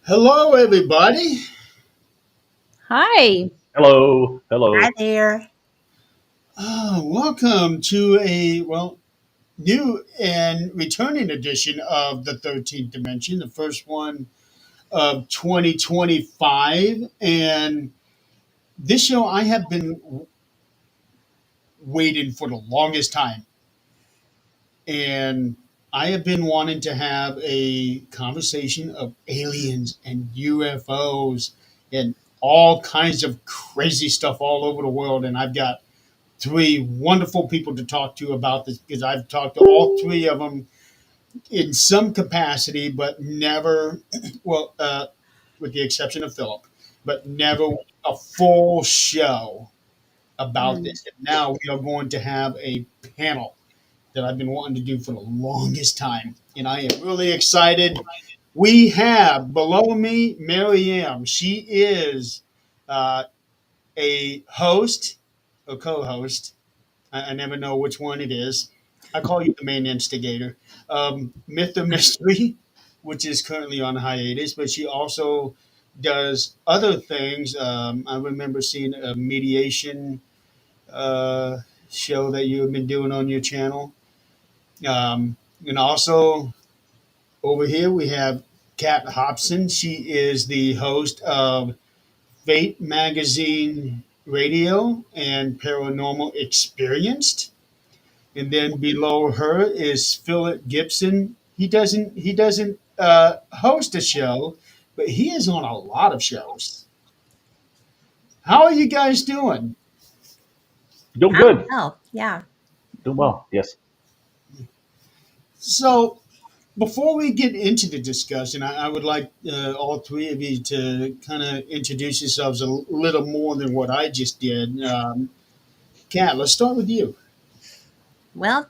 Hello, everybody. Hi. Hello, Hi hello. there. Welcome to a new and returning edition of the 13th Dimension, the first one of 2025. And this show I have been waiting for the longest time, and I have been wanting to have a conversation of aliens and UFOs and all kinds of crazy stuff all over the world. And I've got three wonderful people to talk to about this because I've talked to all three of them in some capacity, but never, well, with the exception of Philip, but never a full show about Mm. this. And now we are going to have a panel that I've been wanting to do for the longest time. And I am really excited. We have below me Maryam. She is uh, a host, a co host. I never know which one it is. I call you the main instigator. Myth or Mystery, which is currently on hiatus, but she also does other things. I remember seeing a mediation uh, show that you have been doing on your channel. And also over here we have Kat Hobson. She is the host of Fate Magazine Radio and Paranormal Experienced. And then below her is Philip Gibson. He doesn't host a show, but he is on a lot of shows. How are you guys doing? Doing I'm good. well. Yeah. Doing well. Yes. So before we get into the discussion, I would like all three of you to kind of introduce yourselves a little more than what I just did. Kat, let's start with you. Well,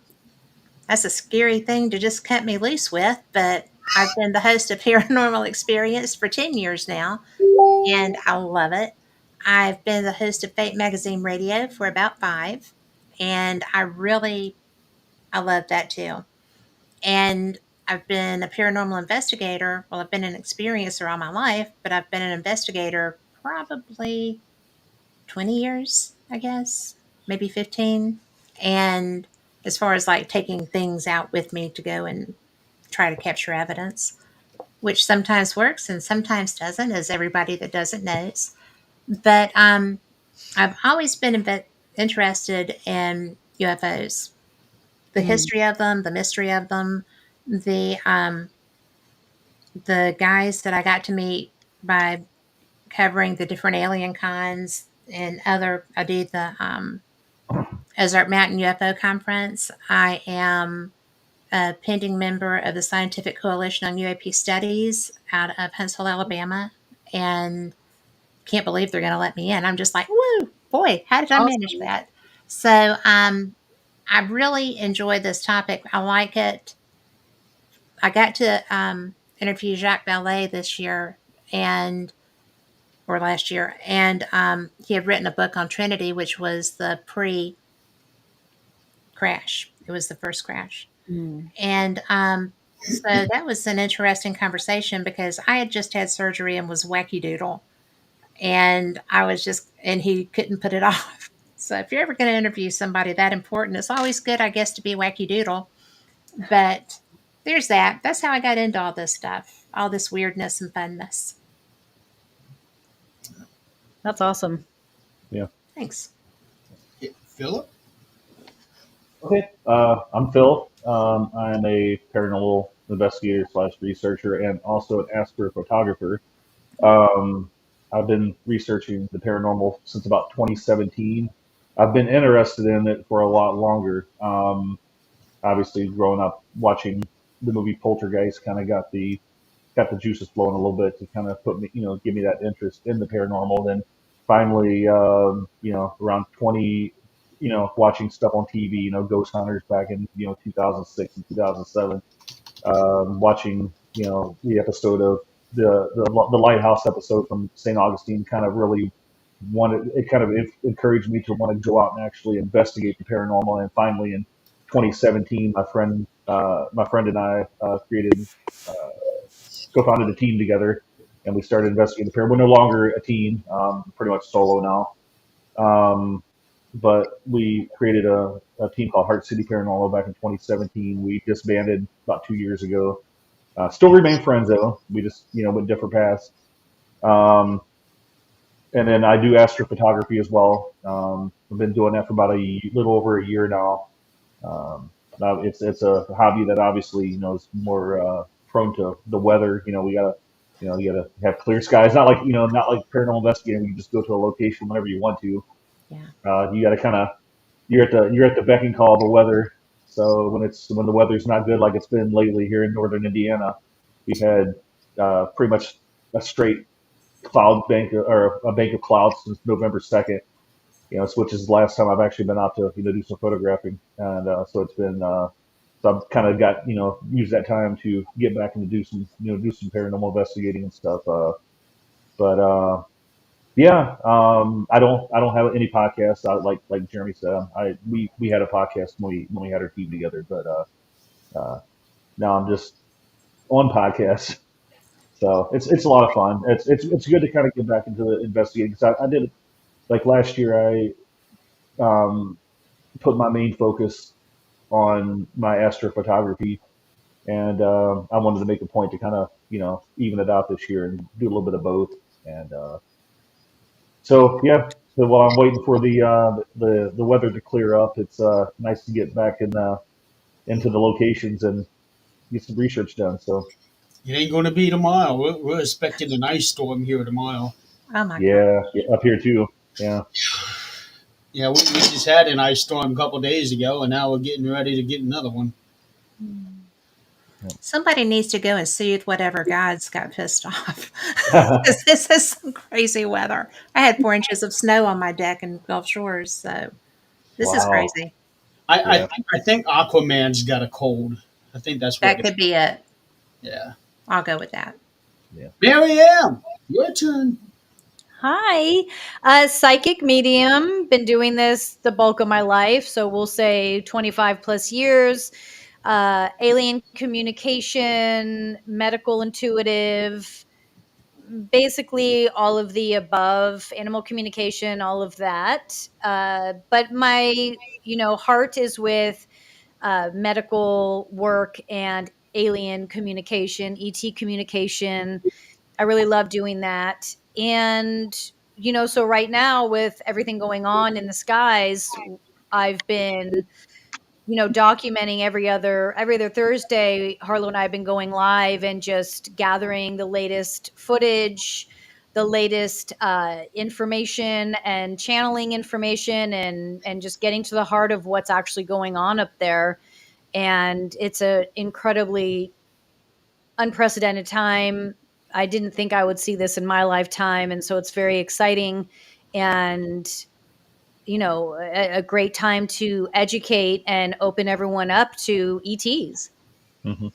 that's a scary thing to just cut me loose with, but I've been the host of Paranormal Experience for 10 years now, and I love it. I've been the host of Fate Magazine Radio for about 5, and I love that too. And I've been a paranormal investigator. Well, I've been an experiencer all my life, but I've been an investigator probably 20 years, I guess, maybe 15. And as far as like taking things out with me to go and try to capture evidence, which sometimes works and sometimes doesn't, as everybody that doesn't knows. But I've always been a bit interested in UFOs, the Mm. history of them, the mystery of them, the guys that I got to meet by covering the different alien kinds and other. I did the Ozark Mountain UFO Conference. I am a pending member of the Scientific Coalition on UAP Studies out of Huntsville, Alabama, and can't believe they're going to let me in. I'm just like, woo, boy, how did I manage Awesome. that? So I really enjoy this topic. I like it. I got to interview Jacques Ballet this year and or last year, and he had written a book on Trinity, which was the pre-crash. It was the first crash. Mm. And so that was an interesting conversation because I had just had surgery and was wacky doodle. And and he couldn't put it off. So if you're ever going to interview somebody that important, it's always good, I guess, to be wacky doodle. But there's that. That's how I got into all this stuff, all this weirdness and funness. That's awesome. Yeah. Thanks. Philip? Okay. I'm Phil. I'm a paranormal investigator slash researcher and also an astrophotographer. Um, I've been researching the paranormal since about 2017. I've been interested in it for a lot longer. Obviously, growing up watching the movie Poltergeist kind of got the juices flowing a little bit to kind of put me, give me that interest in the paranormal. Then finally, around 20, watching stuff on TV, Ghost Hunters back in, 2006 and 2007, watching, the episode of the Lighthouse episode from St. Augustine kind of really encouraged me to want to go out and actually investigate the paranormal. And finally, in 2017, my friend and I created, co-founded a team together, and we started investigating the paranormal. We're no longer a team, pretty much solo now. But we created a team called Heart City Paranormal back in 2017. We disbanded about 2 years ago. Still remain friends though. We just went different paths. Um, and then I do astrophotography as well. I've been doing that for about little over a year now. Now it's a hobby that obviously is more prone to the weather. We gotta you gotta have clear skies. Not like paranormal investigating. You just go to a location whenever you want to. Yeah. You gotta kind of you're at the beck and call of the weather. So when the weather's not good like it's been lately here in northern Indiana, we've had pretty much a straight cloud bank or a bank of clouds since November 2nd. Which is the last time I've actually been out to do some photographing, and so it's been so I've kind of got use that time to get back and do some do some paranormal investigating and stuff. But Yeah, I don't have any podcasts. Like Jeremy said, we had a podcast when we had our team together, but now I'm just on podcasts. So it's a lot of fun. It's good to kind of get back into the investigating. Because I did like last year. I put my main focus on my astrophotography, and I wanted to make a point to kind of even it out this year and do a little bit of both. And so yeah, so while I'm waiting for the weather to clear up, it's nice to get back into the locations and get some research done. So It ain't going to be tomorrow. We're expecting an ice storm here tomorrow. Oh my God. yeah, yeah, up here too. Yeah. Yeah, we just had an ice storm a couple days ago, and now we're getting ready to get another one. Somebody needs to go and soothe whatever gods got pissed off. Yeah. 'Cause this is some crazy weather. I had 4 inches of snow on my deck in Gulf Shores, so this is Wow. crazy. Yeah. I think Aquaman's got a cold. I think that's what That it. could be it. Yeah. I'll go with that. Yeah. Maryam, your turn. Hi, psychic medium. Been doing this the bulk of my life, so we'll say 25 plus years. Alien communication, medical intuitive, basically all of the above, animal communication, all of that. But my, heart is with medical work and alien communication, ET communication. I really love doing that. And, so right now with everything going on in the skies, I've been, documenting every other Thursday, Harlow and I have been going live and just gathering the latest footage, the latest information and channeling information and just getting to the heart of what's actually going on up there. And it's a incredibly unprecedented time. I didn't think I would see this in my lifetime. And so it's very exciting and, a great time to educate and open everyone up to ETs. Hmm.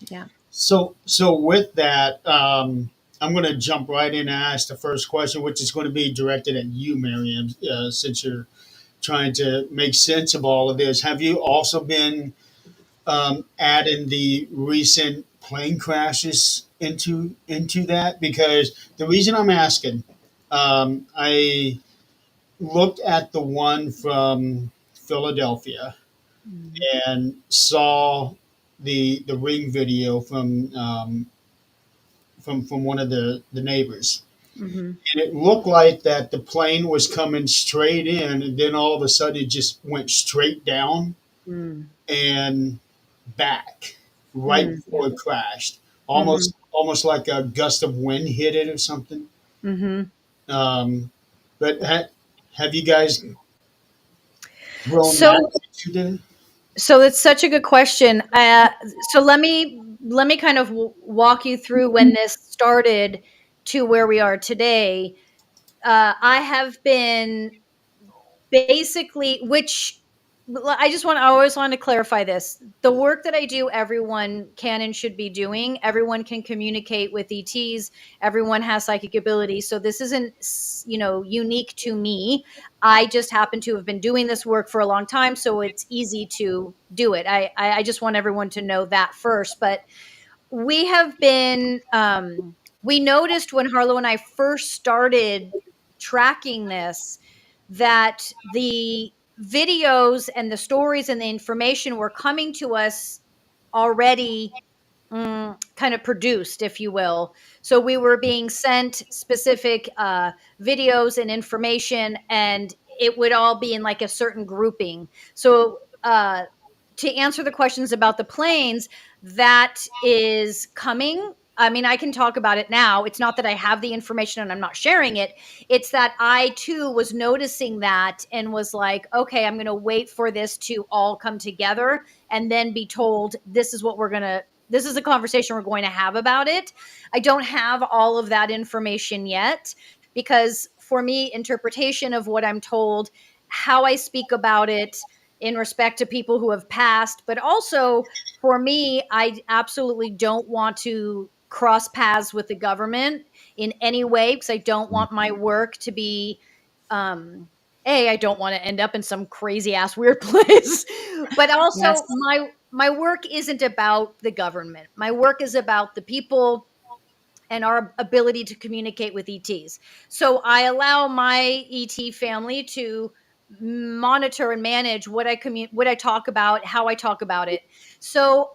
Yeah. So with that, I'm going to jump right in and ask the first question, which is going to be directed at you, Maryam, since you're trying to make sense of all of this. Have you also been adding the recent plane crashes into that? Because the reason I'm asking, I looked at the one from Philadelphia Mm. and saw the ring video from one of the neighbors, Mhm. and it looked like that the plane was coming straight in, and then all of a sudden it just went straight down Mm. and back right Mm. before it crashed, Mhm. almost like a gust of wind hit it or something. Mhm. Um, but have you guys thrown that So into the? so it's such a good question. So let me kind of walk you through when this started to where we are today. I have been basically, which I always want to clarify this. The work that I do, everyone can and should be doing. Everyone can communicate with ETs. Everyone has psychic abilities. So this isn't, unique to me. I just happen to have been doing this work for a long time. So it's easy to do it. I just want everyone to know that first. But we have been we noticed when Harlow and I first started tracking this that the videos and the stories and the information were coming to us already kind of produced, if you will. So we were being sent specific videos and information, and it would all be in like a certain grouping. So to answer the questions about the planes, that is coming. I mean, I can talk about it now. It's not that I have the information and I'm not sharing it. It's that I too was noticing that and was like, okay, I'm going to wait for this to all come together and then be told this is what we're going to, this is a conversation we're going to have about it. I don't have all of that information yet because for me, interpretation of what I'm told, how I speak about it in respect to people who have passed, but also for me, I absolutely don't want to cross paths with the government in any way because I don't want my work to be I don't want to end up in some crazy ass weird place. But also Yes. my work isn't about the government. My work is about the people and our ability to communicate with ETs. So I allow my ET family to monitor and manage what I talk about, how I talk about it. So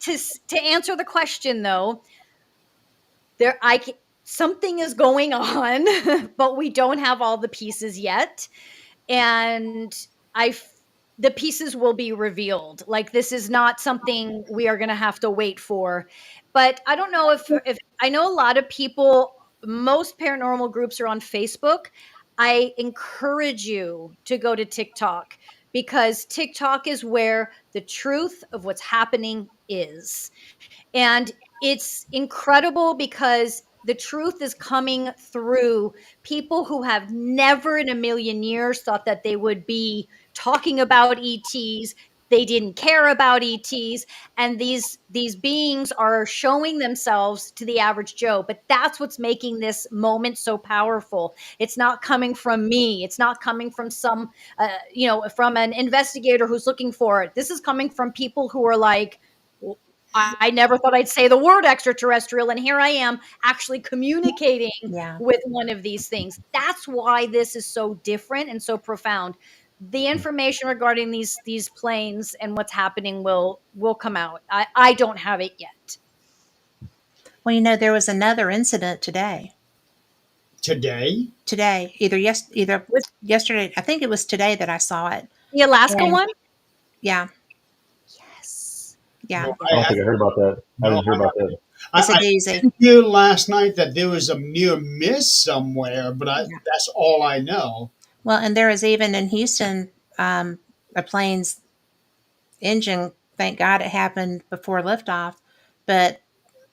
to answer the question though, there something is going on, but we don't have all the pieces yet, and I the pieces will be revealed. Like this is not something we are going to have to wait for. But I don't know if I know a lot of people. Most paranormal groups are on Facebook. I encourage you to go to TikTok because TikTok is where the truth of what's happening is. And it's incredible because the truth is coming through people who have never in a million years thought that they would be talking about ETs. They didn't care about ETs, and these beings are showing themselves to the average Joe. But that's what's making this moment so powerful. It's not coming from me. It's not coming from some, from an investigator who's looking for it. This is coming from people who are like, I never thought I'd say the word extraterrestrial, and here I am actually communicating Yeah. with one of these things. That's why this is so different and so profound. The information regarding these planes and what's happening will come out. I don't have it yet. Well, there was another incident today. Today? Today, either Was yesterday. I think it was today that I saw it. the Alaska And one? yeah, Yes. yeah, No, I don't think I heard about that. I no, didn't hear about that. it's a I doozy. did hear last night that there was a near miss somewhere, but Yeah. that's all I know. Well, and there was even in Houston a plane's engine. Thank God it happened before liftoff, but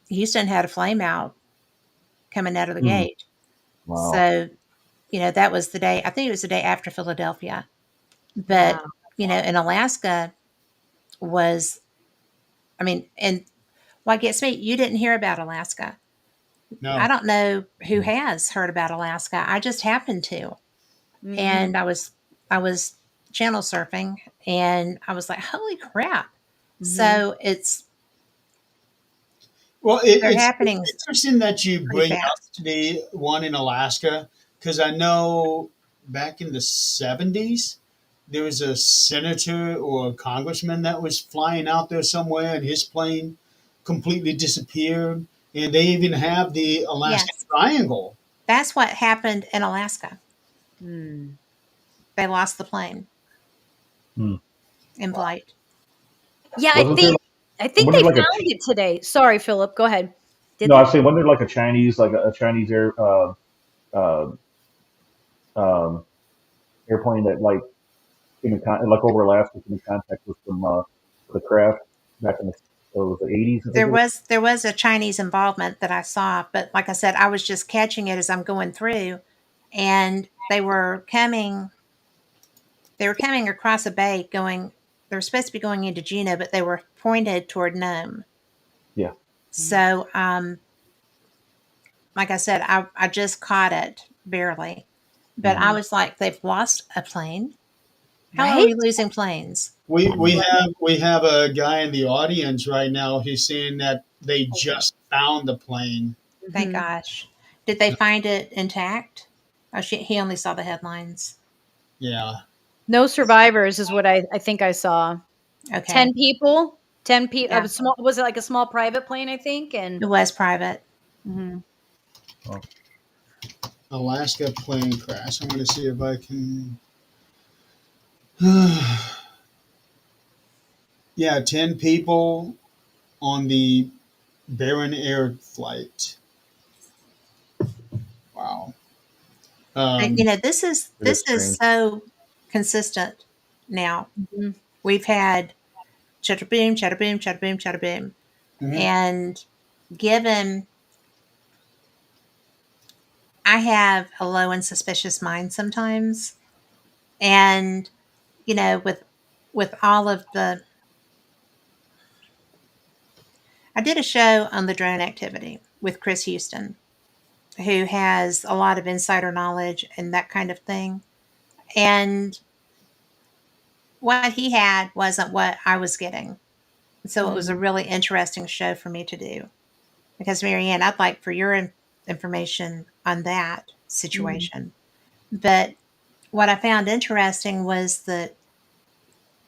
Houston had a flame out coming out of the Hmm. gate. Wow. So that was the day. I think it was the day after Philadelphia. But Wow. in Alaska was, I mean, and what gets me, you didn't hear about Alaska. I No. don't know who has heard about Alaska. I just happened to, Hmm. and I was channel surfing, and I was like, "Holy crap!" Hmm. So Well, they're it's happening interesting that you pretty bring up fast. the one in Alaska because I know back in the 70s, there was a senator or a congressman that was flying out there somewhere and his plane completely disappeared. And they even have the Alaska Yes, Triangle. that's what happened in Alaska. Hmm. They lost the plane Hmm. in flight. Yeah, I Wasn't there? think I think Wasn't they there like a? found it today. Sorry, Philip. Go ahead. Did No, I they? was saying, wasn't there like a Chinese, a Chinese uh, um, airplane that like like over Alaska came in contact with some the craft back in the 80s, I think There it was. was there was a Chinese involvement that I saw, but like I said, I was just catching it as I'm going through, and they were coming across a bay going. They were supposed to be going into Juneau, but they were pointed toward Nome. Yeah. So, like I said, I just caught it barely, but I Mhm. was like, they've lost a plane. How are Right? we losing planes? We Right. have a guy in the audience right now. He's saying that they just found the plane. Thank Mhm. gosh. Did they find it intact? Oh, he only saw the headlines. Yeah. No survivors is what I think I saw. Okay. 10 people, 10 people, Yeah. a small, was it like a small private plane, I think? And It was private. mhm. Well, Alaska plane crash. I'm going to see if I can. Yeah, 10 people on the Baron Air flight. Wow. But, Um, it is this is strange. so consistent now. Mhm. We've had chatter boom, chatter boom, chatter boom, chatter boom. mhm, And given I have a low and suspicious mind sometimes, and with all of the I did a show on the drone activity with Chris Houston, who has a lot of insider knowledge and that kind of thing. And what he had wasn't what I was getting. So it was a Mhm. really interesting show for me to do. Because, Marianne, I'd like for your information on that Mhm. situation. But what I found interesting was that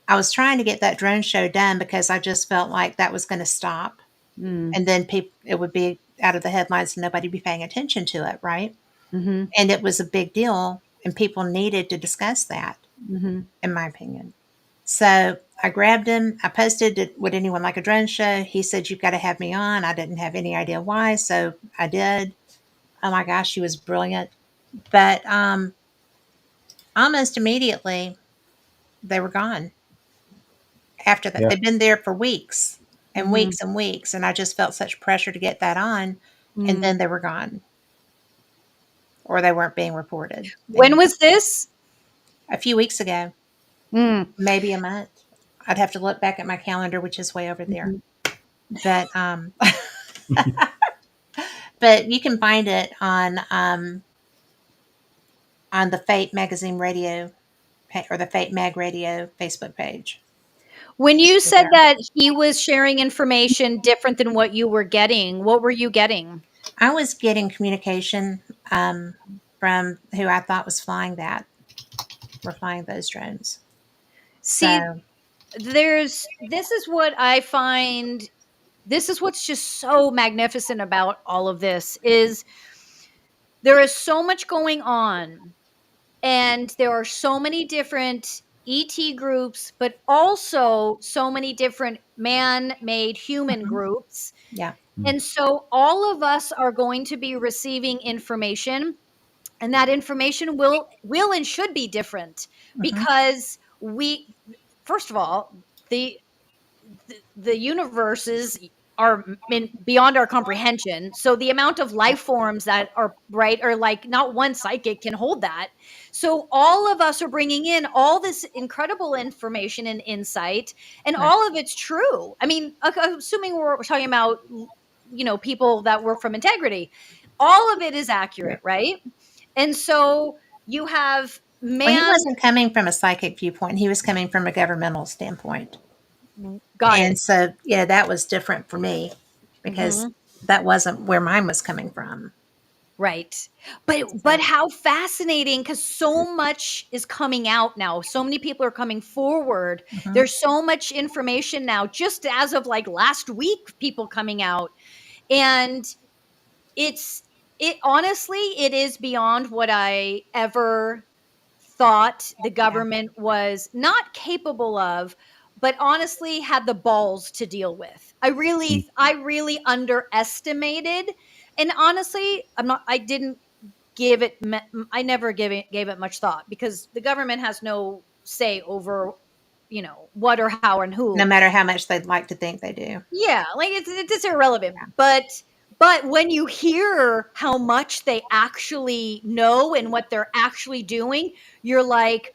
I was trying to get that drone show done because I just felt like that was going to stop. Mm. And then people, it would be out of the headlines and nobody be paying attention to it, right? Mhm. And it was a big deal, and people needed to discuss that, Mhm. in my opinion. So I grabbed him. I posted, would anyone like a drone show? He said, you've got to have me on. I didn't have any idea why, so I did. Oh my gosh, she was brilliant. But almost immediately, they were gone after that. Yeah, They'd been there for weeks and Mhm. weeks and weeks, and I just felt such pressure to get that on, and Mm. then they were gone, or they weren't being reported When anymore. was this? A few weeks ago, Mm. maybe a month. I'd have to look back at my calendar, which is way over there. Mhm. But but you can find it on the Fate Magazine Radio or the Fate Mag Radio Facebook page. When you They're said there. that he was sharing information different than what you were getting, what were you getting? I was getting communication from who I thought was were flying those drones. See, So this is what I find, this is what's just so magnificent about all of this is there is so much going on, and there are so many different ET groups, but also so many different man-made human mhm, groups. yeah, mm, And so all of us are going to be receiving information, and that information will and should be different hmm because we, first of all, the the universes are beyond our comprehension. So the amount of yeah, life forms that are right are like not one psychic can hold that. So all of us are bringing in all this incredible information and insight, and right, all of it's true. I mean, assuming we're talking about people that work from integrity, all of it is yeah. accurate, right? And so you have Well, he man. wasn't coming from a psychic viewpoint. He was coming from a governmental standpoint. Got And it. so, yeah, that was different for me because Mhm. that wasn't where mine was coming from. Right. But So, how fascinating, cuz so much is coming out now. So many people are coming forward. mhm. There's so much information now just as of like last week, people coming out, and it's it honestly it is beyond what I ever thought the Yeah. government was not capable of, but honestly had the balls to deal with. mm, I really underestimated, and honestly, I didn't give it I never gave it much thought because the government has no say over what or how and No who. matter how much they'd like to think they do. Yeah, like it's irrelevant. But when you hear how much they actually know and what they're actually doing, you're like,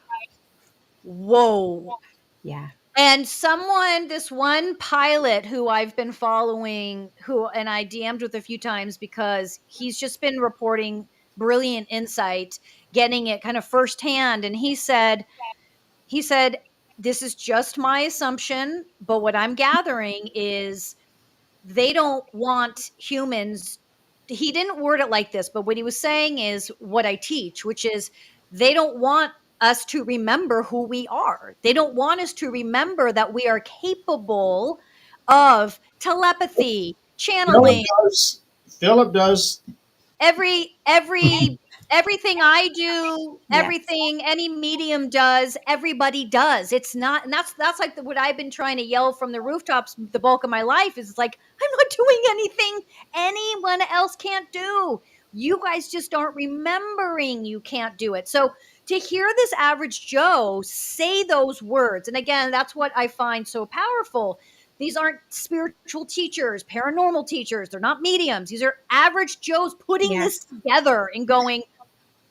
whoa. Yeah. And this one pilot who I've been following, and I DM'd with a few times because he's just been reporting brilliant insight, getting it kind of firsthand. And he said, this is just my assumption, but what I'm gathering is they don't want humans he didn't word it like this, but what he was saying is what I teach, which is they don't want us to remember who we are. They don't want us to remember that we are capable of telepathy, Philip channeling, does. Philip does. every everything I do, Yes. everything any medium does, everybody does. It's not, and that's like what I've been trying to yell from the rooftops the bulk of my life is like, I'm not doing anything anyone else can't do. You guys just aren't remembering you can't do it. So to hear this average Joe say those words, and again, that's what I find so powerful. These aren't spiritual teachers, paranormal teachers. They're not mediums. These are average Joes putting this Yes. together and going,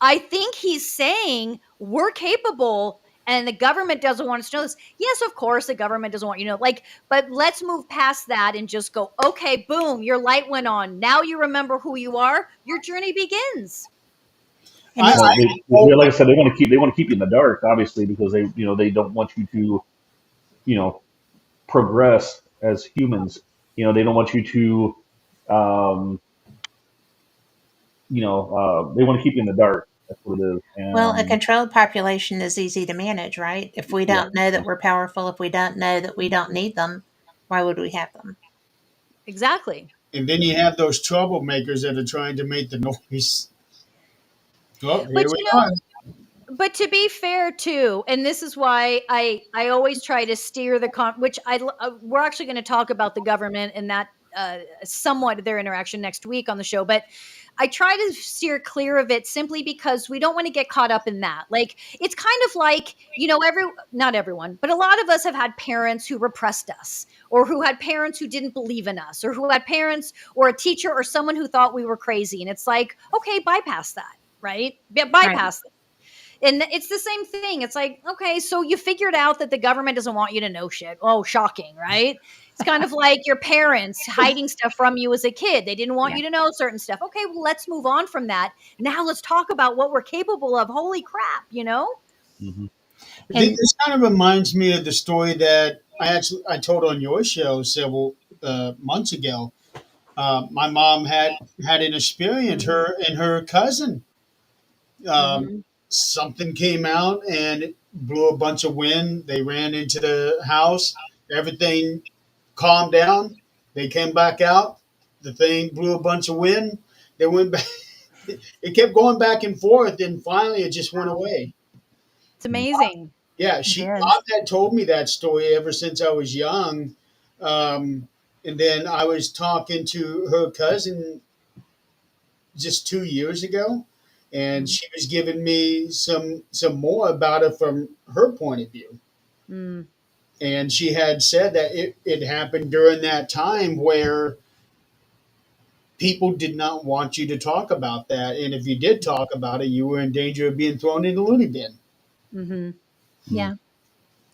I think he's saying we're capable and the government doesn't want us to know this. Yes, of course, the government doesn't want you to know. Like, but let's move past that and just go, okay, boom, your light went on. Now you remember who you are. Your journey begins. And I it's Well, hope. like I said, they want to keep you in the dark, obviously, because they don't want you to you know progress as humans. They don't want you to um, they want to keep you in the dark. That's what it is. well, a And controlled population is easy to manage, right? If we yeah, don't know that we're powerful, if we don't know that we don't need them, why would we have them? Exactly. And then you have those troublemakers that are trying to make the noise. Oh, But here we you are. know, but to be fair too, and this is why I always try to steer the which we're actually going to talk about the government and that somewhat their interaction next week on the show, but I try to steer clear of it simply because we don't want to get caught up in that. Like it's kind of like, not everyone, but a lot of us have had parents who repressed us, or who had parents who didn't believe in us, or who had parents or a teacher or someone who thought we were crazy, and it's like, okay, bypass that, right? Right. Bypass. And it's the same thing. It's like, okay, so you figured out that the government doesn't want you to know shit. Oh, shocking, right? It's kind of like your parents hiding stuff from you as a kid. They didn't want Yeah. you to know certain stuff. Okay, well, let's move on from that. Now let's talk about what we're capable of. Holy crap, you know? hmm And This kind of reminds me of the story that I told on your show several months ago. My mom had an experience. Her and her cousin, um, Mm-hmm. something came out and it blew a bunch of wind. They ran into the house. Everything calmed down. They came back out. The thing blew a bunch of wind. They went back. It kept going back and forth, and finally, it just went away. It's amazing. Yeah, it she is. Mom had told me that story ever since I was young, and then I was talking to her cousin just 2 years ago, and she was giving me some more about it from her point of view. Mm, And she had said that it happened during that time where people did not want you to talk about that, and if you did talk about it, you were in danger of being thrown in the loony bin. hmm mm Yeah.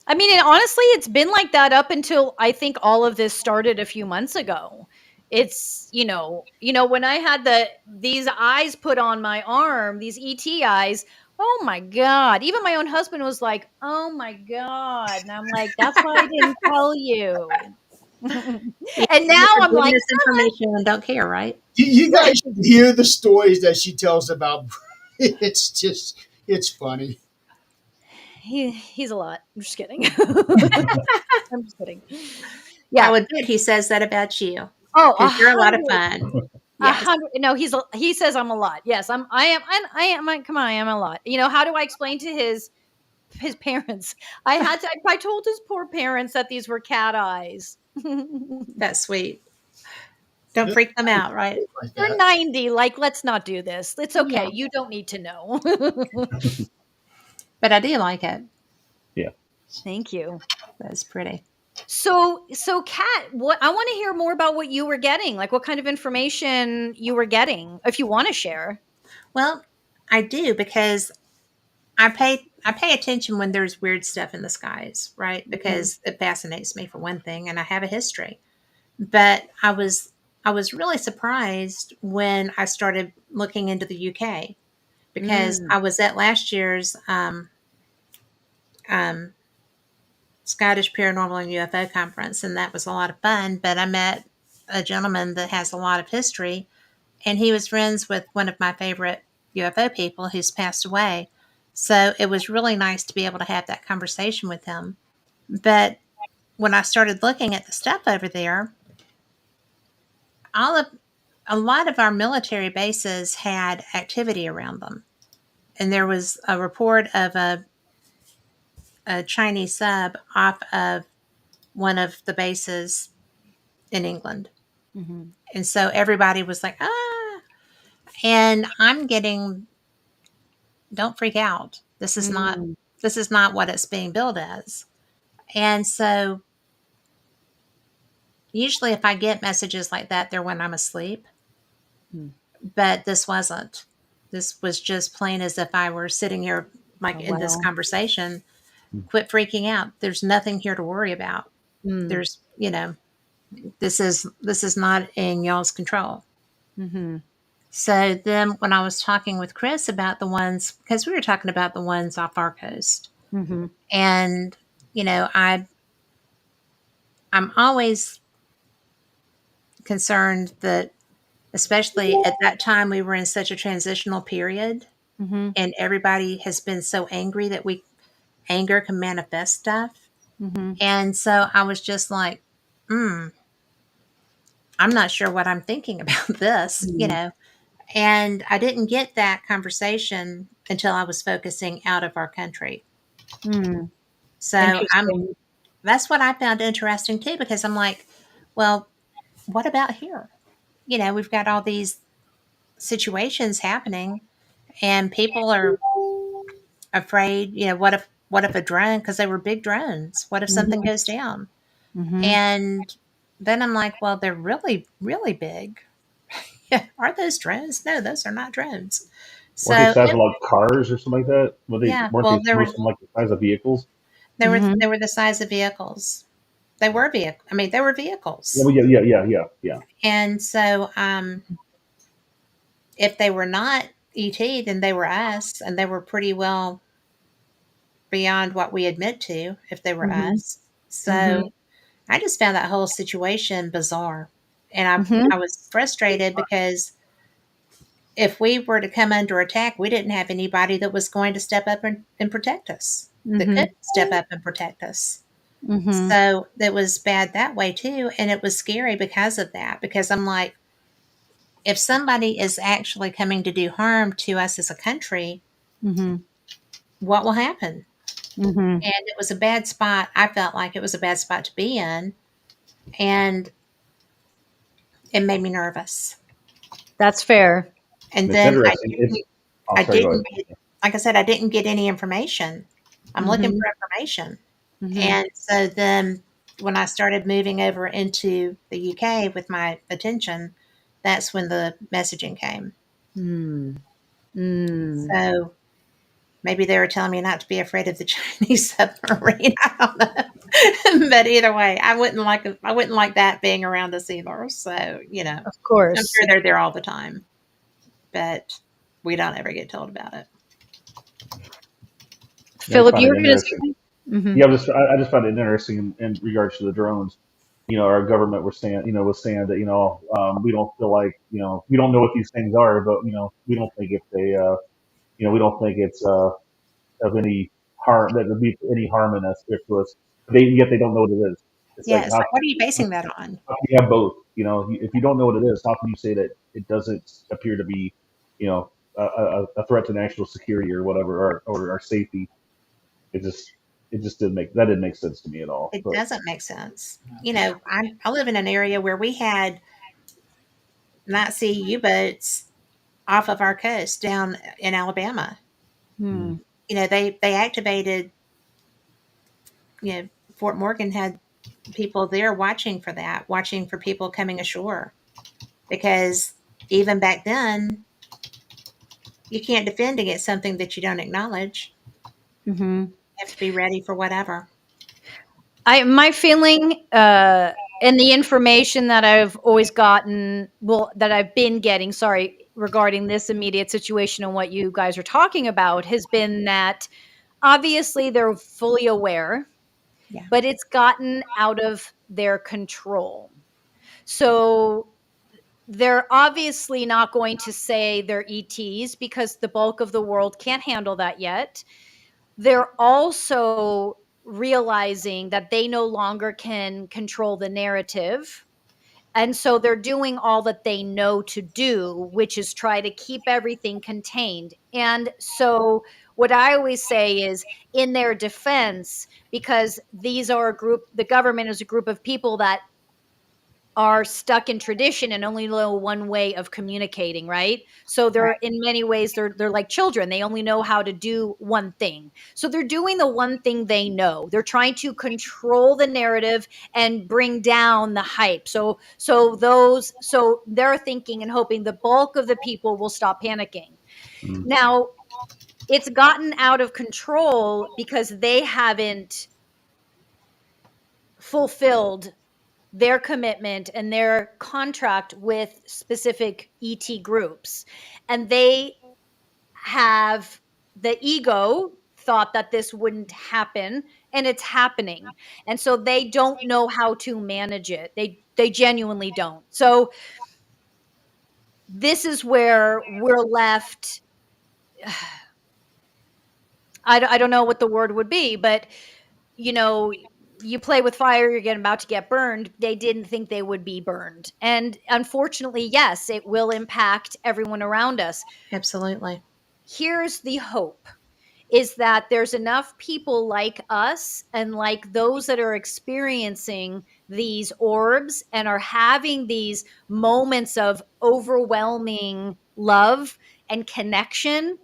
I mean, and honestly, it's been like that up until I think all of this started a few months ago. It's, when I had these eyes put on my arm, these ET eyes, oh my God. Even my own husband was like, oh my God. And I'm like, that's why I didn't tell you. Yeah. And Some now are I'm given like, this information and don't care, right? You right. guys should hear the stories that she tells about. It's funny. He's a lot. I'm just kidding. I'm just kidding. I Yeah. would bet he says that about you Oh, a because you're a lot of hundred. fun. A Yes. hundred. No, he says I'm a lot. Yes, come on, I am a lot. How do I explain to his parents? I told his poor parents that these were cat eyes. That's sweet. Don't This freak them out, right? like They're that. 90. Like, let's not do this. It's Yeah. okay. You don't need to know. But I do like it. Yeah. Thank you. That's pretty. So Kat, what I want to hear more about what you were getting. Like, what kind of information you were getting, if you want to share. Well, I do because I pay attention when there's weird stuff in the skies, right? Mhm. Because it fascinates me for one thing, and I have a history. But I was really surprised when I started looking into the UK because Mm. I was at last year's um, Scottish Paranormal and UFO conference, and that was a lot of fun. But I met a gentleman that has a lot of history, and he was friends with one of my favorite UFO people who's passed away. So it was really nice to be able to have that conversation with him. But when I started looking at the stuff over there, all of a lot of our military bases had activity around them. And there was a report of a Chinese sub off of one of the bases in England. Mm-hmm. And so everybody was like, ah. And I'm getting, don't freak out. Mm-hmm. This is not what it's being billed as. And so usually if I get messages like that, they're when I'm asleep. But this wasn't. This was just plain as if I were sitting here like Oh, in this wow. conversation. Quit freaking out. There's nothing here to worry about. Mm. There's, this is not in y'all's control. Mm-hmm. So then when I was talking with Chris about the ones, because we were talking about the ones off our coast, Mm-hmm. and I'm always concerned that, especially at that time, we were in such a transitional period, Mm-hmm. and everybody has been so angry that anger can manifest stuff. Mm-hmm. And so I was just like, I'm not sure what I'm thinking about this. And I didn't get that conversation until I was focusing out of our country. Mm. So Interesting. that's what I found interesting too, because I'm like, well, what about here? We've got all these situations happening, and people are afraid. What if a drone? Because they were big drones. What if something Mm-hmm. goes down? Mm-hmm. And then I'm like, well, they're really, really big. Yeah, are those drones? No, those are not drones. Weren't they So size of like cars or something like that? yeah, Weren't they well, most of them like the size of vehicles? Mm-hmm. they were the size of vehicles. They were vehicle. I mean, they were vehicles. Yeah. And so, if they were not ET, then they were us, and they were pretty well beyond what we admit to if they were Mm-hmm. us. Mm-hmm. So I just found that whole situation bizarre, and Mm-hmm. I was frustrated because if we were to come under attack, we didn't have anybody that was going to step up and protect us, that Mm-hmm. could step up and protect us. Mm-hmm. So that was bad that way too, and it was scary because of that. Because I'm like, if somebody is actually coming to do harm to us as a country, Mm-hmm. what will happen? Mm-hmm. And it was a bad spot. I felt like it was a bad spot to be in, and it made me nervous. That's fair. And It's then interesting. Oh, I sorry, go didn't ahead. get, like I said, I didn't get any information. I'm looking Mm-hmm. for information. Mm-hmm. And so then when I started moving over into the UK with my attention, that's when the messaging came. Mm. Mm. So maybe they were telling me not to be afraid of the Chinese submarine. I don't know. But either way, I wouldn't like that being around us either. So, Of I'm course. sure they're there all the time. But we don't ever get told about it. I just Philip, find you it were going to interesting. say? Mm-hmm. Yeah, I just find it interesting in regards to the drones. Our government was saying that we don't feel like we don't know what these things are, but we don't think if they we don't think it's of any harm that would be any harm in us if to us. Yet they don't know what it is. It's like Yes. What are you basing that on? how can you have both? If you don't know what it is, how can you say that it doesn't appear to be a threat to national security or whatever or our safety? It just didn't make sense to me at all. It But doesn't make sense. I live in an area where we had Nazi U-boats off of our coast down in Alabama. Mm. They activated, Fort Morgan had people there watching for that, watching for people coming ashore. Because even back then, you can't defend against something that you don't acknowledge. Mm-hmm. You have to be ready for whatever. My feeling, and the information that I've always gotten, well, that I've been getting, sorry, regarding this immediate situation and what you guys are talking about, has been that obviously they're fully aware, Yeah. but it's gotten out of their control. So they're obviously not going to say they're ETs because the bulk of the world can't handle that yet. They're also realizing that they no longer can control the narrative. And so they're doing all that they know to do, which is try to keep everything contained. And so, what I always say is, in their defense, because these are a group, the government is a group of people that are stuck in tradition and only know one way of communicating, right? So they're, Right. in many ways, they're like children. They only know how to do one thing. So they're doing the one thing they know. They're trying to control the narrative and bring down the hype. So they're thinking and hoping the bulk of the people will stop panicking. Mm. Now, it's gotten out of control because they haven't fulfilled their commitment and their contract with specific ET groups. And they have, the ego thought that this wouldn't happen, and it's happening. And so they don't know how to manage it. They genuinely don't. So this is where we're left. I don't know what the word would be, but you know, you play with fire, you're getting about to get burned. They didn't think they would be burned. And unfortunately, yes, it will impact everyone around us. Absolutely. Here's the hope, is that there's enough people like us and like those that are experiencing these orbs and are having these moments of overwhelming love and connection.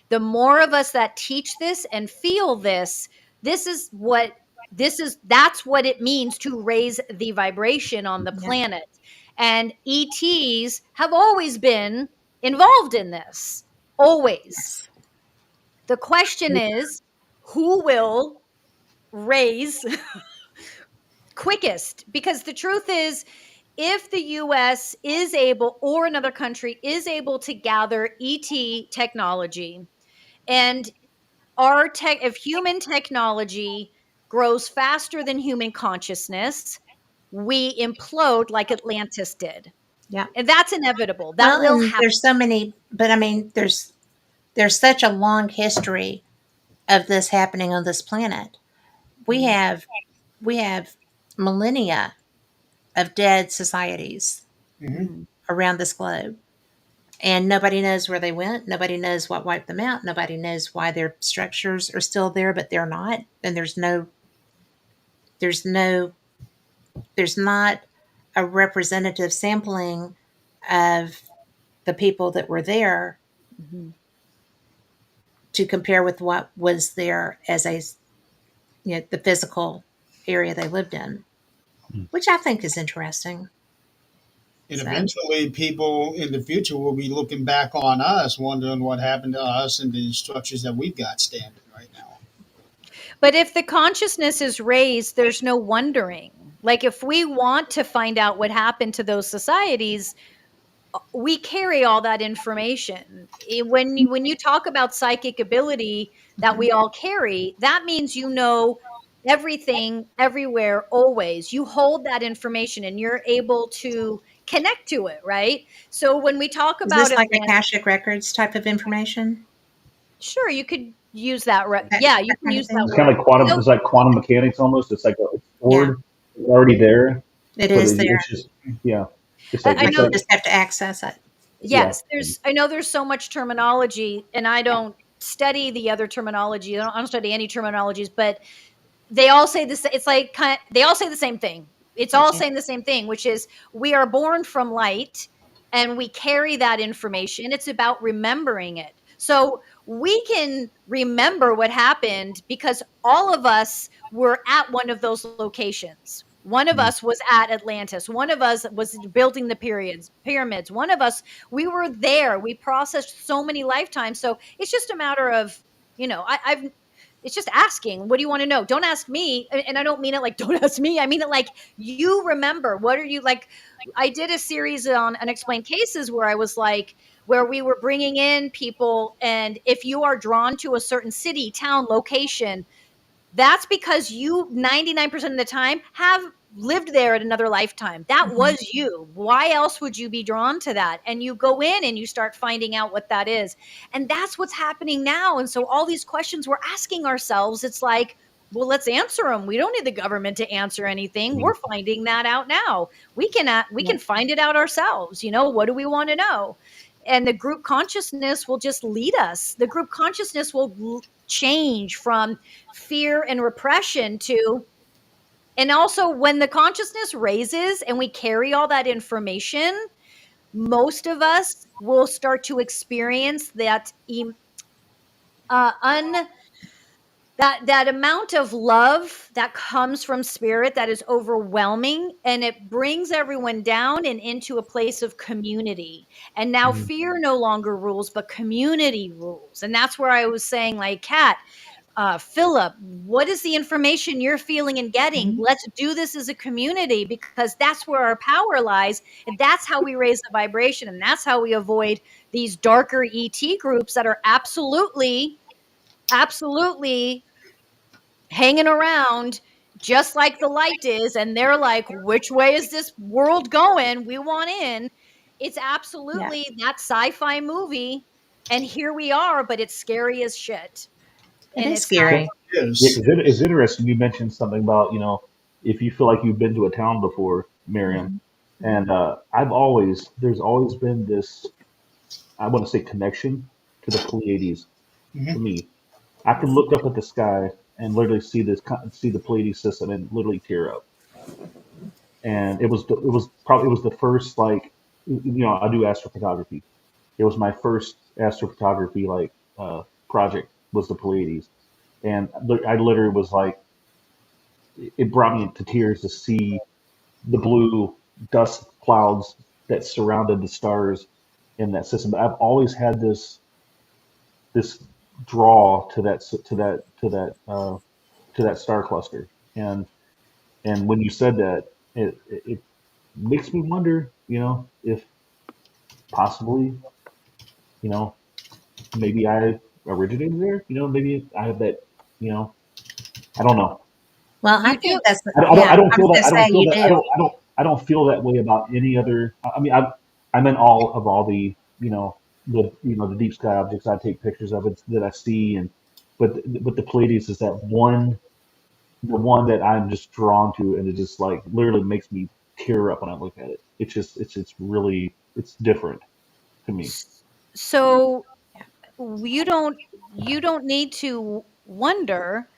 The more of us that teach this and feel this, this is what that's what it means to raise the vibration on the Yeah. planet. And ETs have always been involved in this, always. Yes. The question is, who will raise quickest? Because the truth is, if the US is able, or another country is able to gather ET technology, and our tech, if human technology grows faster than human consciousness, we implode like Atlantis did. Yeah. And that's inevitable. That Well, will and happen. there's so many, but I mean, there's such a long history of this happening on this planet. We Mhm. have we have millennia of dead societies Hmm. Mhm. around this globe. And nobody knows where they went. Nobody knows what wiped them out. Nobody knows why their structures are still there, but they're not. And there's no, there's not a representative sampling of the people that were there Mhm. to compare with what was there as a, the physical area they lived in, Mm. which I think is interesting. And So, eventually, people in the future will be looking back on us, wondering what happened to us and the structures that we've got standing right now. But if the consciousness is raised, there's no wondering. Like, if we want to find out what happened to those societies, we carry all that information. When you talk about psychic ability that we all carry, that means you know everything, everywhere, always. You hold that information and you're able to connect to it, right? So when we talk is about this like Atlantis, Akashic Records type of information? sure, you could use that. That, Yeah, you that can kind of use that It's thing? kind word. of like quantum. So It's like quantum mechanics almost. It's like it's Yeah, stored, it's already there, it but is there. it's just yeah. It's like I Like it's you know. like just have to access it. yeah. Yes, I know there's so much terminology, and I don't study the other terminology. I don't study any terminologies, but they all say this. It's like they all say the same thing. It's all Yeah. saying the same thing, which is we are born from light, and we carry that information. It's about remembering it. So we can remember what happened because all of us were at one of those locations. One of Mm. us was at Atlantis. One of us was building the pyramids. One of us, we were there. We processed so many lifetimes. So it's just a matter of, I've it's just asking, what do you want to know? Don't ask me. And I don't mean it like, don't ask me. I mean it like, you remember, what are you like? I did a series on unexplained cases where I was like, where we were bringing in people. And if you are drawn to a certain city, town, location, that's because you 99% of the time have lived there at another lifetime. That Mhm. was you. Why else would you be drawn to that? And you go in and you start finding out what that is. And that's what's happening now. And so all these questions we're asking ourselves, it's like, well, let's answer them. We don't need the government to answer anything. Mhm. We're finding that out now. We Yeah. can find it out ourselves. What do we want to know? And the group consciousness will just lead us. The group consciousness will change from fear and repression to, and also when the consciousness raises and we carry all that information, most of us will start to experience uh, un that amount of love that comes from spirit that is overwhelming, and it brings everyone down and into a place of community. And now Mhm. fear no longer rules, but community rules. And that's where I was saying, like, Kat, Philip, what is the information you're feeling and getting? Mhm. Let's do this as a community, because that's where our power lies. And that's how we raise the vibration. And that's how we avoid these darker ET groups that are absolutely, absolutely hanging around just like the light is. And they're like, which way is this world going? We want in. It's Yeah. absolutely that sci-fi movie. And here we are, but it's scary as shit. It And is it's Well, scary. yeah, Yes. because it's interesting. You mentioned something about, if you feel like you've been to a town before, Miriam, Mhm. Mhm. and there's always been this, I want to say, connection to the Pleiades for Hmm. me. I can look up at the sky and literally see the Pleiades system and literally tear up. And it was the first, like, I do astrophotography. It was my first astrophotography, like, project was the Pleiades, and I literally was like, it brought me to tears to see the blue dust clouds that surrounded the stars in that system. But I've always had this draw to that star cluster, and when you said that, it makes me wonder, if possibly, you know, maybe I originated there. Maybe I have that. You know, I don't know. Well, I You do. think that's I yeah. don't I was feel that. going to I don't say feel you that. do. I don't feel that way about any other. I mean, I'm in all of all the, the deep sky objects I take pictures of it that I see, but the Pleiades is the one that I'm just drawn to, and it just, like, literally makes me tear up when I look at it. It's really, it's different to me. So Yeah. you don't need to wonder.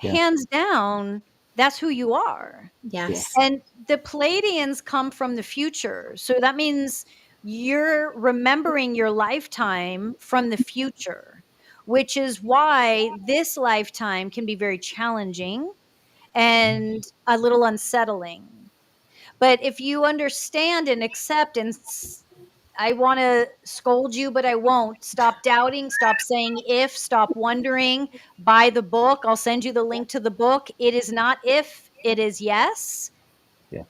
Yeah, Hands down, that's who you are. yeah, Yes. And the Palladians come from the future. So that means you're remembering your lifetime from the future, which is why this lifetime can be very challenging and a little unsettling. But if you understand and accept and I want to scold you, but I won't. Stop doubting. Stop saying if. Stop wondering. Buy the book. I'll send you the link to the book. It is not if, it is yes. yeah.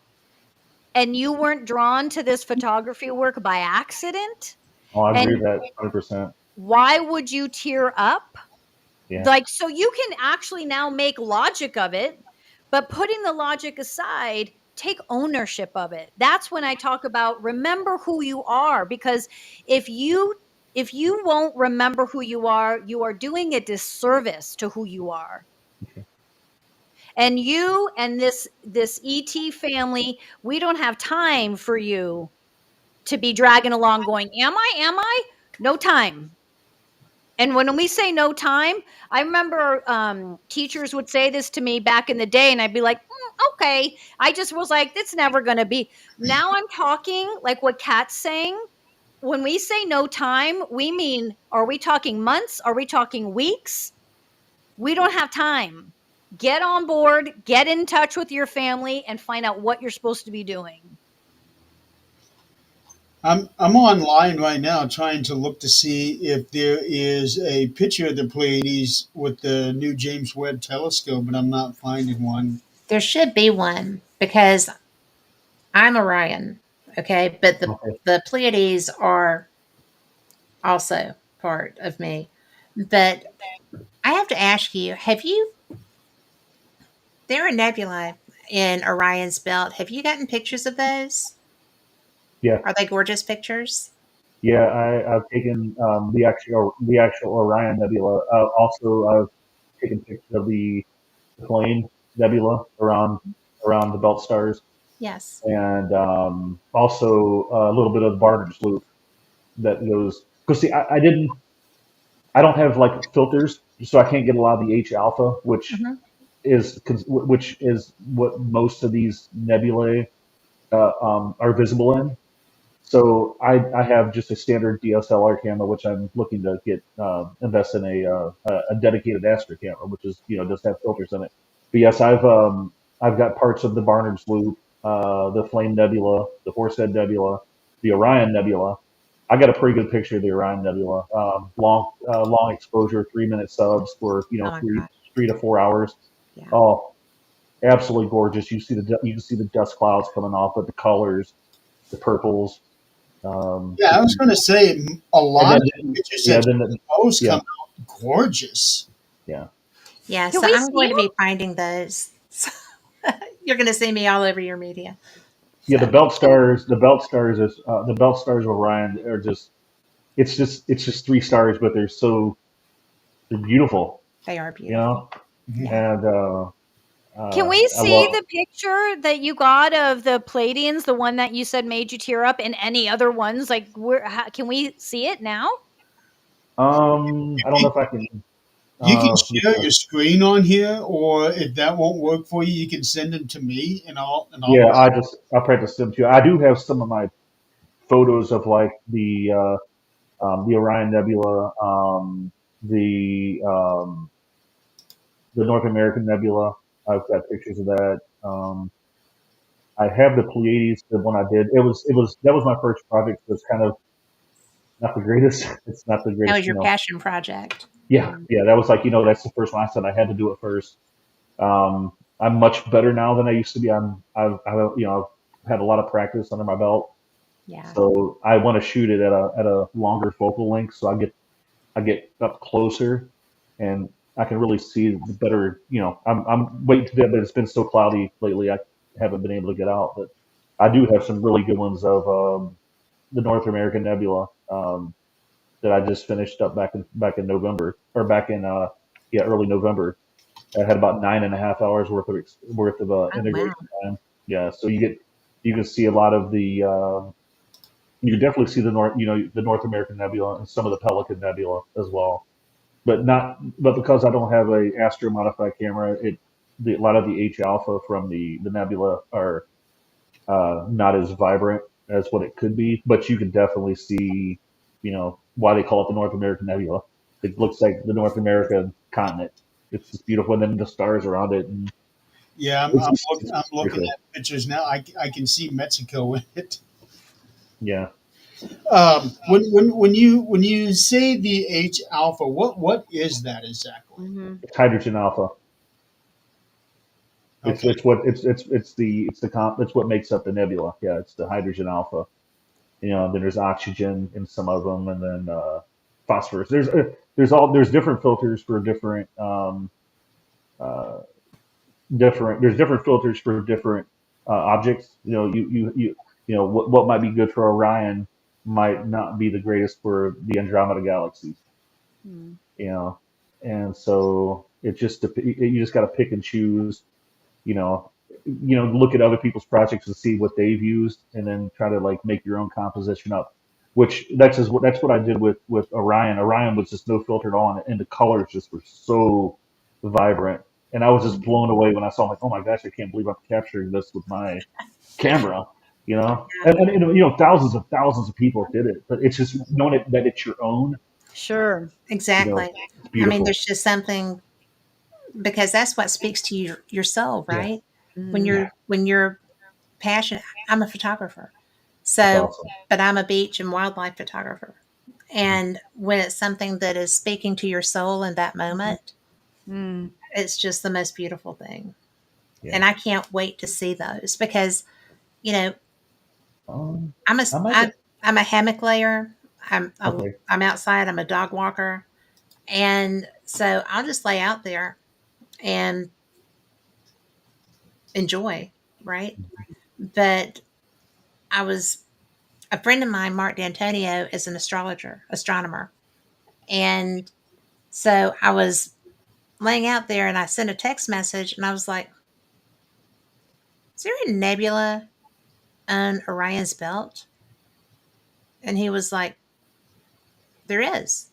And you weren't drawn to this photography work by accident. Oh, I agree And with that 100%. why would you tear up? Yeah, Like, so you can actually now make logic of it, but putting the logic aside, take ownership of it. That's when I talk about remember who you are, because if you if you won't remember who you are doing a disservice to who you are. okay. And you and this ET family, we don't have time for you to be dragging along going, am I? No time. And when we say no time, I remember teachers would say this to me back in the day, and I'd be like, okay. I just was like, it's never going to be. Now I'm talking like what Kat's saying. When we say no time, we mean, are we talking months? Are we talking weeks? We don't have time. Get on board, get in touch with your family, and find out what you're supposed to be doing. I'm online right now trying to look to see if there is a picture of the Pleiades with the new James Webb telescope, but I'm not finding one. There should be one because I'm Orion. Okay, but Okay. the Pleiades are also part of me. But I have to ask you: have you? There are nebulae. in Orion's belt. Have you gotten pictures of those? Yeah, Are they gorgeous pictures? yeah. I've taken the actual Orion Nebula. Also, I've taken pictures of the Flame Nebula around the belt stars, Yes. and also a little bit of Barnard's Loop that goes. Because see, I don't have like filters, so I can't get a lot of the H alpha, Hmm. which is what most of these nebulae are visible in. So I have just a standard DSLR camera, which I'm looking to get invest in a dedicated Astro camera, which is just have filters in it. But yes, I've got parts of the Barnard's Loop, the Flame Nebula, the Horsehead Nebula, the Orion Nebula. I got a pretty good picture of the Orion Nebula. Long exposure, 3 minute subs for Oh my three gosh. 3 to 4 hours. Yeah. Oh, absolutely gorgeous. You can see the dust clouds coming off, but the colors, the purples, Yeah, I just was going to beautiful. say a And lot then, of the pictures yeah, that then, you post yeah, come out gorgeous. yeah, Yeah. Can So we I'm see going to be finding those. You're going to see me all over your media. yeah. So The belt stars of Orion are just. It's just 3 stars, but they're beautiful, they are you beautiful. know. Mhm. Yeah. And Can we I see love. the picture that you got of the Palladians, the one that you said made you tear up, and any other ones? Like, can we see it now? I don't know if I can. You can Let me share try. your screen on here, or if that won't work for you, you can send them to me, and I'll. Yeah, I'll practice them too. I do have some of my photos of like the Orion Nebula, the North American Nebula. I've got pictures of that. I have the Pleiades, the one I did. It was that was my first project. So it's kind of not the greatest. It's not the That greatest, was your passion project. Yeah, Mm. yeah. That was like that's the first one I said I had to do it first. I'm much better now than I used to be. I've had a lot of practice under my belt, Yeah. so I want to shoot it at a longer focal length, so I get up closer, and I can really see the better. I'm waiting to do it, but it's been so cloudy lately. I haven't been able to get out, but I do have some really good ones of the North American Nebula that I just finished up back in November or back in early November. I had about 9.5 hours worth of Oh wow. integration time. Yeah, so you can see a lot of the you can definitely see the North American Nebula and some of the Pelican Nebula as well. But because I don't have a Astro modified camera, a lot of the H alpha from the nebula are not as vibrant as what it could be. But you can definitely see, why they call it the North American Nebula. It looks like the North American continent. It's just beautiful, and then the stars around it, and Yeah, it's I'm very looking cool. at pictures now. I can see Mexico in it. Yeah, When you say the H alpha, what is that exactly? Mhm. it's hydrogen alpha. It's Okay. it's what it's what makes up the nebula. Yeah, it's the hydrogen alpha. Then there's oxygen in some of them, and then phosphorus. There's different filters for uh, there's different filters for different objects. What might be good for Orion might not be the greatest for the Andromeda galaxies. Mm. You know, and so you just got to pick and choose. Look at other people's projects and see what they've used, and then try to like make your own composition up. Which that's what I did with Orion. Orion was just no filter at all, and the colors just were so vibrant. And I was just blown away when I saw, like, oh my gosh, I can't believe I'm capturing this with my camera. Thousands of people did it, but it's just knowing that it's your own. Sure. You know, Exactly. it's I mean, beautiful. there's just something because that's what speaks to your soul, Yeah, right? When Mhm. yeah, you're passionate. I'm a photographer. it's So, awesome. but I'm a beach and wildlife photographer. And when it's something that is speaking to your soul in that Mhm. moment, Mm. it's just the most beautiful thing. Yeah. And I can't wait to see those because, you know, Um, I'm a I might I'm, get I'm a hammock layer. okay. I'm outside. I'm a dog walker, and so I'll just lay out there and enjoy, right? But I was a friend of mine, Mark D'Antonio, is an astronomer. And so I was laying out there and I sent a text message and I was like, is there a nebula on Orion's belt? And he was like, there is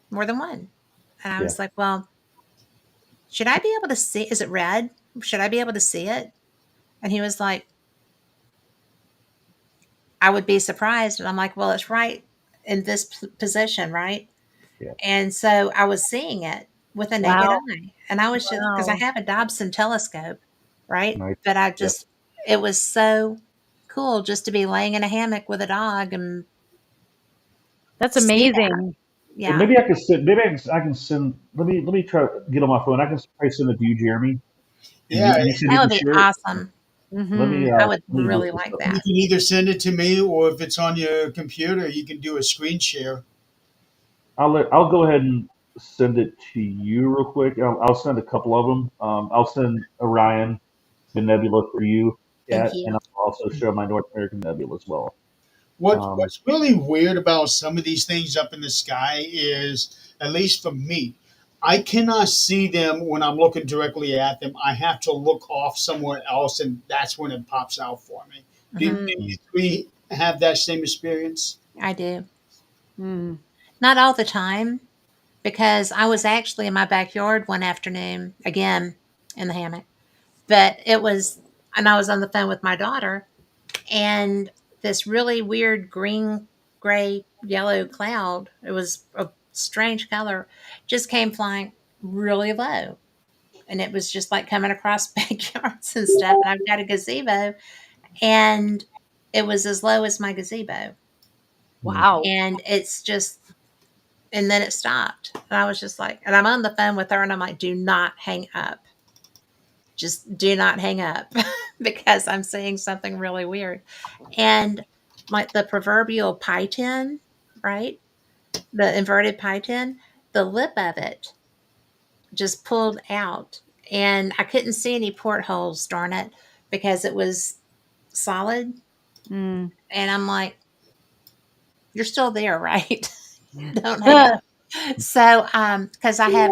more than one. And I Yeah. was like, well, should I be able to see? Is it red? Should I be able to see it? And he was like, I would be surprised. And I'm like, well, it's right in this position, right? Yeah. And so I was seeing it with a naked Wow. eye. And I was just, because I Wow. have a Dobson telescope, right? Nice. But Yep. it was so cool just to be laying in a hammock with a dog and That's see that. amazing. And Yeah. maybe I can send. Maybe I can send. Let me try to get on my phone. I can probably send it to you, Jeremy, and Yeah, you said you That would can be share it. awesome. Mhm. I would Let me look really this like up. you that. can either send it to me, or if it's on your computer, you can do a screen share. I'll go ahead and send it to you real quick. I'll send a couple of them. I'll send Orion the nebula for you, Thank Kat, and you. I'll also show my North American nebula as well. Um, What's really weird about some of these things up in the sky is, at least for me, I cannot see them when I'm looking directly at them. I have to look off somewhere else, and that's when it pops out for me. Hmm. Do you three have that same experience? I do. Mm. Not all the time, because I was actually in my backyard one afternoon, again, in the hammock. But it was, and I was on the phone with my daughter, and this really weird green, gray, yellow cloud, it was a strange color, just came flying really low. And it was just like coming across backyards and stuff. And I've got a gazebo, and it was as low as my gazebo. hmm, Wow. And it's just, and then it stopped. And I was just like, and I'm on the phone with her, and I'm like, do not hang up. Just do not hang up because I'm seeing something really weird. And like the proverbial pie tin, right? The inverted pie tin, the lip of it just pulled out. And I couldn't see any portholes, darn it, because it was solid. Mm. And I'm like, you're still there, right? Don't hang up. So, because I have,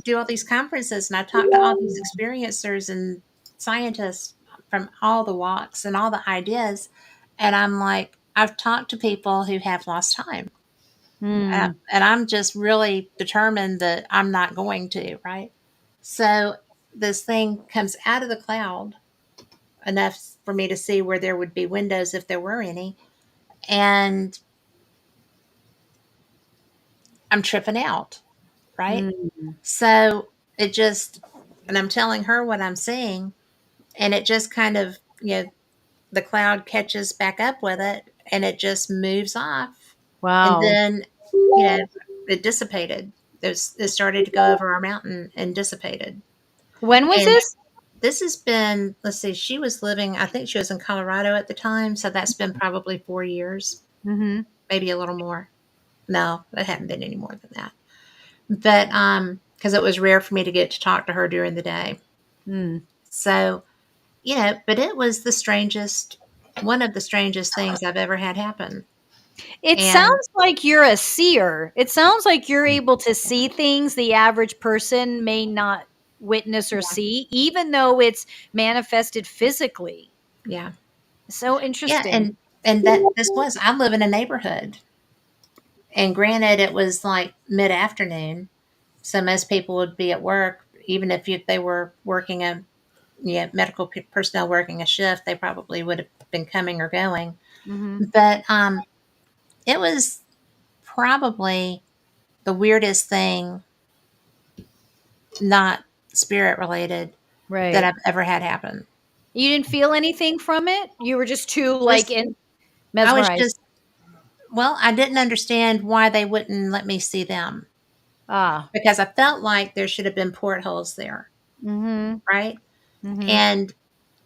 do all these conferences and I talk to all these experiencers and scientists from all the walks and all the ideas. And I'm like, I've talked to people who have lost time. Mm. And I'm just really determined that I'm not going to, right? So this thing comes out of the cloud enough for me to see where there would be windows if there were any. And I'm tripping out, right? Mm. So it just, and I'm telling her what I'm seeing, and it just kind of, the cloud catches back up with it and it just moves off. And Wow. then, it dissipated. It started to go over our mountain and dissipated. When was And this? this has been, let's see, she was living, I think she was in Colorado at the time. So that's been probably 4 years, Mhm. maybe a little more. No, it hadn't been any more than that. But, because it was rare for me to get to talk to her during the day. Mm. So, but it was one of the strangest things I've ever had happen. It And sounds like you're a seer. It sounds like you're able to see things the average person may not witness or yeah, see, even though it's manifested physically. yeah, So yeah. interesting. And that I live in a neighborhood. And granted, it was like mid afternoon. So most people would be at work, even if they were working medical personnel working a shift, they probably would have been coming or going. Mhm. But it was probably the weirdest thing, not spirit related, that Right. I've ever had happen. You didn't feel anything from it? You were just too, like, Just in I was mesmerized. just well, I didn't understand why they wouldn't let me see them, Ah. because I felt like there should have been portholes there, Mhm. right? Mhm. And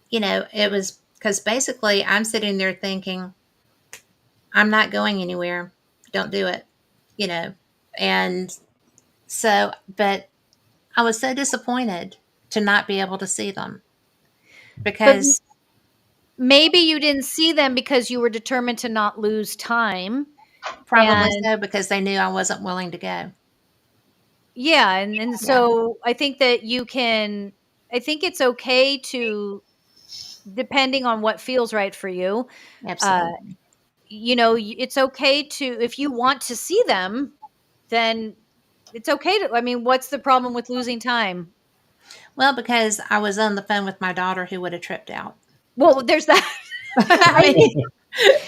it was because basically I'm sitting there thinking, I'm not going anywhere. Don't do it, you know. And so, but I was so disappointed to not be able to see them. But because maybe you didn't see them because you were determined to not lose time. probably And so, because they knew I wasn't willing to go. yeah, and Yeah, so I think that I think it's okay to, depending on what feels right for you, uh, absolutely. it's okay to, if you want to see them, then it's okay to, I mean, what's the problem with losing time? Well, because I was on the phone with my daughter who would have tripped out. Well, there's that. I I mean, mean,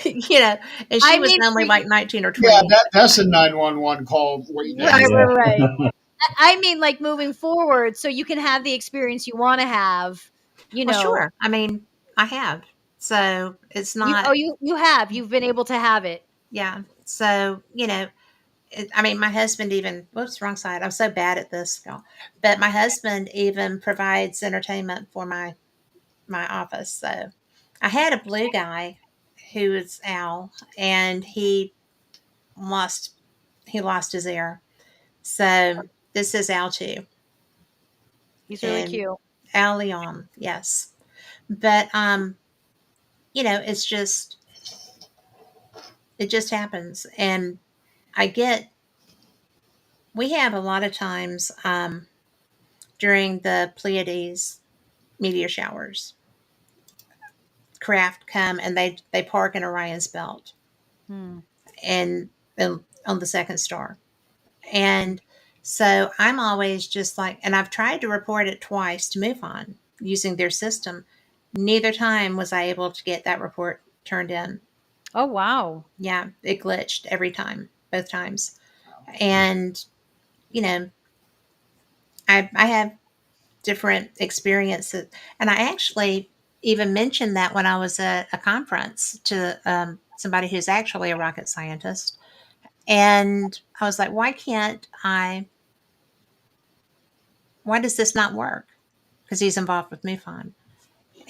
and she I was mean, only like 19 or Yeah, 20 at the that's a time. 911 call waiting to right, happen. right, Yeah. right. I mean, like, moving forward, so you can have the experience you want to have. You Well, know, sure. I mean, I have. So it's not, you've been able to have it. yeah. So, I mean, my husband even, whoops, wrong side. I'm so bad at this, y'all. But my husband even provides entertainment for my office. So I had a blue guy who is Al, and lost he lost his ear. So this is Al too, He's really and cute. Al Leon, yes. But it just happens, and I get we have a lot of times during the Pleiades meteor showers, craft come and they park in Orion's belt Hmm. and on the second star. And so I'm always just like, and I've tried to report it twice to MUFON using their system. Neither time was I able to get that report turned in. Oh, wow. Yeah, it glitched every time, both times. And, you know, I have different experiences. And I actually even mentioned that when I was at a conference to somebody who's actually a rocket scientist. And I was like, why does this not work? Because he's involved with MUFON. And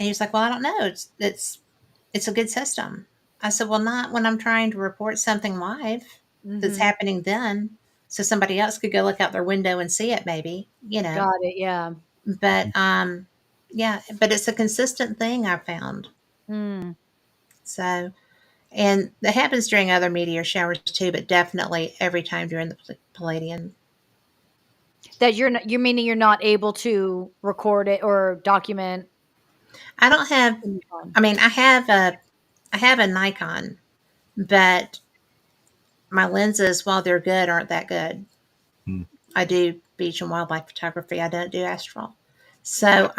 he was like, well, I don't know. It's a good system. I said, well, not when I'm trying to report something live that's Hmm. happening then. So somebody else could go look out their window and see it, maybe. Got it. Yeah. But yeah, but it's a consistent thing I've found. Hmm. So, and that happens during other meteor showers too, but definitely every time during the Palladian. That you're meaning you're not able to record it or document I don't have, any fun. I mean, I have a Nikon, but my lenses, while they're good, aren't that good. Hmm. I do beach and wildlife photography. I don't do astral. So,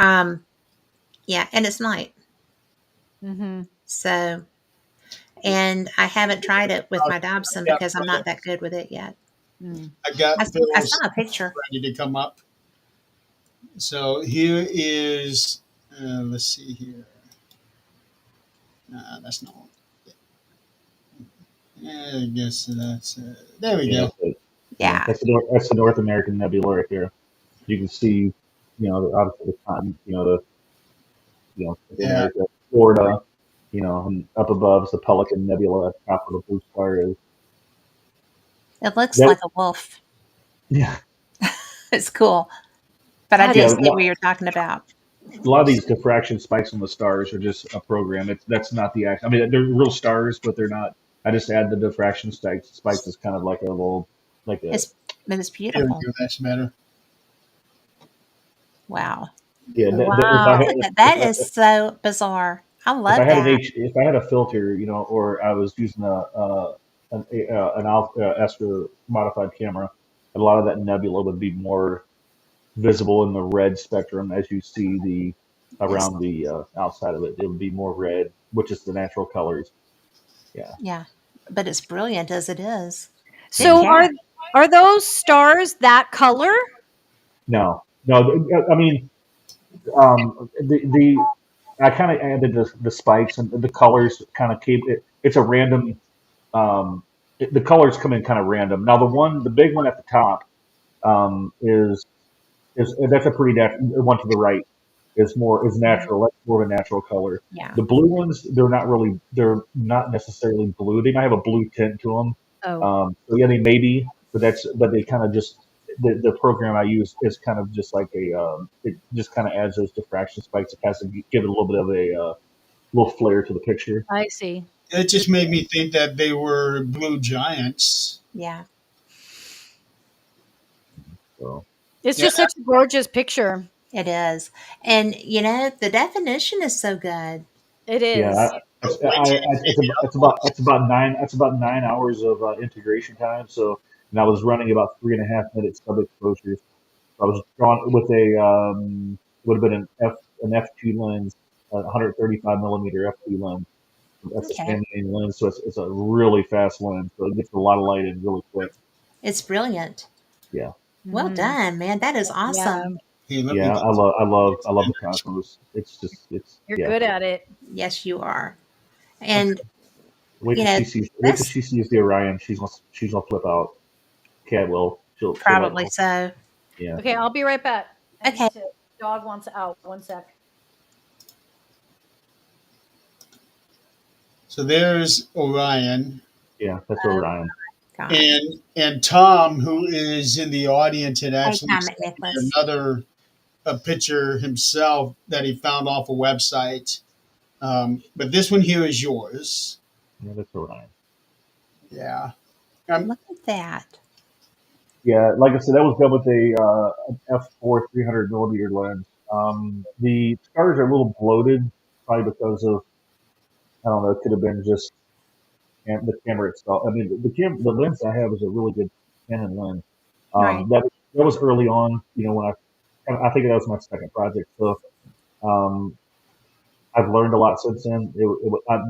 yeah, and it's night. Hmm. So, and I haven't tried it with my I've Dobson got, because I'm not that good with it yet. Mm. I've got I Phil's saw a picture. ready to come up. So here is, let's see here. That's not. I guess that's. There we Yeah. go. Yeah. Yeah. That's the North American Nebula right here. You can see, obviously the continent, Yeah. America, Florida, and up above is the Pelican Nebula. At the top of the blue star is It looks that. like a wolf. Yeah. It's cool. But I That do Yeah. is. see what you're talking about. A lot of these diffraction spikes on the stars are just a program. That's not the act. I mean, they're real stars, but they're not. I just add the diffraction spikes as kind of like a little, like a It's Here we beautiful. go. That's better. Wow. yeah. Wow. Look at that. That is so bizarre. I If I love had that. if I had a filter, or I was using an Astro modified camera, a lot of that nebula would be more visible in the red spectrum as you see the It's, around the outside of it. It would be more red, which is the natural colors. Yeah. yeah. But it's brilliant as it is. Good So Mhm. catch. are those stars that color? No, no. I mean, the I kind of added the spikes and the colors kind of keep it. It's a random. The colors come in kind of random. Now the big one at the top, is that's a pretty natural one to the right is Mhm. natural. That's more of a natural color. Yeah. The blue ones, they're not necessarily blue. They might have a blue tint to them. Oh. So yeah, they may be, but they kind of just the program I use is kind of just like it just kind of adds those diffraction spikes. It has to give it a little bit of a little flair to the picture. I see. It just made me think that they were blue giants. Yeah. So It's Yeah, just such a gorgeous picture. It is. And, the definition is so good. It yeah, is. wait till you see the other one. it's about 9 hours of integration time. So, and I was running about 3.5 minute sub exposures. I was drawn with a would have been an f2 lens, 135 millimeter f2 lens. That's a Okay. standing lens, so it's a really fast lens, so it gets a lot of light in really quick. It's brilliant. Yeah, Well Mhm. done, man. That is Yeah, awesome. Hey, let me yeah, get I love the cosmos. It's you're yeah. good at it. Yes, you are. okay. And, Wait you till know, that's she sees the Orion. She's gonna flip out. Cat will. She'll like. probably so. Yeah, Okay, I'll be right back. I Okay. need to. Dog wants out. One sec. So there's Orion yeah, that's Orion. God. and Tom, who is in the audience, had Hey, actually Tom sent me McNicholas. another a picture himself that he found off a website. But this one here is yours. Yeah, that's Orion. Yeah. Look at that. Yeah, like I said, that was done with an f4 300 millimeter lens. The stars are a little bloated, probably because of I don't know. It could have been just the camera itself. I mean, the lens I have is a really good Canon lens. Right. That was early on. When I think that was my second project. So um, I've learned a lot since then.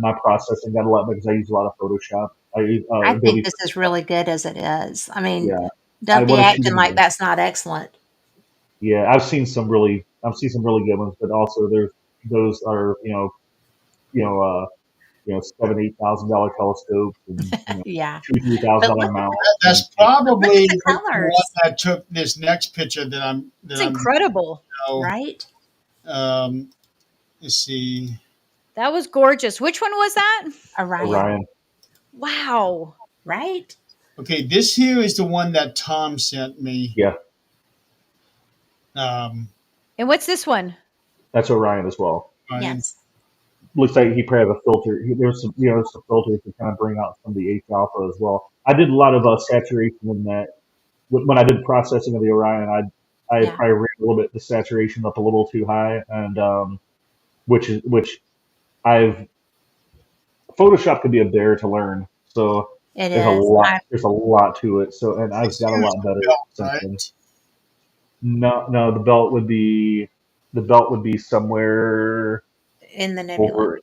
My processing got a lot because I use a lot of Photoshop. I use I think Adobe. this is really good as it is. I mean, Yeah, I don't be want to shoot acting them like again. that's not excellent. Yeah, I've seen some really good ones, but also there's those are $7,000-8,000 telescopes and Yeah. But $2,000-3,000 look mounts. That's look at probably the the one colors, that took this next picture that It's I'm incredible. right? um, let's see. That was gorgeous. Which one was that? Orion, Orion. Wow. right? Okay, this here is the one that Tom sent me. Yeah, Um, And what's this one? that's Orion as well. Ryan. Yes. Looks like he probably have a filter. There's some filters to kind of bring out some of the H alpha as well. I did a lot of saturation in that. When I did processing of the Orion, I Yeah. probably ran a little bit the saturation up a little too high, and which I've Photoshop can be a bear to learn. So It is. there's a lot to it. So and I've This got a here is lot the better belt, since then. right? No, no, the belt would be somewhere In the nebula.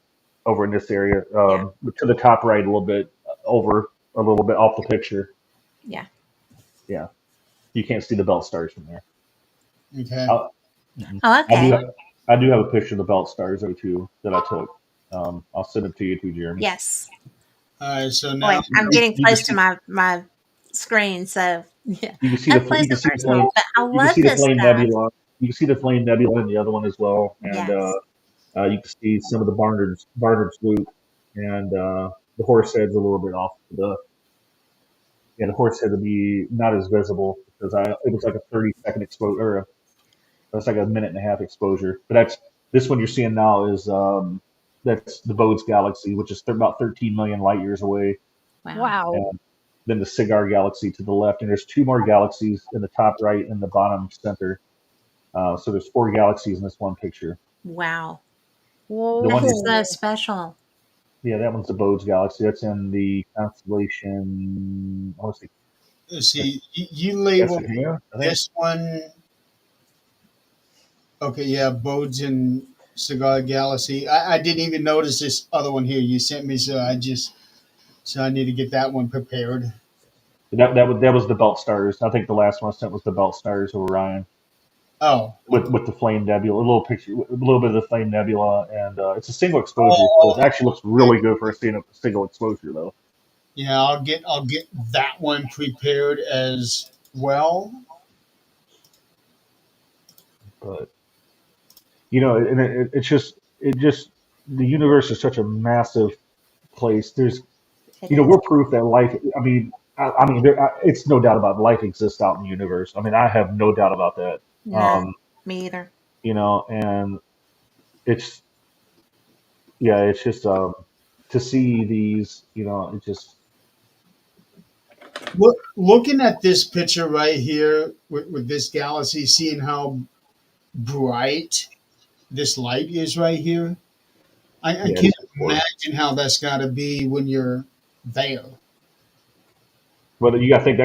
over in this area, Yeah. to the top right a little bit, over a little bit off the picture. Yeah. Yeah, you can't see the belt stars from there. Okay. I, mhm. Oh, I do okay. I do have a picture of the belt stars though too that I took. I'll send it to you too, Jeremy. Yes. All right. So Boy, now, I'm getting You can close to see my screen, so yeah. you can see Up the close you can and see the flame personal. But I you can love see the this flame stuff. nebula. You can see the flame nebula in the other one as well, and Yes. you can see some of the Barnard's loop, and the horse head's a little bit off to the the horse head would be not as visible because it was like a 30-second exposure, or it's like a minute and a half exposure. But that's this one you're seeing now is that's the Bode's galaxy, which is about 13 million light years away, Wow. Wow. and then the Cigar galaxy to the left, and there's two more galaxies in the top right and the bottom center. So there's four galaxies in this one picture. Wow. The one, That's Whoa. so special. yeah, that one's the Bode's galaxy. That's in the constellation. I want to say let's see. You labeled Cassiopea, I think. this one. Okay. Yeah. Bodes in Cigar Galaxy. I didn't even notice this other one here you sent me. So I need to get that one prepared. That was the belt stars. I think the last one I sent was the belt stars of Orion Oh. Okay. with the flame nebula, a little picture, a little bit of the flame nebula, and it's a single exposure, so Oh. it actually looks really good for a single exposure though. Yeah. I'll get that one prepared as well. But and it just the universe is such a massive place. There's It is. we're proof that life. I mean, I mean, it's no doubt about life exists out in the universe. I mean, I have no doubt about that. No, Um, me either. and it's yeah, it's just to see these, it just Looking at this picture right here with this galaxy, seeing how bright this light is right here, I yeah, can't it's important. imagine how that's got to be when you're there. But you got to think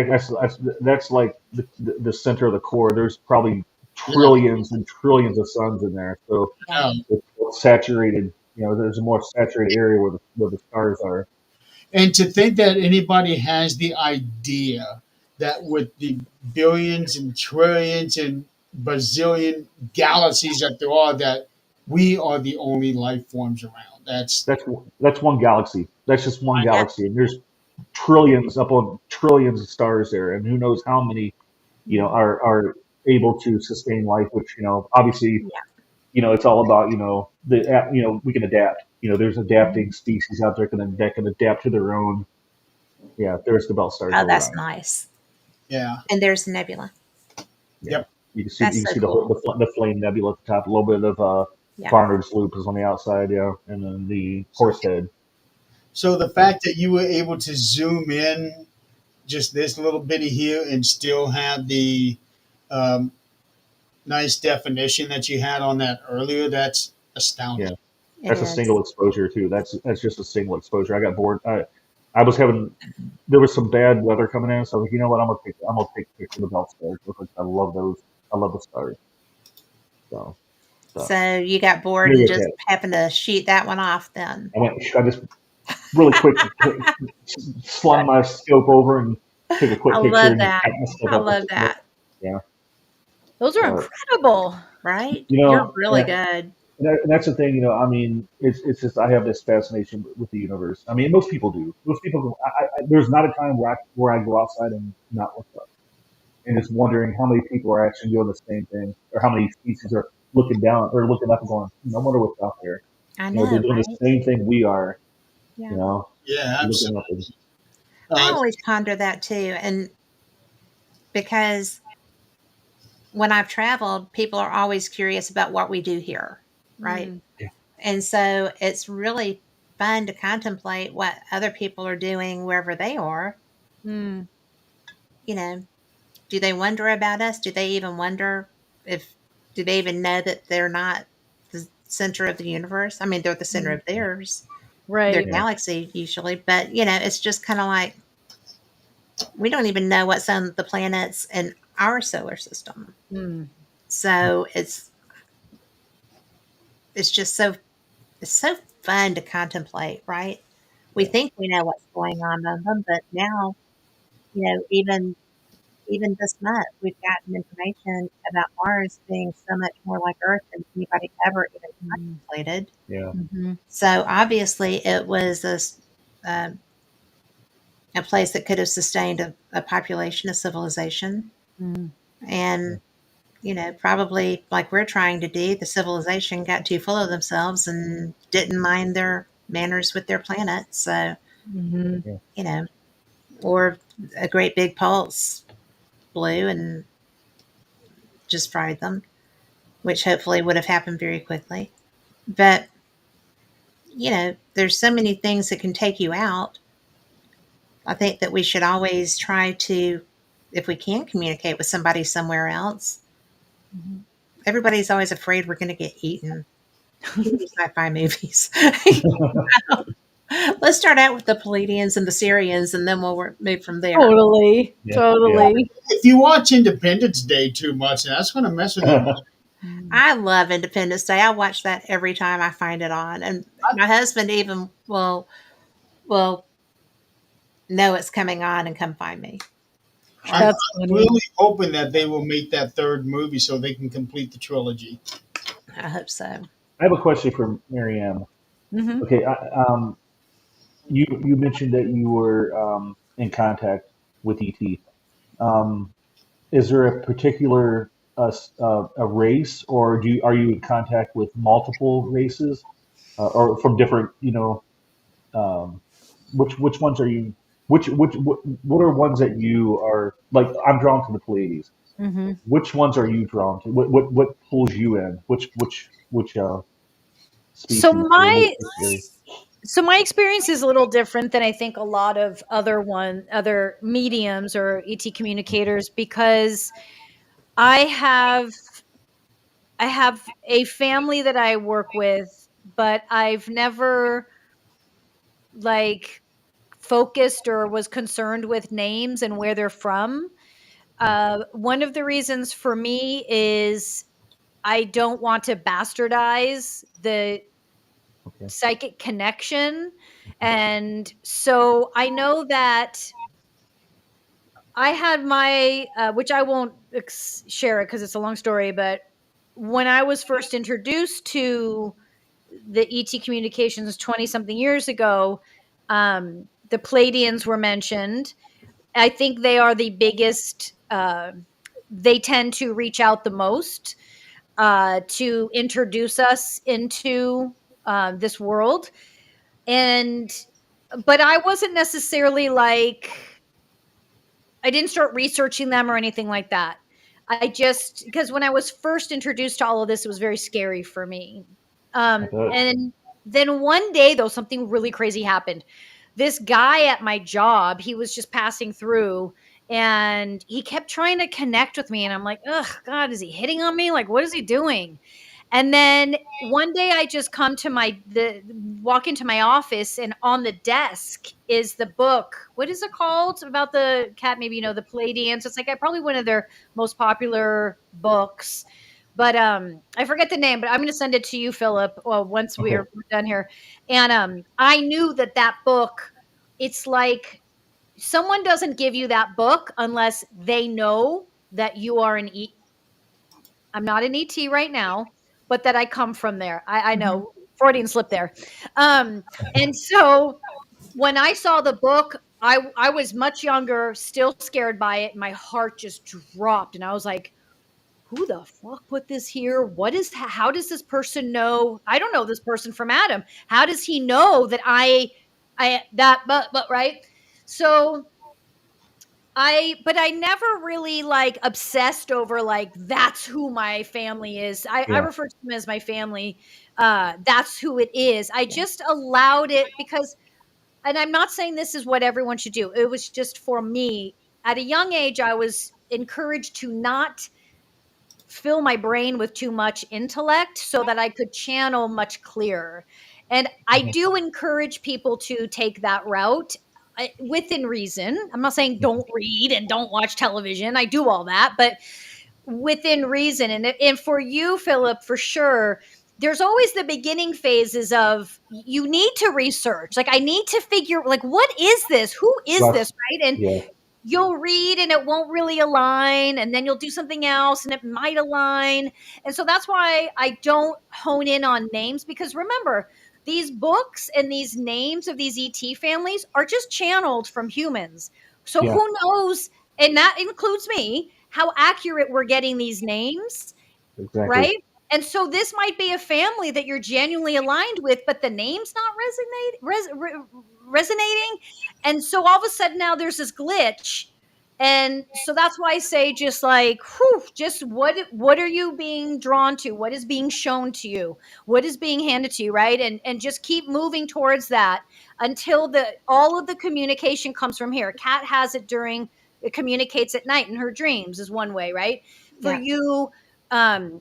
that's like the center of the core. There's probably Yeah, trillions and trillions of suns in there, so Yeah. yeah. it's saturated. There's a more saturated area where the stars are. And to think that anybody has the idea that with the billions and trillions and bazillion galaxies that there are, that we are the only life forms around. That's that's one galaxy. That's just one Yeah. galaxy, and there's trillions upon trillions of stars there, and who knows how many are able to sustain life. Which obviously, Yeah. it's all about we can adapt. There's adapting species out there that can adapt to their own. Yeah, there's the belt stars Oh, over that's on. nice. yeah. And there's the nebula. Yeah, Yep. you That's can so see cool. the flame nebula at the top. A little bit of Yeah. Barnard's Loop is on the outside, yeah, and then the horse head. So the Yeah, fact that you were able to zoom in just this little bitty here and still have the um, nice definition that you had on that earlier, that's yeah. astounding. It That's a is. single exposure too. That's just a single exposure. I got bored. I was having there was some bad weather coming in, so I was like, you know what, I'm gonna take pictures of the belt stars because I love those. I love the stars. So, so So you got bored maybe and it's just that. happened to shoot that one off then. I just really quick slung my scope over and took a I quick picture love and that. packed my stuff I up. love that. Yeah, Those are but incredible. Right? you You're know, really good. and that's the thing. I mean, it's just I have this fascination with the universe. I mean, most people do. Most people. There's not a time where I go outside and not look up and just wondering how many people are actually doing the same thing, or how many species are looking down or looking up and going, I wonder what's out there. I They're know, doing the right? same thing we are. Yeah. You know, Yeah, looking absolutely. up and I Uh, always ponder that too. And because when I've traveled, people are always curious about what we do here, right? Mm, yeah, And so it's really fun to contemplate what other people are doing wherever they are. mm, You know, do they wonder about us? Do they even wonder if, do they even know that they're not the center of the universe? I mean, they're the center mm. of theirs, their Right. yeah, galaxy usually, but it's just kind of like we don't even know what's on the planets in our solar system. Mm, So it's just it's so fun to contemplate, right? We yeah, think we know what's going on in them, but now, even this month, we've gotten information about Mars being so much more like Earth than anybody ever even mm, contemplated. yeah, mhm, So obviously, it was um, a place that could have sustained a population, a civilization, mm. yeah, and probably like we're trying to do, the civilization got too full of themselves and didn't mind their manners with their planet. So, Mhm. yeah. you know, or a great big pulse blew and just fried them, which hopefully would have happened very quickly. But, there's so many things that can take you out. I think that we should always try to, if we can communicate with somebody somewhere else, Mhm. everybody's always afraid we're going to get eaten. Sci-fi movies. Let's start out with the Palladians and the Syrians, and then we'll move from there. Totally, Yeah, yeah. Yeah. totally. if you watch Independence Day too much, that's going to mess with your mind. Mm. I love Independence Day. I watch that every time I find it on, and my husband even will know it's coming on and come find me. I'm So That's funny. really hoping that they will make that third movie so they can complete the trilogy. I hope so. I have a question for Maryam. Mhm. Okay, you mentioned that you were in contact with ET. Um, is there a particular a race, or are you in contact with multiple races, or from different? Um, which ones are you? what are ones that you are like? I'm drawn to the Pleiades. Mhm. Which ones are you drawn to? What pulls you in? Which So species or my which area? so my experience is a little different than I think a lot of other mediums or ET communicators, because I have I have a family that I work with, but I've never like focused or was concerned with names and where they're from. One of the reasons for me is I don't want to bastardize the Okay. psychic connection. And so I know that I had my, which I won't share it because it's a long story, but when I was first introduced to the ET communications 20 something years ago, the Palladians were mentioned. I think they are the biggest, they tend to reach out the most to introduce us into this world. And, but I wasn't necessarily like, I didn't start researching them or anything like that. I just, because when I was first introduced to all of this, it was very scary for me. I bet. And then one day, though, something really crazy happened. This guy at my job, he was just passing through and he kept trying to connect with me. And I'm like, ugh, God, is he hitting on me? Like, what is he doing? And then one day I just come to walk into my office, and on the desk is the book. What is it called? About the cat, maybe you know, the Palladians. It's like probably one of their most popular books. But I forget the name, but I'm gonna send it to you, Philip, well, once Okay. we're done here. And I knew that book, it's like someone doesn't give you that book unless they know that you are I'm not an ET right now, but that I come from there. I Mhm. know, Freudian slip there. And so when I saw the book, I was much younger, still scared by it. My heart just dropped, and I was like, "Who the fuck put this here? What is? How does this person know? I don't know this person from Adam. How does he know that but right?" So but I never really like obsessed over like that's who my family is. I Yeah. refer to them as my family. That's who it is. I Yeah. just allowed it because, and I'm not saying this is what everyone should do. It was just for me. At a young age, I was encouraged to not fill my brain with too much intellect so that I could channel much clearer. And I Mhm. do encourage people to take that route within reason. I'm not saying Mhm. don't read and don't watch television. I do all that, but within reason. And for you, Philip, for sure, there's always the beginning phases of you need to research. Like I need to figure like what is this? Who is That's this? Right? And yeah. you'll read and it won't really align, and then you'll do something else and it might align. And so that's why I don't hone in on names, because remember, these books and these names of these ET families are just channeled from humans. So Yeah. who knows, and that includes me, how accurate we're getting these names, Exactly. right? And so this might be a family that you're genuinely aligned with, but the name's not resonating. And so all of a sudden now there's this glitch. And so that's why I say just like, whew, just what are you being drawn to? What is being shown to you? What is being handed to you, right? And just keep moving towards that until the all of the communication comes from here. Kat has it during it communicates at night in her dreams is one way, right? For Yeah. you,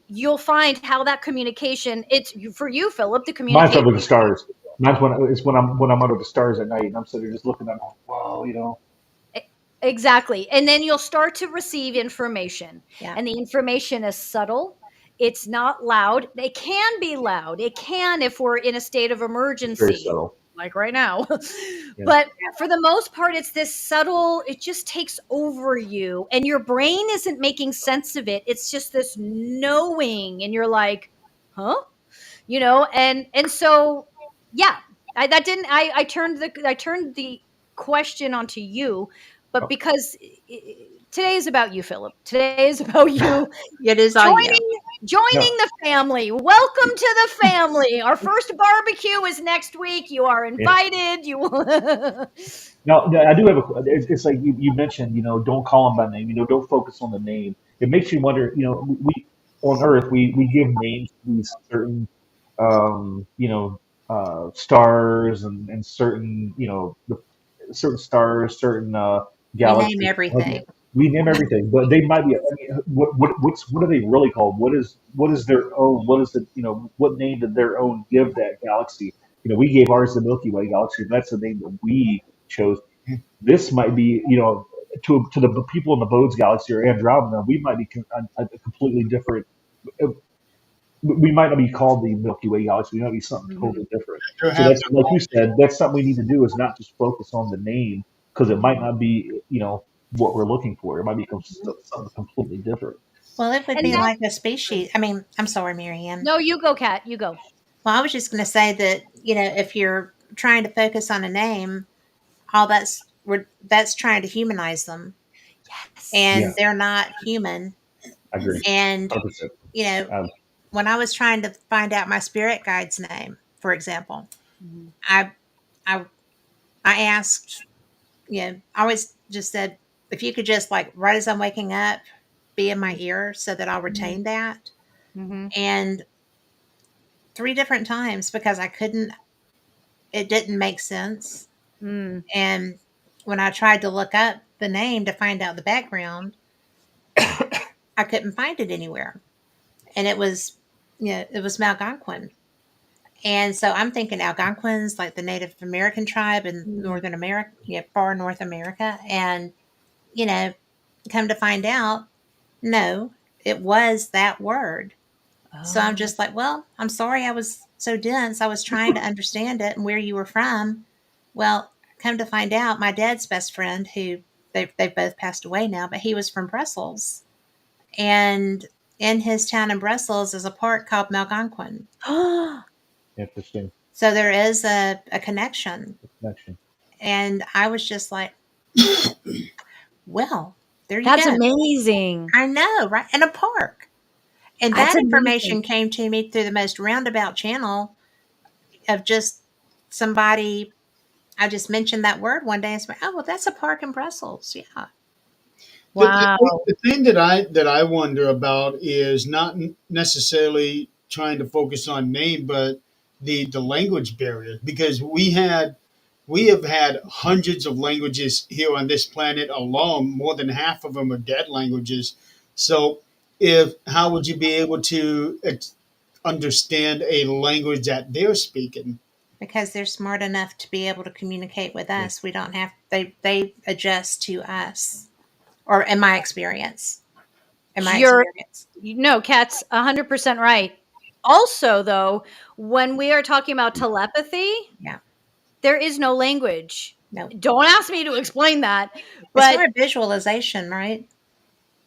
you'll find how that communication it's for you, Philip, to Mine's communicate under the with stars. Mine's when I'm under the stars at night and I'm sitting there just looking at them. Wow, E- exactly. And then you'll start to receive information. Yeah. And the information is subtle. It's not loud. It can be loud. It can if we're in a state of it's very emergency, subtle. like right now. Yeah. But for the most part, it's this subtle, it just takes over you. And your brain isn't making sense of it. It's just this knowing. And you're like, huh? And so yeah, I that didn't I turned the question onto you, but Oh, because today is about you, Philip. Today is about you It is all you. joining no, the family. Welcome to the family. Our first barbecue is next week. You are yeah. invited. You Now, I do have a. It's like you mentioned, don't call them by name. Don't focus on the name. It makes you wonder. We on Earth we give names to these certain, stars and certain, certain stars, certain We name galaxies. everything. We name everything, but they might be. I mean, what are they really called? What is their own? What is the what name did their own give that galaxy? We gave ours the Milky Way galaxy. That's the name that we chose. This might be, to the people in the Bodes galaxy or Andromeda, we might be a completely different. We might not be called the Milky Way galaxy. We might be something Mhm, totally different. You So have that's to like you said. That's something we need to do is not just focus on the name because it might mhm, not be, what we're looking for. It might be mhm. something completely different. Well, it would And be that like a species. I mean, I'm sorry, Maryam. no, you go, Kat. You go. Well, I was just going to say that, if you're trying to focus on a name, all that's trying to humanize them, Yes. Yeah, and they're not human. I agree. And, 100%. you know, Um, when I was trying to find out my spirit guide's name, for example, Mhm, I I I asked, I always just said, if you could just like right as I'm waking up, be in my ear so that I'll mhm, retain that. mhm, And three different times because I couldn't, it didn't make sense. mm, And when I tried to look up the name to find out the background, I couldn't find it anywhere. And it was Malgonquin. And so I'm thinking Algonquins, like the Native American tribe in mm. Northern America, far North America. And, you know, come to find out, no, it was that word. So I'm Oh. just like, well, I'm sorry I was so dense. I was trying to understand it and where you were from. Well, come to find out, my dad's best friend, who they've both passed away now, but he was from Brussels. And in his town in Brussels is a park called Malgonquin. Interesting So there is a connection. connection. And I was just like, well, there you That's go. amazing. I know, right? In a park. And That's that amazing. information came to me through the most roundabout channel of just somebody. I just mentioned that word one day and said, oh, well, that's a park in Brussels. Yeah. Wow. the thing that I wonder about is not necessarily trying to focus on name, but the language barrier because we have had hundreds of languages here on this planet alone. More than half of them are dead languages. So, if how would you be able to understand a language that they're speaking? Because they're smart enough to be able to communicate with Yeah. us. We don't have, they adjust to us. Or in my You're experience. no, Kat's 100% right. Also, though, when we are talking about telepathy, Yeah. there is no language. No. Don't ask me to explain that, It's but more visualization, right?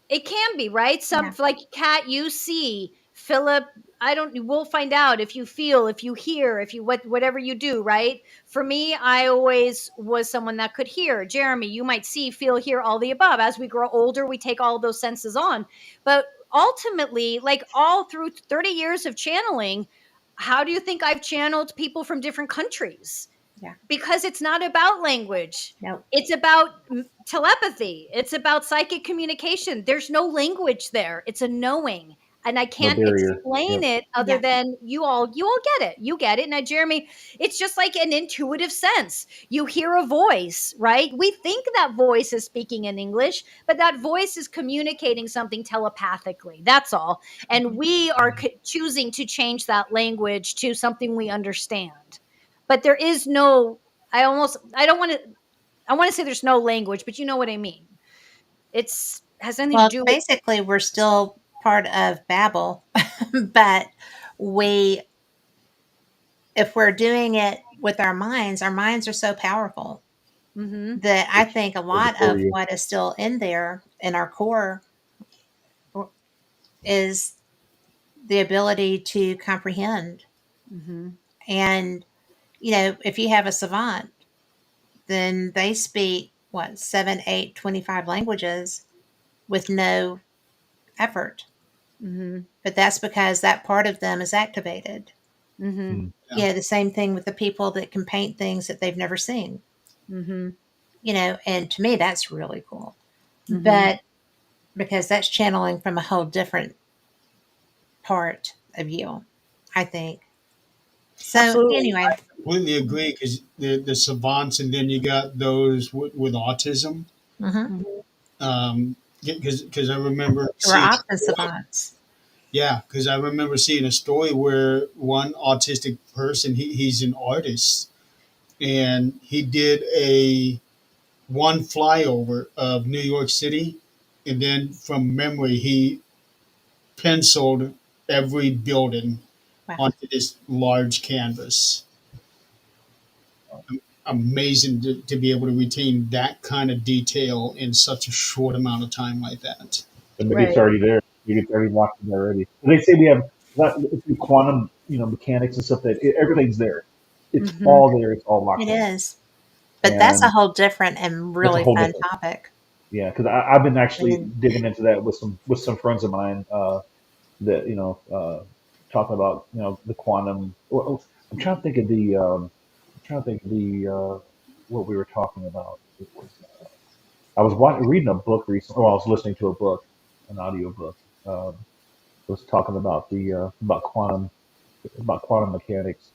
it can be, right? Some Yeah. like Kat, you see, Philip, I don't we'll find out if you feel, if you hear, if you whatever you do, right? For me, I always was someone that could hear. Jeremy, you might see, feel, hear all the above. As we grow older, we take all those senses on. But ultimately, like all through 30 years of channeling, how do you think I've channeled people from different countries? Yeah. Because it's not about language. No. It's about telepathy. It's about psychic communication. There's no language there. It's a knowing. And I No can't barrier. explain Yep. it other Yeah. than you all get it. You get it. Now, Jeremy, it's just like an intuitive sense. You hear a voice, right? We think that voice is speaking in English, but that voice is communicating something telepathically. That's all. And we are choosing to change that language to something we understand. But there is no, I don't want to, I want to say there's no language, but you know what I mean. It's has nothing to Well, do with, basically, we're still part of Babel, but we, if we're doing it with our minds are so powerful mhm. that I think a There's a lot of barrier. what is still in there in our core is the ability to comprehend. Mhm. And, if you have a savant, then they speak. what, 7, 8, 25 languages with no effort. Mhm. But that's because that part of them is activated. Mhm. Mm. Yeah. Yeah, the same thing with the people that can paint things that they've never seen. Mhm. And to me, that's really cool. Mhm. But because that's channeling from a whole different part of you, I think. So, Absolutely. anyway, Completely agree because the savants, and then you got those with autism. mhm. Mhm. Because I remember We're seeing, often savants. yeah, because I remember seeing a story where one autistic person, he's an artist, and he did a one flyover of New York City, and then from memory he penciled every building Wow. onto this large canvas. Amazing to be able to retain that kind of detail in such a short amount of time like that. And maybe it's Right. already there. Maybe it's already locked in already. They say we have quantum, mechanics and stuff that everything's there. It's Mhm. all there. It's all It locked in, is. But that's a and whole different and that's a really whole fun different. topic. Yeah, because I've been actually And digging into that with some friends of mine. That talking about the quantum. Well, I'm trying to think of the I'm trying to think of the what we were talking about. It was I was reading a book recently. Or I was listening to a book, an audio book. Was talking about the about quantum mechanics.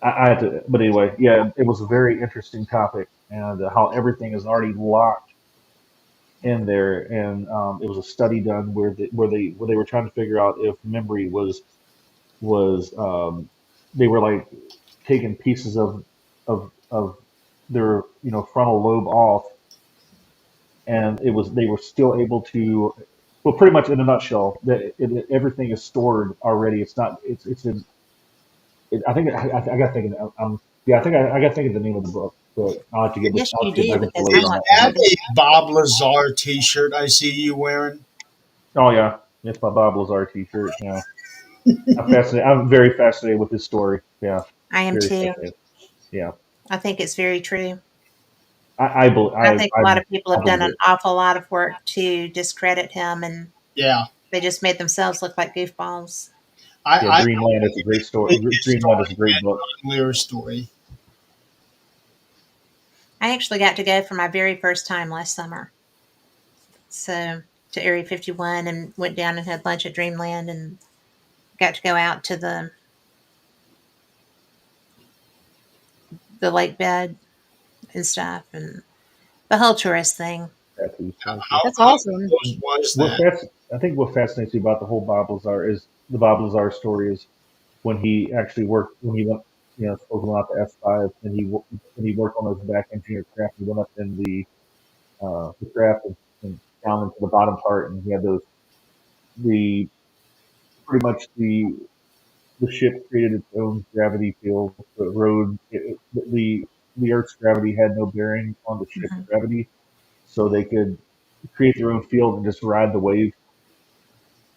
I had to, but anyway, yeah, it was a very interesting topic, and how everything is already locked in there. And it was a study done where they were trying to figure out if memory was they were like taking pieces of their frontal lobe off, and it was they were still able to, well, pretty much in a nutshell, that everything is stored already. It's not. It's in. I think I got to think of yeah, I got to think of the name of the book, but yes, I'll you have to get do back with you because later I'm on Is not that one. that ready. a Bob Lazar T-shirt I see you wearing? Oh yeah, it's my Bob Lazar T-shirt. Yeah, I'm fascinated. I'm very fascinated with this story. Yeah, I am very too. fascinated. Yeah, I think it's very true. I think a lot of people I have done believe an it. awful lot of work to discredit him, and Yeah, they just made themselves look like goofballs. Yeah, I Dreamland. It's a great story. believe his Dreamland is a story great book. and Lear's story. I actually got to go for my very first time last summer. So to Area 51 and went down and had lunch at Dreamland and got to go out to the lake bed and stuff and the whole tourist thing. Tattoos. That's How awesome. close was that? I think what fascinates me about the whole Bob Lazar is the Bob Lazar story is when he actually worked when he went supposed to went out to F5, and he worked on those back engineer craft. He went up in the craft, and down into the bottom part, and he had those the pretty much the ship created its own gravity field. The road the Earth's gravity had no bearing on the ship's Mhm. gravity, so they could create their own field and just ride the wave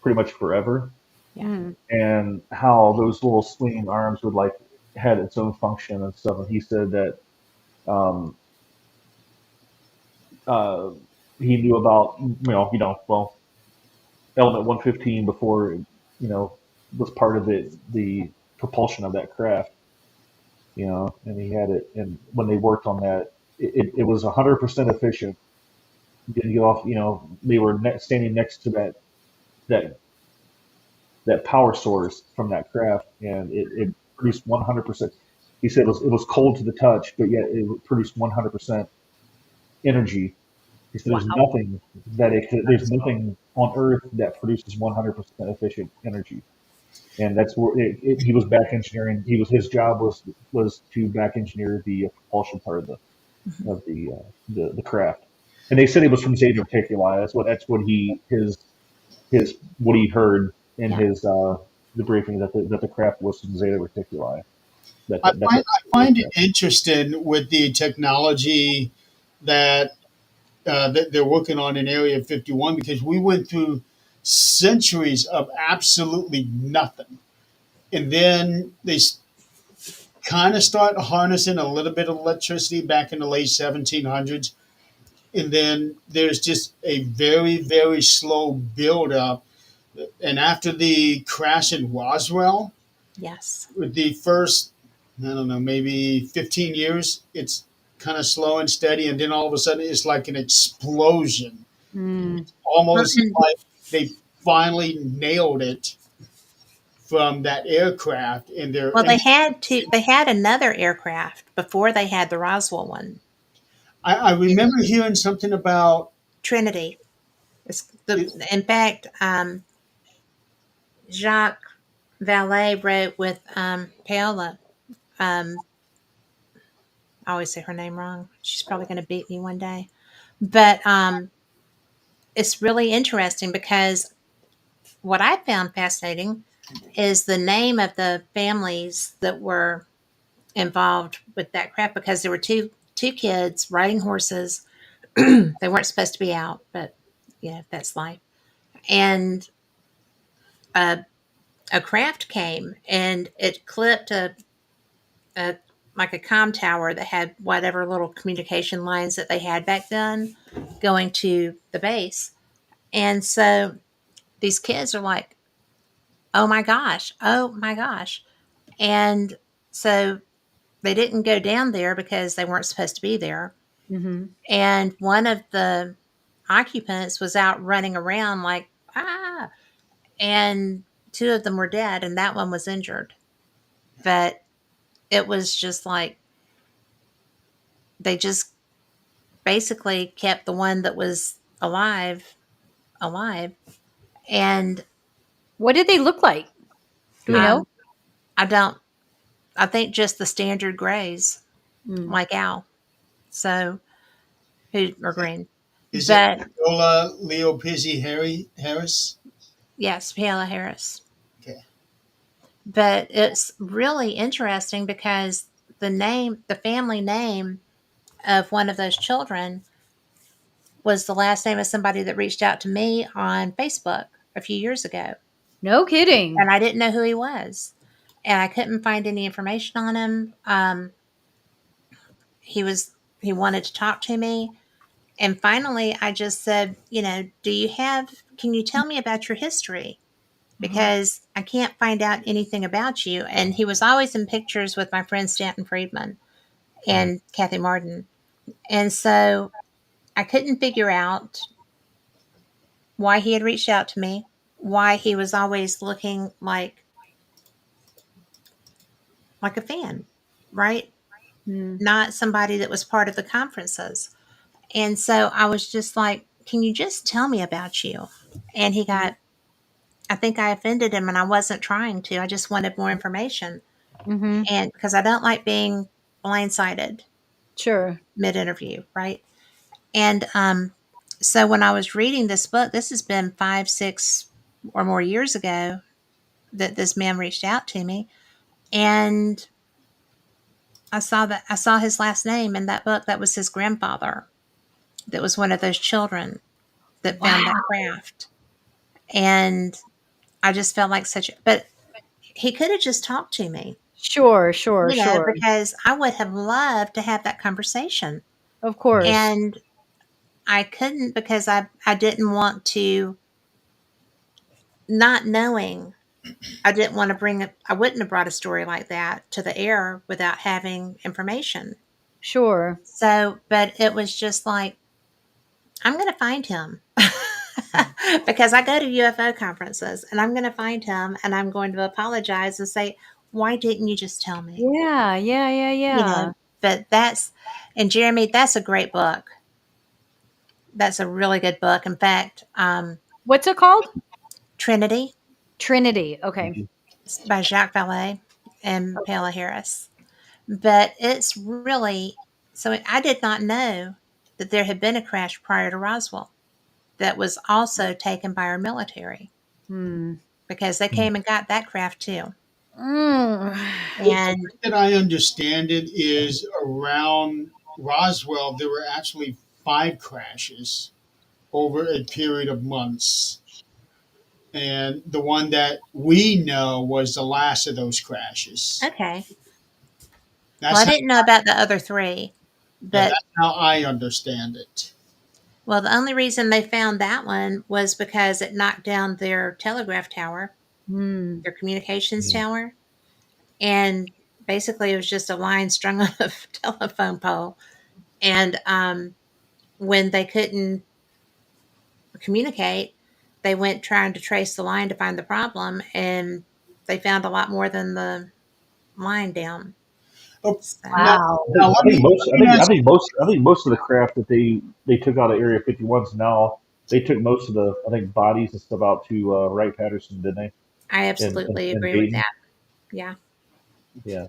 pretty much forever. Yeah. Mm. And how those little swinging arms would like had its own function and stuff. And he said that um, uh, he knew about well, element 115 before was part of the propulsion of that craft. And he had it. And when they worked on that, it was 100% efficient. Didn't get off. They were standing next to that that power source from that craft, and it produced 100%. He said it was cold to the touch, but yet it produced 100% energy. He said Wow. there's nothing on Earth that produces 100% efficient energy, and that's where he was back engineering. His job was to back engineer the propulsion part Mhm. of the craft. And they said it was from Zeta Reticuli. That's what his what he heard in Yeah. his the briefing that the craft was from Zeta Reticuli. That's I what find it craft. interesting with the technology that that they're working on in Area 51 because we went through centuries of absolutely nothing, and then kind of start harnessing a little bit of electricity back in the late 1700s. And then there's just a very, very slow build up. And after the crash in Roswell, Yes. with the first, I don't know, maybe 15 years, it's kind of slow and steady. And then all of a sudden, it's like an explosion. Mm. It's Well, almost and like they finally nailed it from that aircraft. And they're, well, they had another aircraft before they had the Roswell one. I remember hearing something about Trinity. it. In fact, Jacques Vallée wrote with Paola. Um, I always say her name wrong. She's probably going to beat me one day. But it's really interesting because what I found fascinating is the name of the families that were involved with that craft, because there were two kids riding horses. They weren't supposed to be out, but that's life. And a, a craft came and it clipped a like a comm tower that had whatever little communication lines that they had back then going to the base. And so these kids are like, oh my gosh. And so they didn't go down there because they weren't supposed to be there. Hmm. And one of the occupants was out running around like, ah, and two of them were dead, and that one was injured. But it was just like they just basically kept the one that was alive. And What did they look like? Do we know? um, I don't, I think just the standard grays, Mm. like Al. So, who are green. Is it But Viola Leo Pizzi Harris? yes, Paola Harris. Okay. But it's really interesting because the family name of one of those children was the last name of somebody that reached out to me on Facebook a few years ago. No kidding. And I didn't know who he was. And I couldn't find any information on him. He was, he wanted to talk to me. And finally, I just said, can you tell me about your history? Uh-huh. Because I can't find out anything about you. And he was always in pictures with my friend Stanton Friedman and Kathy Martin. And so I couldn't figure out why he had reached out to me, why he was always looking like a fan, right? Mm. Not somebody that was part of the conferences. And so I was just like, can you just tell me about you? And I think I offended him, and I wasn't trying to. I just wanted more information. Mm-hmm. And because I don't like being blindsided Sure. mid interview, right? And so when I was reading this book, this has been 5, 6 or more years ago that this man reached out to me. And I saw his last name in that book. That was his grandfather. That was one of those children that found that Wow. craft. And I just felt like but he could have just talked to me, Sure, sure, sure. because I would have loved to have that conversation. Of course. And I couldn't because I didn't want to, not knowing, I didn't want to I wouldn't have brought a story like that to the air without having information. Sure. So, but it was just like, I'm going to find him because I go to UFO conferences, and I'm going to find him, and I'm going to apologize and say, why didn't you just tell me? Yeah, yeah, yeah, You yeah. know, but and Jeremy, that's a great book. That's a really good book. In fact, What's it called? Trinity Trinity. Okay. by Jacques Vallée and Paola Harris. But it's really, so I did not know that there had been a crash prior to Roswell that was also taken by our military, Hmm. because they came and got that craft too. Mm. The And way that I understand it is around Roswell, there were actually 5 crashes over a period of months. And the one that we know was the last of those crashes. okay, Well, That's I how, didn't know about the other three, yeah, but that's how I understand it. well, the only reason they found that one was because it knocked down their telegraph tower, Mm. their communications Mm. tower, and basically it was just a line strung on a telephone pole. And when they couldn't communicate, they went trying to trace the line to find the problem, and they found a lot more than the line down. Oh, So now, Wow. I now think, I let think me most let I me think I ask think most I think most of the craft that they took out of Area 51s now they took most of the I think bodies and stuff out to Wright Patterson, didn't they? I In, absolutely in agree with Dayton. that. Yeah. Yeah.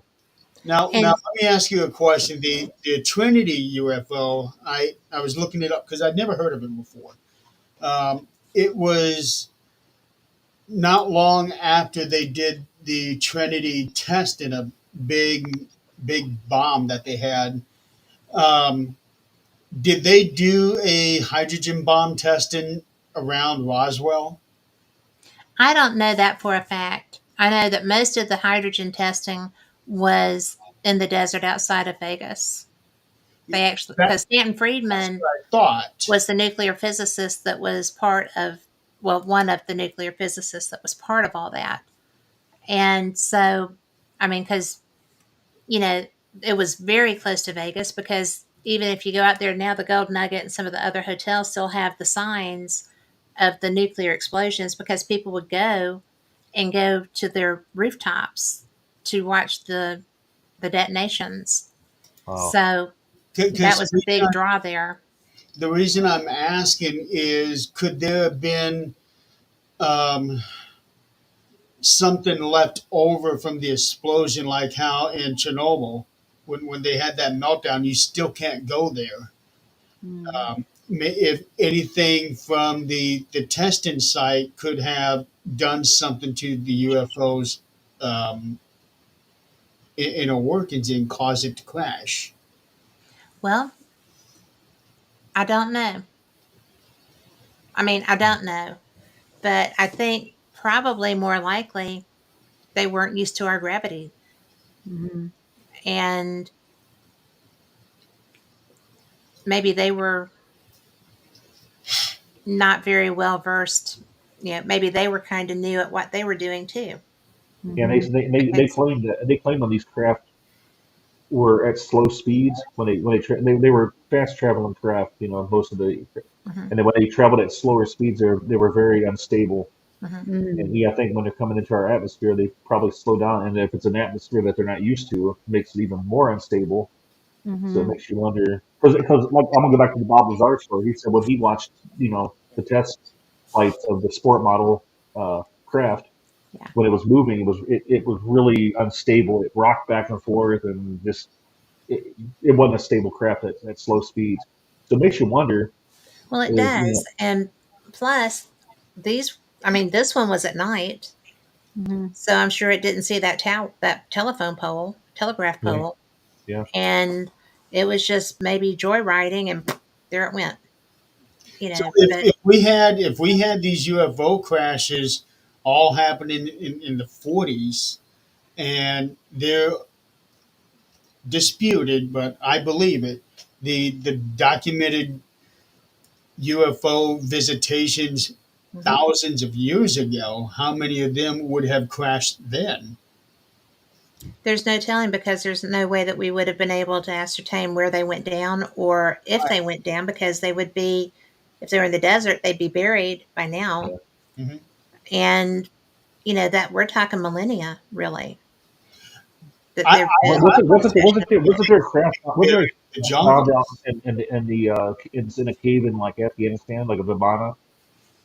now And let me ask you a question. The Trinity UFO, I was looking it up because I'd never heard of it before. It was not long after they did the Trinity test in a big big bomb that they had. Um, did they do a hydrogen bomb testing around Roswell? I don't know that for a fact. I know that most of the hydrogen testing was in the desert outside of Vegas. They actually, That, because Stanton that's Friedman what I thought. was the nuclear physicist that was part of, well, one of the nuclear physicists that was part of all that. And so, I mean, because, you know, it was very close to Vegas because even if you go out there now, the Gold Nugget and some of the other hotels still have the signs of the nuclear explosions because people would go and go to their rooftops to watch the detonations. Wow. So that Because was a big draw there. the reason I'm asking is, could there have been um, something left over from the explosion, like how in Chernobyl, when they had that meltdown, you still can't go there. Mm. If anything from the testing site could have done something to the UFO's um, inner workings and cause it to crash. Well, I don't know. I mean, I don't know, but I think probably more likely they weren't used to our gravity Mhm. and maybe they were not very well versed. You know, maybe they were kind of new at what they were doing too. Yeah, Mhm. they Because claimed that they claimed on these craft were at slow speeds they were fast traveling craft, most of the mhm, and then when they traveled at slower speeds they were very unstable. mhm. And Mm. yeah, I think when they're coming into our atmosphere, they probably slow down. And if it's an atmosphere that they're not used to, it makes it even more unstable. So it Mhm. makes you wonder. Because like, I'm gonna go back to the Bob Lazar story. He said when he watched, the test flights of the sport model craft, Yeah. when it was moving, it was really unstable. It rocked back and forth, and just it wasn't a stable craft at slow speeds. So it makes you wonder. Well, it Is does. And plus, these, I mean, this one was at night. Mhm. So I'm sure it didn't see that telephone pole, telegraph right? pole. Yeah. And it was just maybe joyriding and there it went, So but if we had these UFO crashes all happening in the 40s, and they're disputed, but I believe it. The documented UFO visitations mhm. thousands of years ago, how many of them would have crashed then? There's no telling because there's no way that we would have been able to ascertain where they went down or if they went down because they would be, if they were in the desert, they'd be buried by now. Yeah. Mhm. And, that we're talking millennia, really, that I, I, they've been Wasn't I like wasn't to wasn't there think wasn't there a craft wasn't they're there a in the craft jungle. found out in a cave in like Afghanistan, like a Vimana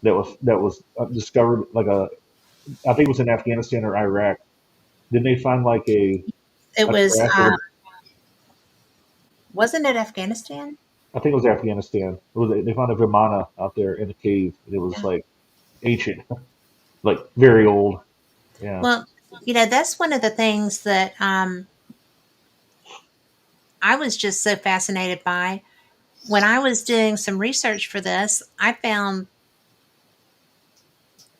that was discovered like I think it was in Afghanistan or Iraq. Didn't they find like it a was, craft that wasn't it Afghanistan? I think it was Afghanistan. They found a Vimana out there in a cave. And it was Yeah. like ancient, like very old. Yeah. Well, that's one of the things that I was just so fascinated by. When I was doing some research for this, I found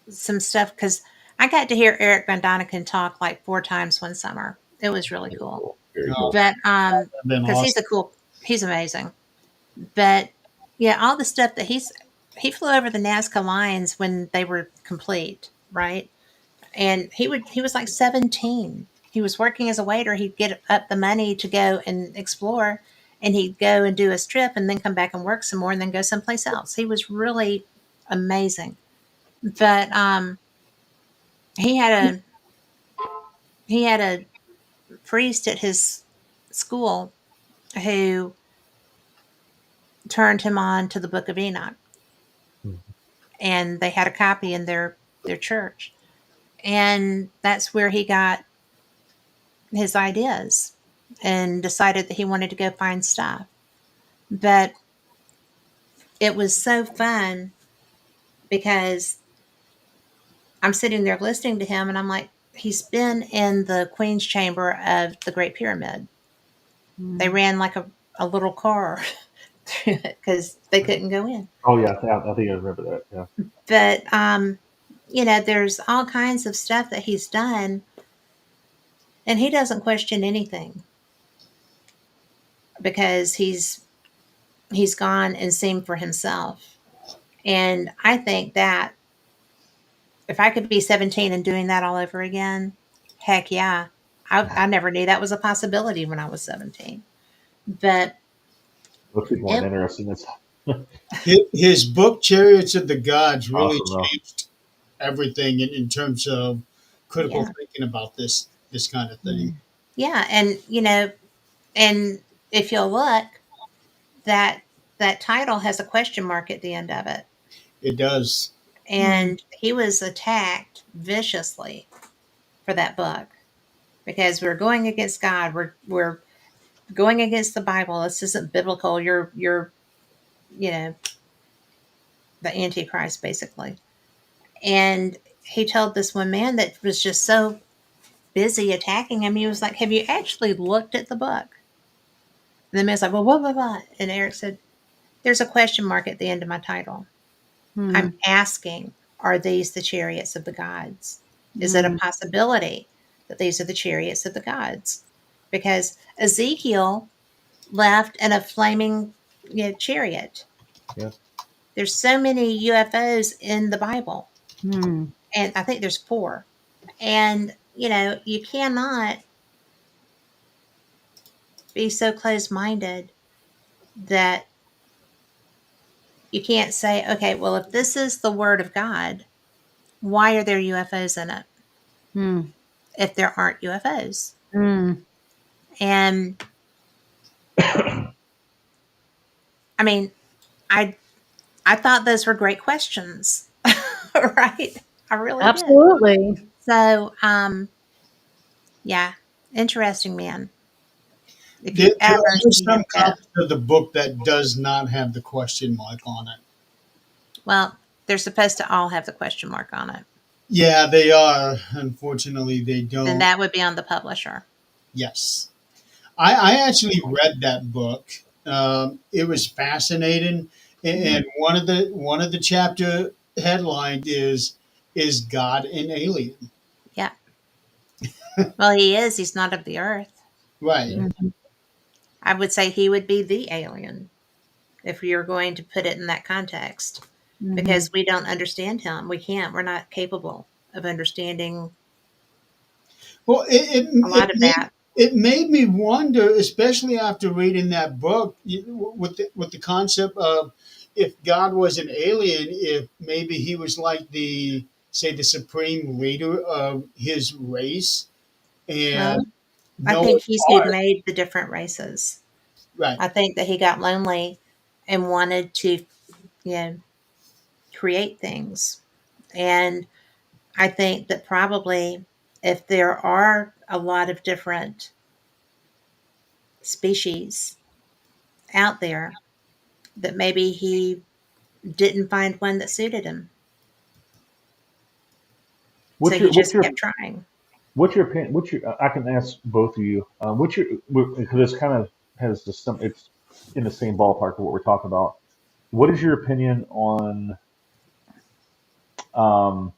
some stuff because I got to hear Eric Van Doniken talk like 4 times one summer. It was really Very cool. cool. Very Oh, cool. But that'd been because awesome. he's amazing. But yeah, all the stuff that he flew over the Nazca lines when they were complete, right? And he was like 17. He was working as a waiter. He'd get up the money to go and explore, and he'd go and do a strip and then come back and work some more and then go someplace else. He was really amazing. But he had a he had a priest at his school who turned him on to the Book of Enoch, Mhm. and they had a copy in their church, and that's where he got his ideas and decided that he wanted to go find stuff. But it was so fun because I'm sitting there listening to him, and I'm like, he's been in the Queen's Chamber of the Great Pyramid. They Mm. ran like a little car through it because they couldn't go in. Oh yeah, I think I remember that. Yeah. But there's all kinds of stuff that he's done, and he doesn't question anything because he's gone and seen for himself. And I think that if I could be 17 and doing that all over again, heck yeah. I never knew that was a possibility when I was 17. But Most people aren't it, interested in this. His book, Chariots of the Gods, really Awesome though. changed everything in terms of critical yeah, thinking about this kind of thing. Mm. yeah. And if you'll look, that that title has a question mark at the end of it. It does. Mm. And he was attacked viciously for that book because we're going against God. We're going against the Bible. This isn't biblical. You're you know the Antichrist basically. And he told this one man that was just so busy attacking him. He was like, "Have you actually looked at the book?" And the man's like, "Well, what?" And Eric said, "There's a question mark at the end of my title. I'm Mm. asking, are these the chariots of the gods? Is it a Mm. possibility that these are the chariots of the gods?" Because Ezekiel left in a flaming chariot. Yeah. There's so many UFOs in the Bible, Mm. and I think there's four. And you cannot be so close-minded that you can't say, okay, well, if this is the word of God, why are there UFOs in it? Mm. If there aren't UFOs, Mm. and I mean, I I thought those were great questions, right? I really did. Absolutely. So, yeah, interesting man. If There, you there ever are see some him go, copies of the book that does not have the question mark on it. well, they're supposed to all have the question mark on it. Yeah, they are. Unfortunately, they Then don't. that would be on the publisher. Yes. I actually read that book. It was fascinating, Mhm. and one of the chapter headlined is God an alien? Yeah. Well, he is. He's not of the earth. Right. Mhm. I would say he would be the alien if you're going to put it in that context Mhm. because we don't understand him. We can't. We're not capable of understanding Well, it, a it, lot it, of made, that. it made me wonder, especially after reading that book, with the concept of if God was an alien, if maybe he was like the supreme leader of his race and Well, I no think he's who heart. made the different races. Right. I think that he got lonely and wanted to, you know, create things. And I think that probably if there are a lot of different species out there, that maybe he didn't find one that suited him. So What's he your what's just your kept trying. what's your opinion? What's your? I can ask both of you. What's your? Because this kind of has the some. It's in the same ballpark of what we're talking about. What is your opinion on um,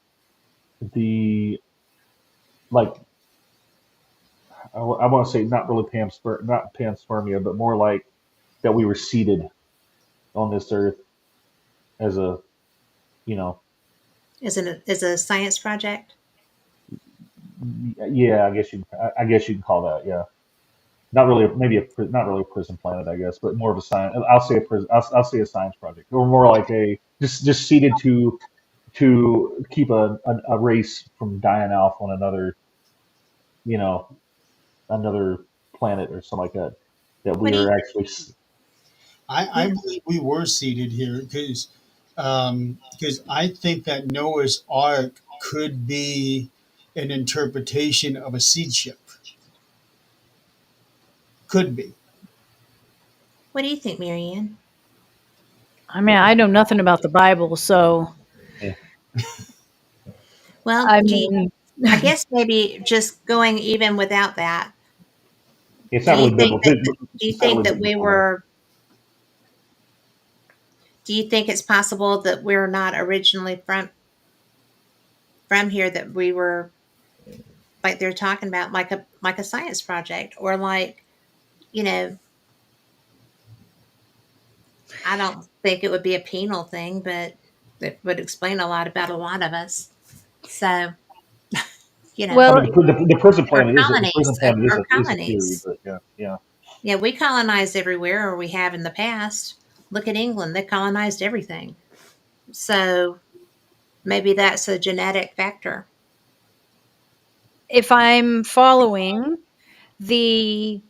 the like? I want to say not really not panspermia, but more like that we were seated on this earth as a, you know, Is a science project? yeah, I guess you can call that, yeah. Not really, not really a prison planet, I guess, but more of a science. I'll say a prison. I'll say a science project, or more like a just seated to keep a race from dying off on another, you know, another planet or something like that. That What we do you are think? actually, I Yeah. believe we were seated here because I think that Noah's Ark could be an interpretation of a seed ship. Could be. What do you think, Marianne? I mean, I know nothing about the Bible, so yeah, Well, I do you, mean, I guess maybe just going even without that. it's Do not you really think biblical. that do you It's not think really that we biblical though. were do you think it's possible that we're not originally from here, that we were, like they're talking about, like a science project, or like, you know, I don't think it would be a penal thing, but it would explain a lot about a lot of us. So, you know, I well, mean, the prison or planet colonies, or is a theory, colonies. but yeah, yeah. Yeah, we colonized everywhere, or we have in the past. Look at England; they colonized everything. So maybe that's a genetic factor. if I'm following the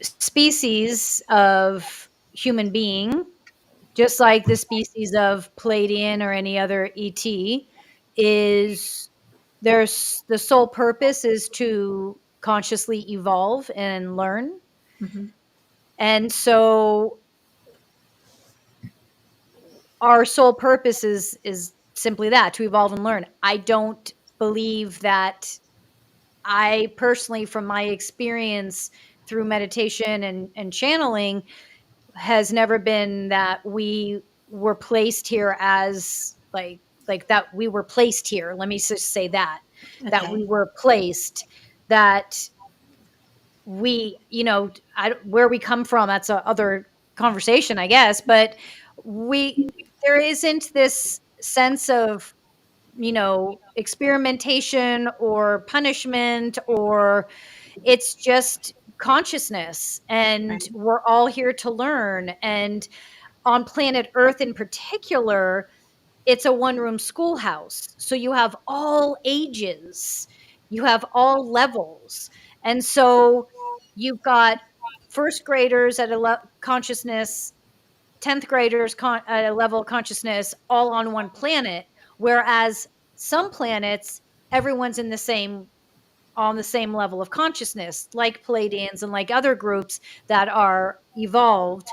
species of human being, just like the species of Palladian or any other ET, is there's the sole purpose is to consciously evolve and learn. Hmm. And so our sole purpose is simply that, to evolve and learn. I don't believe that. I personally, from my experience through meditation and channeling, has never been that we were placed here as like that we were placed here. Let me just say that Okay. we were placed, that we, where we come from, that's a other conversation, I guess, but we there isn't this sense of, experimentation or punishment, or it's just consciousness, Right. and we're all here to learn. And on planet Earth in particular, it's a one room schoolhouse. So you have all ages, you have all levels. And so you've got first graders at a consciousness, 10th graders at a level of consciousness, all on one planet. Whereas some planets, everyone's in the same on the same level of consciousness, like Palladians and like other groups that are evolved.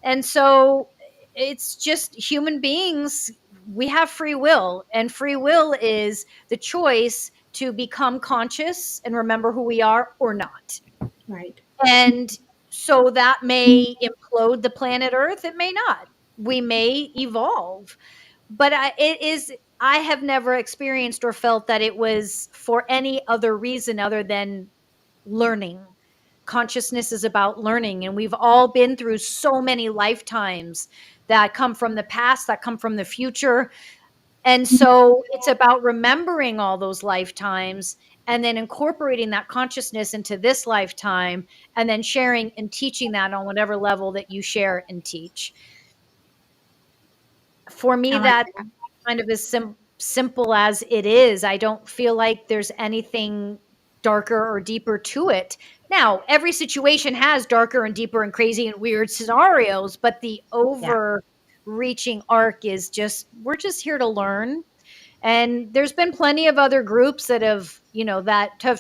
And so it's just human beings. We have free will, and free will is the choice to become conscious and remember who we are or not. Right. And so that may implode the planet Earth, it may not. We may evolve. But I have never experienced or felt that it was for any other reason other than learning. Consciousness is about learning, and we've all been through so many lifetimes that come from the past, that come from the future. And so it's about remembering all those lifetimes and then incorporating that consciousness into this lifetime, and then sharing and teaching that on whatever level that you share and teach. For me, I like that that. kind of as simple as it is. I don't feel like there's anything darker or deeper to it. Now, every situation has darker and deeper and crazy and weird scenarios, but the Yeah. overreaching arc is just, we're just here to learn. And there's been plenty of other groups that have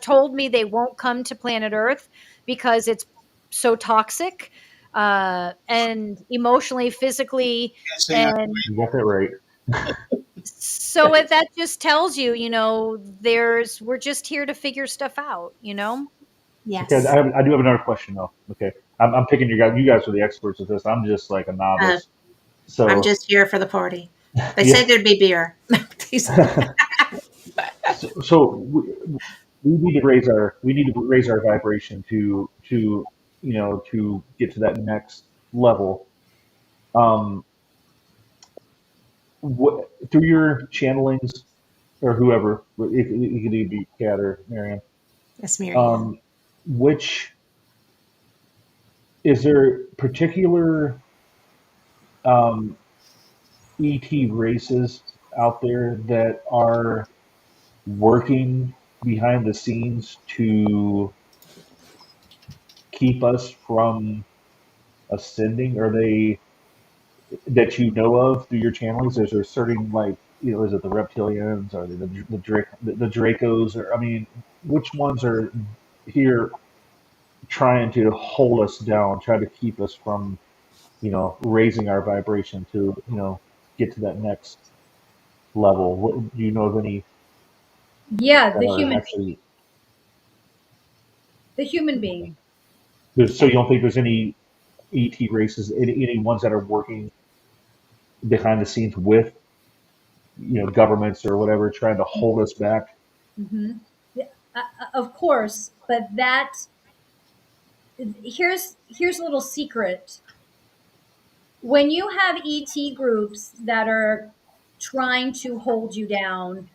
told me they won't come to planet Earth because it's so toxic, and emotionally, physically. Guessing I, And You got that right. so that just tells you, we're just here to figure stuff out. Okay, Yes. I do have another question though. Okay, I'm picking you guys. You guys are the experts at this. I'm just like a Uh, novice. I'm So just here for the party. They yeah. said there'd be beer. so we need to raise our vibration to to get to that next level. Um, through your channelings or whoever, it could either be Kat or Maryam. That's Maryam. Um, which is there particular um, ET races out there that are working behind the scenes to keep us from ascending? Are they that you know of through your channels? Is there certain like is it the reptilians or the Dracos? Or I mean, which ones are here trying to hold us down, try to keep us from raising our vibration to get to that next level? What do you know of any Yeah, that are actually? the human Okay. being. So you don't think there's any ET races, any ones that are working behind the scenes with governments or whatever, trying to hold us back? Hmm. Yeah, of course, but that here's a little secret. When you have ET groups that are trying to hold you down,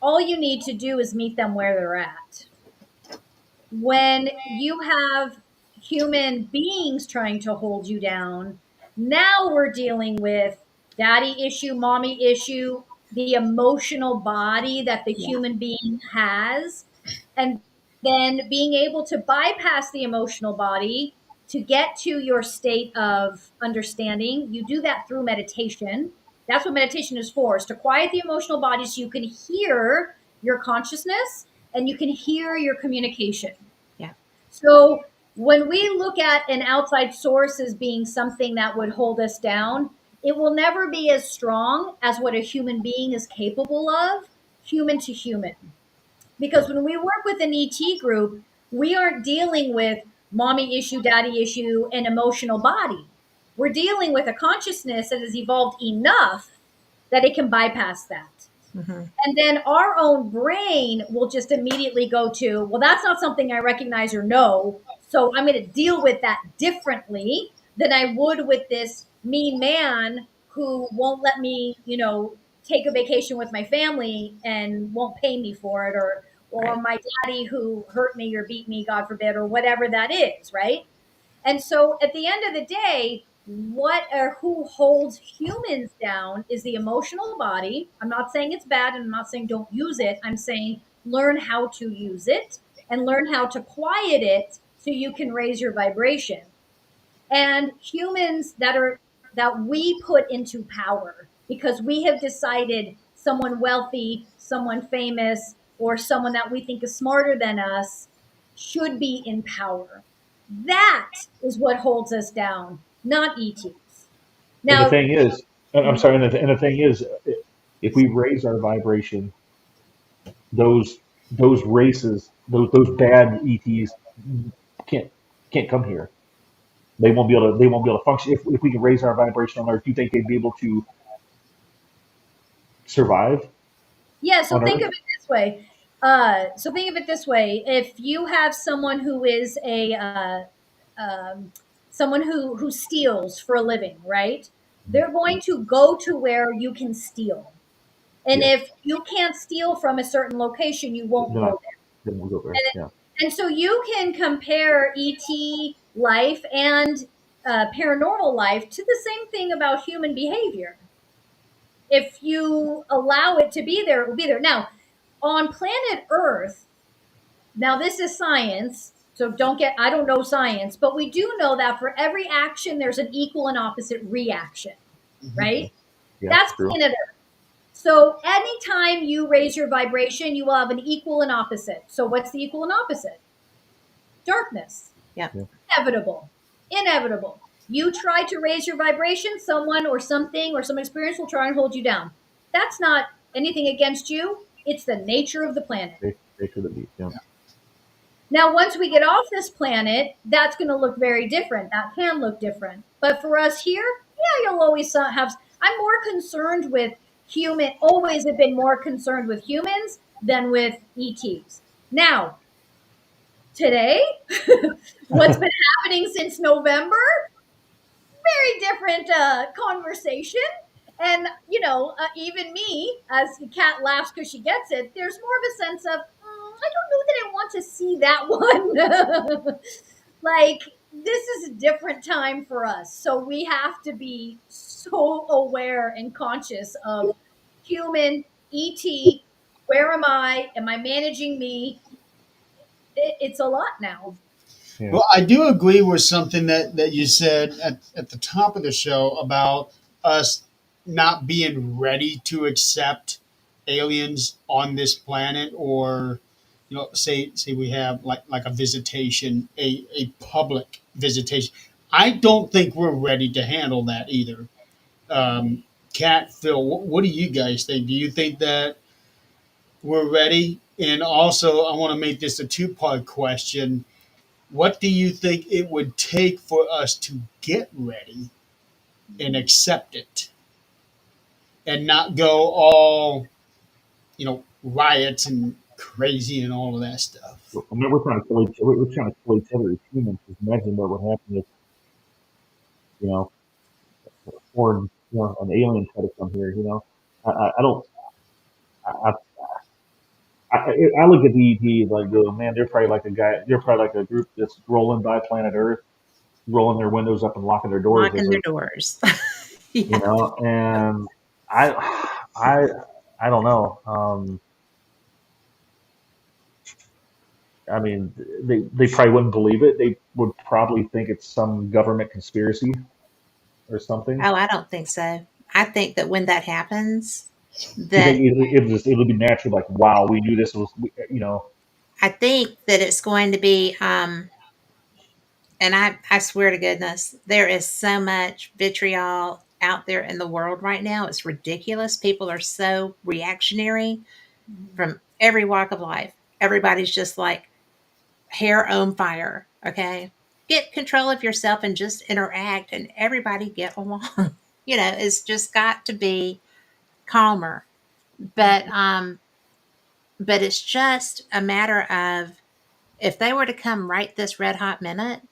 all you need to do is meet them where they're at. When you have human beings trying to hold you down, now we're dealing with daddy issue, mommy issue, the emotional body that the Yeah. human being has, and then being able to bypass the emotional body to get to your state of understanding. You do that through meditation. That's what meditation is to quiet the emotional body so you can hear your consciousness and you can hear your communication. Yeah. So when we look at an outside source as being something that would hold us down, it will never be as strong as what a human being is capable of, human to human. Because when we work with an ET group, we aren't dealing with mommy issue, daddy issue, and emotional body. We're dealing with a consciousness that has evolved enough that it can bypass that. Hmm. And then our own brain will just immediately go to, well, that's not something I recognize or know. So I'm going to deal with that differently than I would with this mean man who won't let me, take a vacation with my family and won't pay me for it, or Right. my daddy who hurt me or beat me, God forbid, or whatever that is, right? And so at the end of the day, what or who holds humans down is the emotional body. I'm not saying it's bad and I'm not saying don't use it. I'm saying learn how to use it and learn how to quiet it so you can raise your vibration. And humans that we put into power because we have decided someone wealthy, someone famous, or someone that we think is smarter than us should be in power. That is what holds us down, not ETs. And the Now, thing is, I'm mhm, sorry, and the thing is, if we raise our vibration, those those races, those bad ETs can't can't come here. They won't be able to function if we can raise our vibration on Earth. Do you think they'd be able to survive yeah, so on think of Earth? it this way. If you have someone who is someone who steals for a living, right? They're going to go to where you can steal. And Yeah, if you can't steal from a certain location, you won't they're not. go there. They won't go there. Yeah, And so you can compare ET life and paranormal life to the same thing about human behavior. If you allow it to be there, it will be there. Now, on planet Earth, now this is science, so I don't know science, but we do know that for every action, there's an equal and opposite reaction, Mhm. right? yeah, That's true. planet Earth. So anytime you raise your vibration, you will have an equal and opposite. So what's the equal and opposite? Darkness. Yeah. Yeah. Inevitable. Inevitable. You try to raise your vibration, someone or something or some experience will try and hold you down. That's not anything against you. It's the nature of the planet. They could be. Yeah. Now, once we get off this planet, that's going to look very different. That can look different. But for us here, yeah, you'll always have. I'm more concerned with always have been more concerned with humans than with ETs. Now, today, what's been happening since November? Very different conversation. And, even me, as Kat laughs because she gets it, there's more of a sense of, I don't know that I want to see that one. Like, this is a different time for us. So we have to be so aware and conscious of human, ET, where am I? Am I managing me? It's a lot now. Yeah. Well, I do agree with something that you said at the top of the show about us not being ready to accept aliens on this planet, or say we have like a visitation, a public visitation. I don't think we're ready to handle that either. Kat, Phil, what do you guys think? Do you think that we're ready? And also, I want to make this a two-part question. What do you think it would take for us to get ready and accept it and not go all, riots and crazy and all of that stuff? I mean, we're trying to kill each. We're trying to kill each other as humans. Just imagine what would happen if you know, foreign, an alien tried to come here. I don't. I, I look at the ET like, go, man, they're probably like a guy. They're probably like a group that's rolling by planet Earth, rolling their windows up and locking their doors as Locking their doors. Yeah. and I, I, I don't know. I mean, they probably wouldn't believe it. They would probably think it's some government conspiracy or something. Oh, I don't think so. I think that when that happens, You think that it'll be natural, like, wow, we knew this was, I think that it's going to be, and I swear to goodness, there is so much vitriol out there in the world right now. It's ridiculous. People are so reactionary from every walk of life. Everybody's just like hair on fire. Okay. Get control of yourself and just interact and everybody get along. It's just got to be calmer. But it's just a matter of if they were to come right this red hot minute,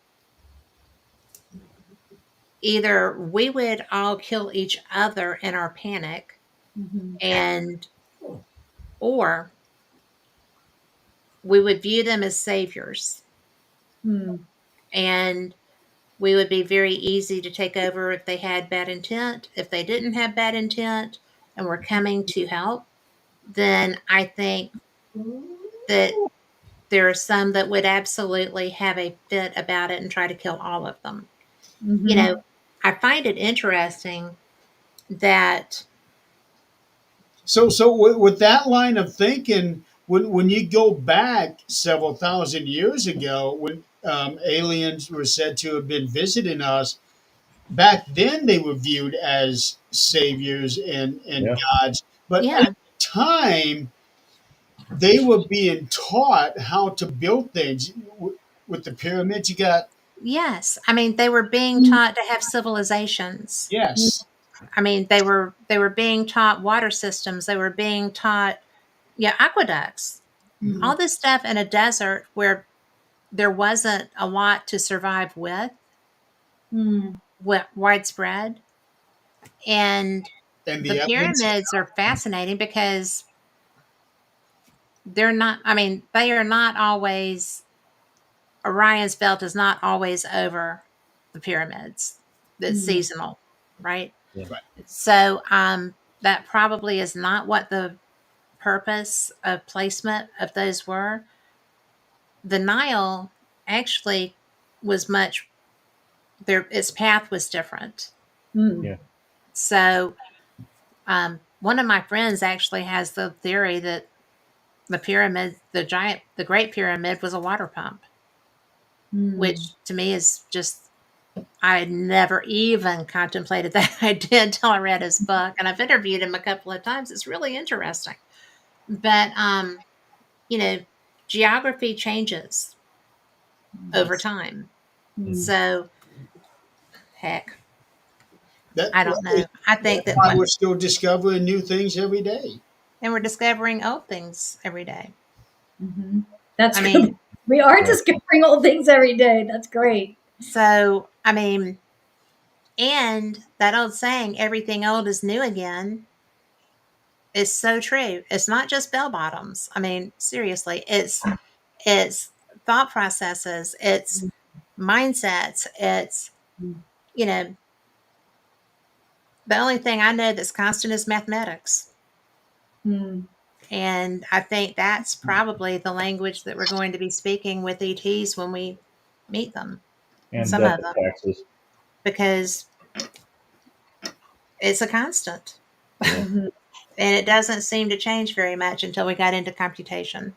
either we would all kill each other in our panic Mhm. and or we would view them as saviors Hmm. and we would be very easy to take over if they had bad intent. If they didn't have bad intent and were coming to help, then I think that there are some that would absolutely have a fit about it and try to kill all of them. You Mhm. know, I find it interesting that So with that line of thinking, when you go back several thousand years ago, when aliens were said to have been visiting us, back then they were viewed as saviors and yeah, gods. But at yeah, the time, they were being taught how to build things. With the pyramids, you got, yes. I mean, they were being taught to have civilizations. yes. I mean, they were being taught water systems. They were being taught, yeah, aqueducts. Mhm. All this stuff in a desert where there wasn't a lot to survive with, Hmm. widespread. And And the the evidence. pyramids are fascinating because they're not, I mean, they are not always, Orion's belt is not always over the pyramids. It's Hmm. seasonal, right? yeah, Right. So that probably is not what the purpose of placement of those were. The Nile actually was much there. Its path was different. Hmm. yeah. So one of my friends actually has the theory that the pyramid, the Great Pyramid, was a water pump, Hmm. which to me is just I had never even contemplated that idea until I read his book, and I've interviewed him a couple of times. It's really interesting, but you know, geography changes over Yes. time. Hmm. So, heck, That I well, don't know. I that's think that why what, we're still discovering new things every day. and we're discovering old things every day. Mhm. That's I good. mean, We are Yeah. discovering old things every day. That's great. so, I mean, and that old saying, everything old is new again, is so true. It's not just bell bottoms. I mean, seriously, it's thought processes, it's mindsets, it's, you know, the only thing I know that's constant is mathematics. Hmm. And I think that's probably the language that we're going to be speaking with ETs when we meet them, And some death of and them, taxes. because it's a constant. Yeah. Mhm. And it doesn't seem to change very much until we got into computation.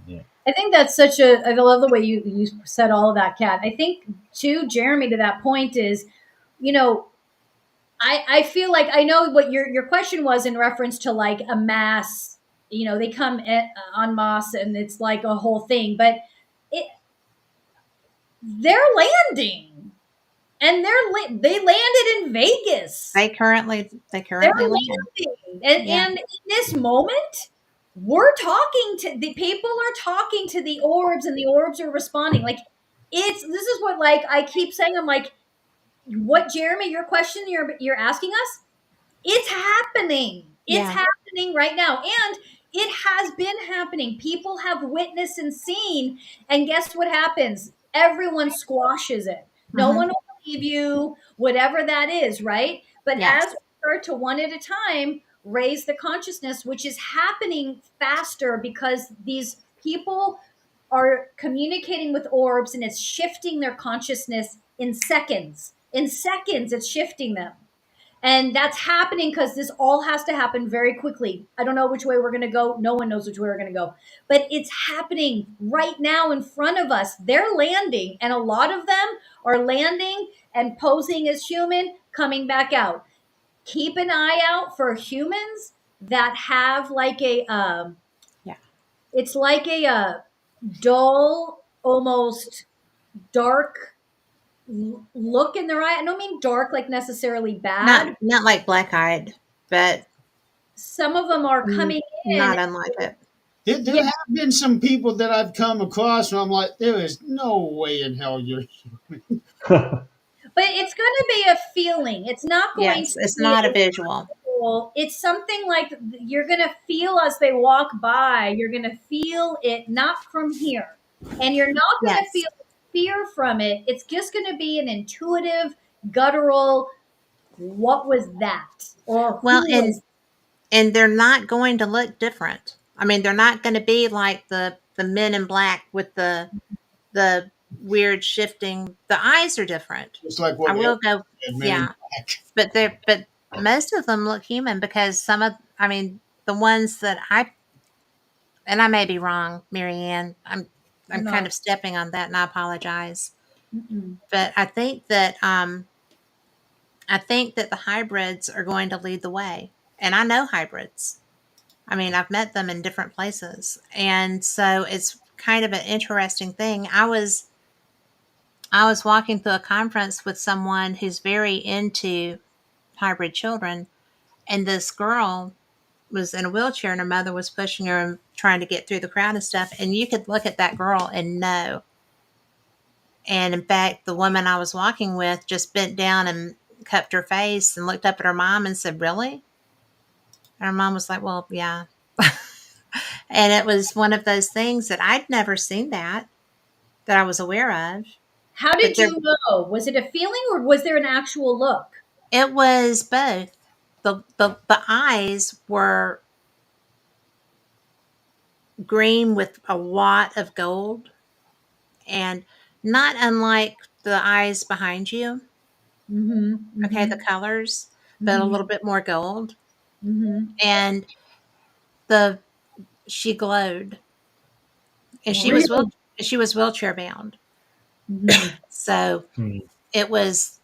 Yeah. I think that's such a. I love the way you said all of that, Kat. I think too, Jeremy, to that point is, you know, I feel like I know what your question was in reference to like a mass. You know, they come en masse, and it's like a whole thing. But it, they're landing, and they landed in Vegas. They They're currently land. landing. And Yeah. in this moment, we're talking to the people are talking to the orbs, and the orbs are responding. Like this is what like I keep saying. I'm like, what, Jeremy, your question you're asking us? It's happening. It's Yeah. happening right now. And it has been happening. People have witnessed and seen. And guess what happens? Everyone squashes it. No Hmm. one will believe you, whatever that is, right? But Yes. as we start to one at a time raise the consciousness, which is happening faster because these people are communicating with orbs, and it's shifting their consciousness in seconds. In seconds, it's shifting them. And that's happening because this all has to happen very quickly. I don't know which way we're going to go. No one knows which way we're going to go. But it's happening right now in front of us. They're landing, and a lot of them are landing and posing as human, coming back out. Keep an eye out for humans that have like a, Yeah. it's like a, dull, almost dark look in their eye. I don't mean dark like necessarily bad. Not like black eyed, but Some of them are coming in. not unlike it. There Yeah, have been some people that I've come across where I'm like, there is no way in hell you're human. but it's going to be a feeling. It's not going Yes, to it's be not a a visual. visual. It's something like you're going to feel as they walk by. You're going to feel it not from here. And you're not going to Yes. feel fear from it. It's just going to be an intuitive, guttural, what was that? Or Well, who was and they're not going to look different. I mean, they're not going to be like the men in black with the weird shifting. The eyes are different. It's like I what Eric will go, said, Men in yeah, Black. but most of them look human because some of, I mean, the ones that and I may be wrong, Marianne. I'm kind not? of stepping on that, and I apologize. Mm-mm. But I think that the hybrids are going to lead the way, and I know hybrids. I mean, I've met them in different places, and so it's kind of an interesting thing. I was walking through a conference with someone who's very into hybrid children, and this girl was in a wheelchair, and her mother was pushing her and trying to get through the crowd and stuff. And you could look at that girl and know. And in fact, the woman I was walking with just bent down and cupped her face and looked up at her mom and said, "Really?" And her mom was like, "Well, yeah." And it was one of those things that I'd never seen that I was aware of. How But did there, you know? Was it a feeling, or was there an actual look? it was both. The eyes were green with a lot of gold, and not unlike the eyes behind you. Mm-hmm. Okay, Mm-hmm. the colors, but a Mm-hmm. little bit more gold. Mm-hmm. And the she glowed, and Really? she was wheelchair bound. Mm-hmm. So Hmm. it was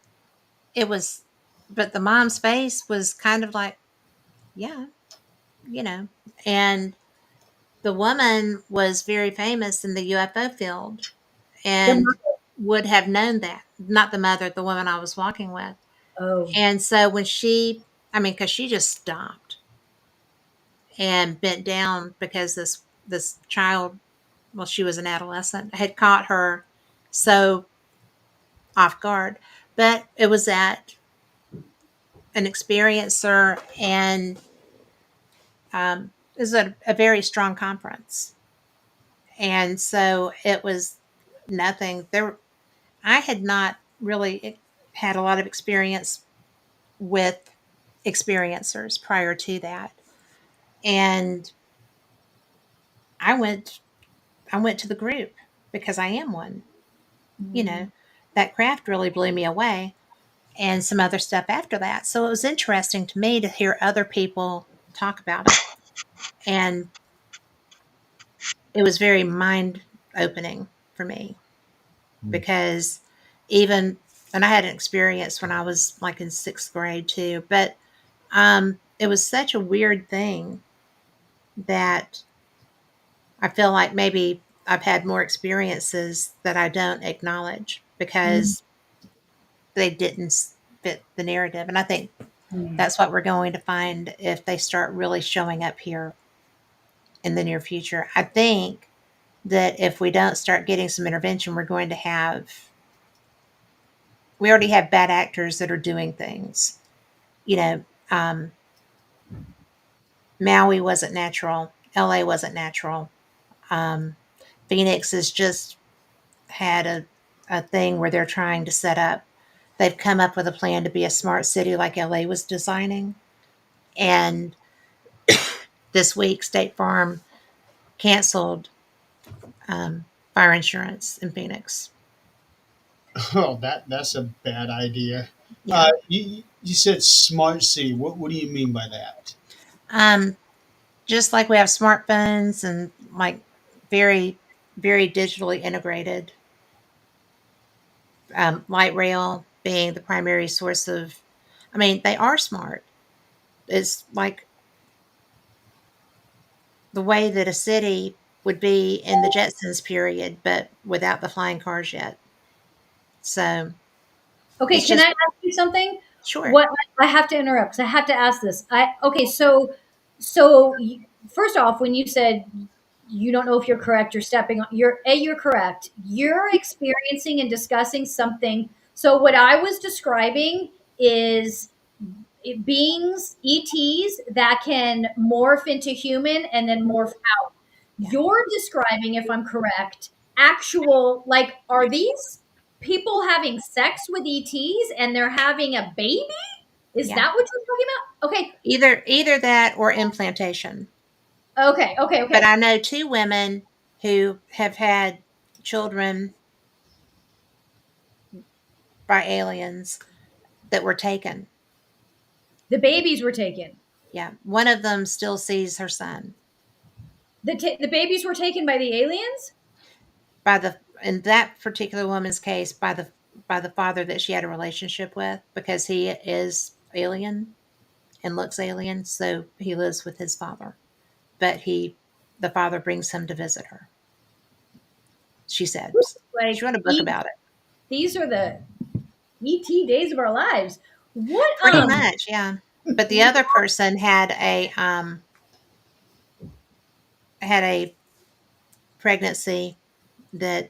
it was, but the mom's face was kind of like, yeah, you know. And the woman was very famous in the UFO field The and would have known that. Not the mother, the woman I was walking with. oh. And so when I mean, because she just stopped and bent down because this child well, she was an adolescent, had caught her so off guard. But it was at an experiencer, and it was a very strong conference. And so it was nothing. I had not really had a lot of experience with experiencers prior to that. And I went I went to the group because I am one. You know, Mhm. that craft really blew me away, and some other stuff after that. So it was interesting to me to hear other people talk about it. And it was very mind opening for me Mm. because even, and I had an experience when I was like in sixth grade too, but it was such a weird thing that I feel like maybe I've had more experiences that I don't acknowledge Mhm. because they didn't fit the narrative. And I think Mhm. that's what we're going to find if they start really showing up here in the near future. I think that if we don't start getting some intervention, we're going to have, we already have bad actors that are doing things. You know, Maui wasn't natural, LA wasn't natural. Um, Phoenix has just had a thing where they're trying to set up, they've come up with a plan to be a smart city like LA was designing. And this week, State Farm canceled fire insurance in Phoenix. Oh, that's a bad idea. Yeah. You said smart city. What do you mean by that? Um, just like we have smartphones and like very, very digitally integrated, light rail being the primary source of, I mean, they are smart. It's like the way that a city would be in the Jetsons period, but without the flying cars yet. So Okay, it's can I just, ask you something? sure. What I have to interrupt because I have to ask this. I okay, so first off, when you said you don't know if you're correct, you're stepping on. You're correct. You're experiencing and discussing something. So what I was describing is beings, ETs that can morph into human and then morph out. Yeah. You're describing, if I'm correct, actual, like, are these people having sex with ETs and they're having a baby? Is Yeah. that what you're talking about? Either that or implantation. Okay, okay, But okay. I know two women who have had children by aliens that were taken. The babies were taken. Yeah. One of them still sees her son The babies were taken by the aliens? by the, in that particular woman's case, by the father that she had a relationship with because he is alien and looks alien. So he lives with his father, but the father brings him to visit her. She said she Like, wrote a book about it. these are the ET days of our lives. What, Pretty much, yeah. But the other person had a pregnancy that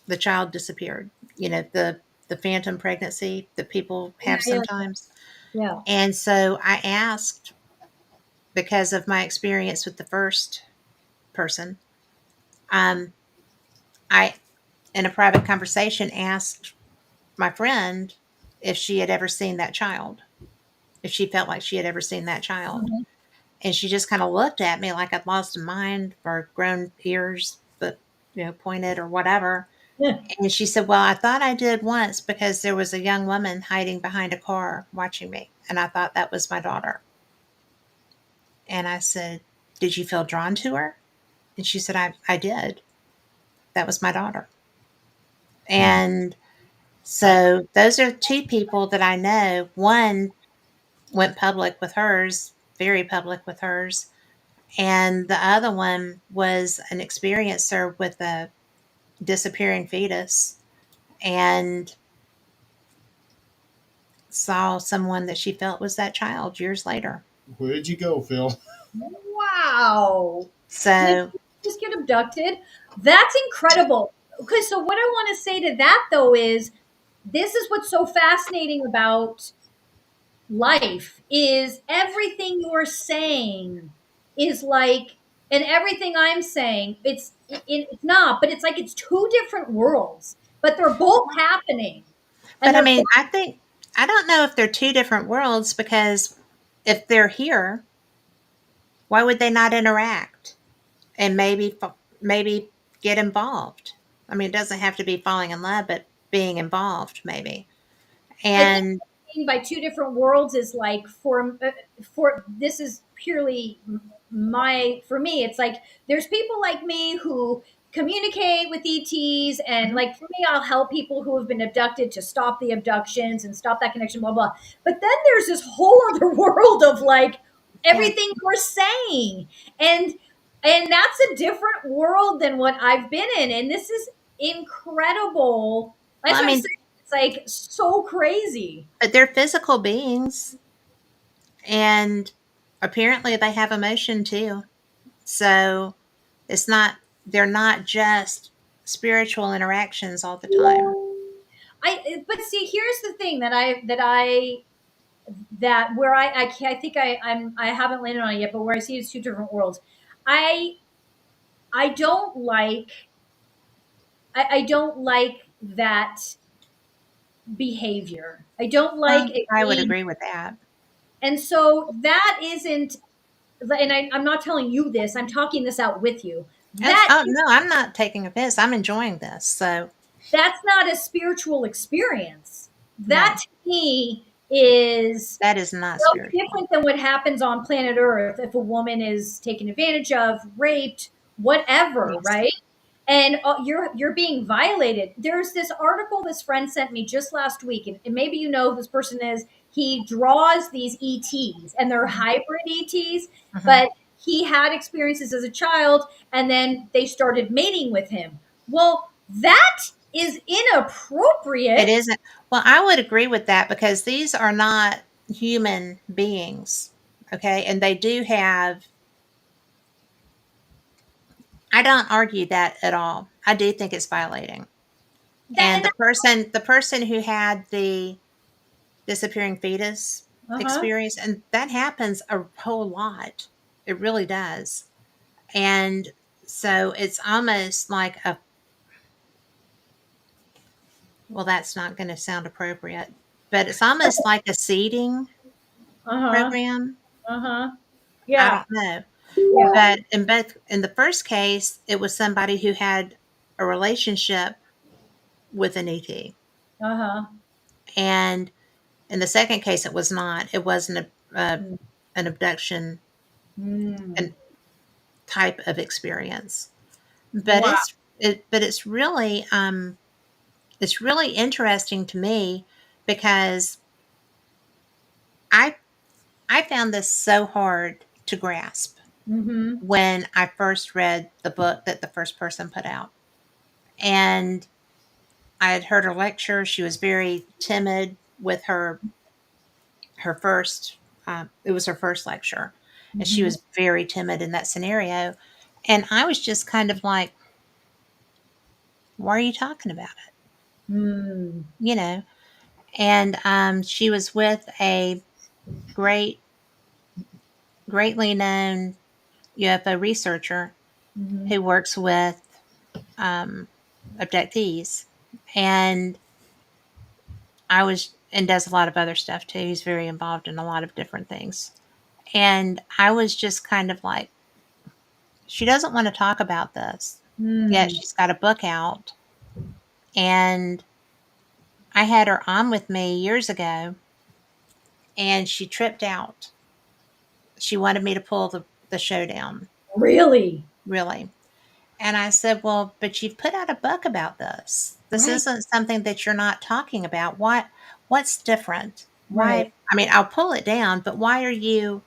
the child disappeared. You know, the phantom pregnancy that people yeah, have yeah, sometimes. yeah. And so I asked, because of my experience with the first person, um, I, in a private conversation, asked my friend if she had ever seen that child, if she felt like she had ever seen that child. Mhm. And she just kind of looked at me like I'd lost a mind or grown ears that, pointed or whatever. Yeah. And she said, "Well, I thought I did once because there was a young woman hiding behind a car watching me. And I thought that was my daughter." And I said, "Did you feel drawn to her?" And she said, I did. That was my daughter. And so those are two people that I know. One went public with hers, very public with hers. And the other one was an experiencer with a disappearing fetus and saw someone that she felt was that child years later. Where'd you go, Phil? Wow. Did So just get abducted. That's incredible. Okay, so what I want to say to that though is this is what's so fascinating about life is everything you're saying is like, and everything I'm saying, it's not, but it's like it's two different worlds, but they're both happening, and But I they're mean, both, I don't know if they're two different worlds because if they're here, why would they not interact and maybe get involved? I mean, it doesn't have to be falling in love, but being involved maybe. I think And by two different worlds is like for this is purely my for me it's like there's people like me who communicate with ETs, and mhm, like for me I'll help people who have been abducted to stop the abductions and stop that connection, blah blah. But then there's this whole other world of like yeah, everything you're saying, and that's a different world than what I've been in, and this is incredible. well, That's I what I'm mean, saying. It's like so crazy. but they're physical beings, and apparently they have emotion too. So it's not they're not just spiritual interactions all the time. But see, here's the thing that where I think I haven't landed on it yet, but where I see it's two different worlds. I I don't like I don't like that behavior. I don't like it I would being, agree with that. and so that isn't, and I'm not telling you this, I'm talking this out with you. That Oh no, I'm not taking offense. I'm enjoying this. So that's not a spiritual experience. That no, to me is that is not no spiritual. different than what happens on planet Earth if a woman is taken advantage of, raped, whatever, Yes. right? And you're being violated. There's this article this friend sent me just last week, and maybe you know who this person is. He draws these ETs, and they're Mhm. hybrid ETs, Mhm. but he had experiences as a child, and then they started mating with him. Well, that is It inappropriate. isn't. Well, I would agree with that because these are not human beings. Okay. And they do have, I don't argue that at all. I do think it's violating. That And and the person who had the disappearing fetus uh huh. experience, and that happens a whole lot. It really does. And so it's almost like a, well, that's not going to sound appropriate, but it's almost like a seeding Uh huh. program. Uh huh. I Yeah. don't know. Yeah. But in the first case, it was somebody who had a relationship with an ET. Uh huh. And in the second case, it was not. It wasn't an abduction Mm. and type of experience. But Wow. it's really interesting to me because I I found this so hard to grasp Mm-hmm. when I first read the book that the first person put out. And I had heard her lecture. She was very timid with her first. It was her first lecture, and she Mm-hmm. was very timid in that scenario. And I was just kind of like, "Why are you talking about it?" Mm. You know. And she was with a great, greatly known UFO researcher Mm-hmm. who works with um, abductees, and and does a lot of other stuff too. He's very involved in a lot of different things. And I was just kind of like, she doesn't want to talk about this. Yet Mm. she's got a book out. And I had her on with me years ago and she tripped out. She wanted me to pull the show down, Really? really. And I said, well, but you've put out a book about this. This Right. isn't something that you're not talking about. What's different? Right. Why? I mean, I'll pull it down, but why are you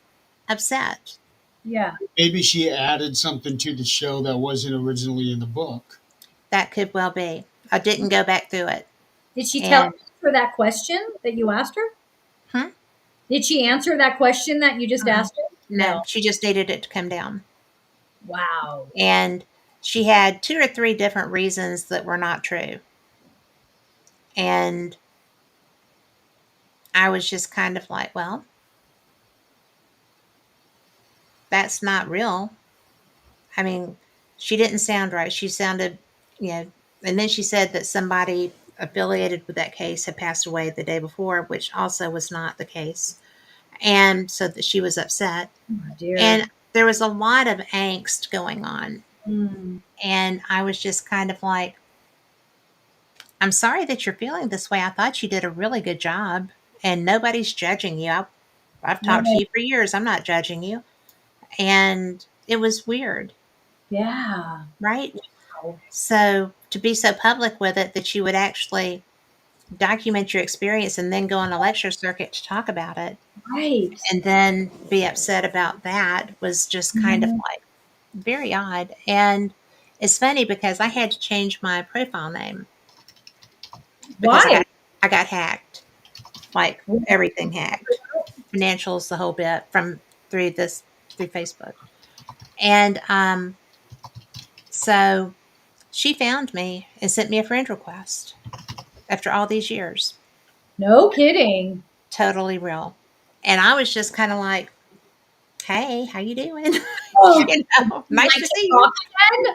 upset? Yeah. Maybe she added something to the show that wasn't originally in the book. That could well be. I didn't go back through it. Did she tell And answer that question that you asked her? hmm, Did she answer that question that you just mm-mm. asked her? No, No. she just needed it to come down. Wow. And she had 2 or 3 different reasons that were not true. And I was just kind of like, well, that's not real. I mean, she didn't sound right. She sounded, you know, and then she said that somebody affiliated with that case had passed away the day before, which also was not the case. And so that she was upset. Oh, dear. And there was a lot of angst going on. Mm. And I was just kind of like, I'm sorry that you're feeling this way. I thought you did a really good job and nobody's judging you. I've talked to Right. you for years. I'm not judging you. And it was weird, Yeah. right? Wow. So to be so public with it that you would actually document your experience and then go on a lecture circuit to talk about it Right. and then be upset about that was just kind of Mhm. like very odd. And it's funny because I had to change my profile name because Why? I got hacked, like everything hacked, financials, the whole bit from through Facebook. And so she found me and sent me a friend request after all these years. No kidding. Totally real. And I was just kind of like, "Hey, how you doing?" Oh, you Nice like to to see you.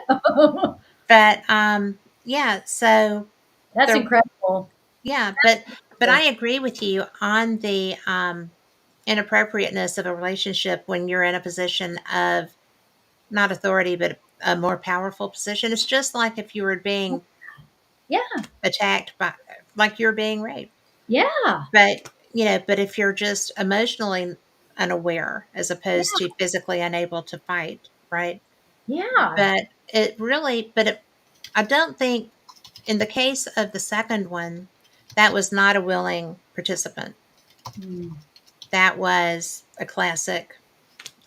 talk again? But yeah, so That's there incredible. yeah, but I Cool. agree with you on the inappropriateness of a relationship when you're in a position of not authority but a more powerful position. It's just like if you were being Yeah. attacked by like you're being raped. Yeah. But, but if you're just emotionally unaware as opposed to physically unable to fight, right? Yeah. But I don't think in the case of the second one, that was not a willing participant. Mm. That was a classic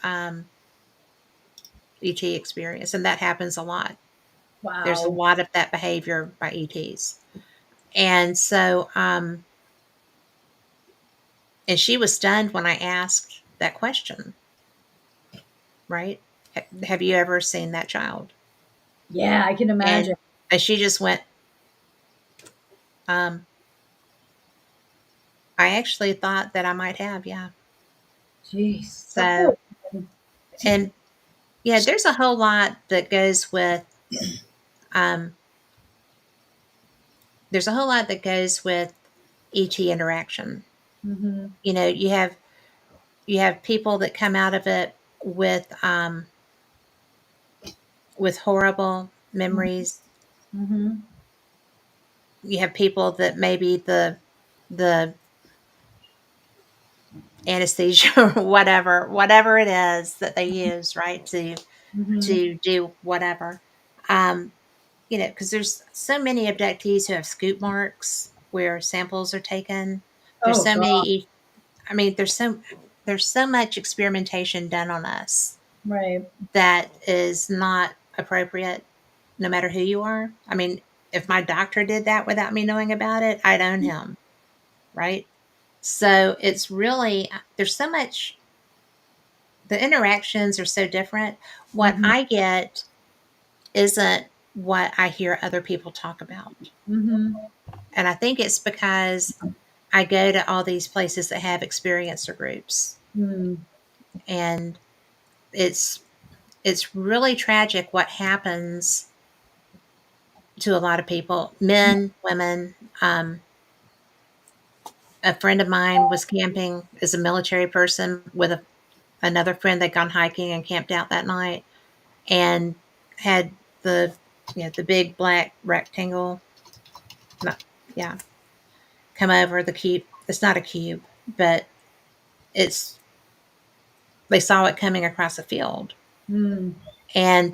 um, ET experience, and that happens a lot. There's a Wow. lot of that behavior by ETs. And so, and she was stunned when I asked that question, right? Have you ever seen that child? Yeah, I can And imagine. she just went, um, I actually thought that I might have, yeah. Jeez. That's So, so. and yeah, there's a whole lot that goes with, um, there's a whole lot that goes with ET interaction. Mm-hmm. You have people that come out of it with horrible memories. Mm-hmm. You have people that maybe the anesthesia or whatever it is that they use, right, Mm-hmm. to do whatever. Um, because there's so many abductees who have scoop marks where samples are taken. There's Oh so God. many. I mean, there's so much experimentation done on us Right. that is not appropriate, no matter who you are. I mean, if my doctor did that without me knowing about it, I'd own him, right? So it's really there's so much. The interactions are so different. What Mm-hmm. I get isn't what I hear other people talk about. Mm-hmm. And I think it's because I go to all these places that have experiencer groups. Mm. And it's it's really tragic what happens to a lot of people, men, women. A friend of mine was camping as a military person with another friend. They'd gone hiking and camped out that night and had the big black rectangle, not, yeah, come over the cube. It's not a cube, but it's they saw it coming across a field, Mm. and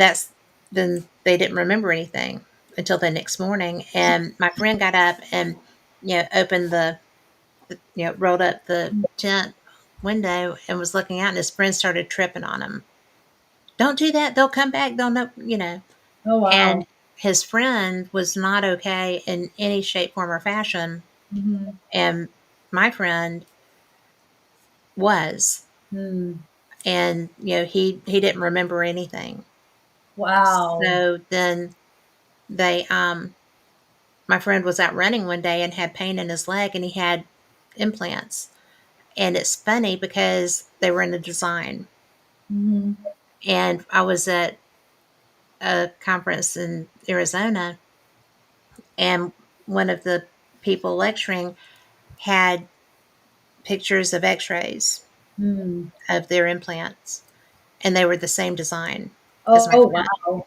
then they didn't remember anything until the next morning. And my friend got up and opened rolled up the tent window and was looking out, and his friend started tripping on him. Don't do that. They'll come back. They'll know. Oh And wow. his friend was not okay in any shape, form, or fashion. Mm-hmm. And my friend was. Mm. And he didn't remember anything. Wow. So then they, my friend was out running one day and had pain in his leg and he had implants. And it's funny because they were in the design. Hmm. And I was at a conference in Arizona, and one of the people lecturing had pictures of x rays Hmm. of their implants, and they were the same design as Oh, my oh friend. wow.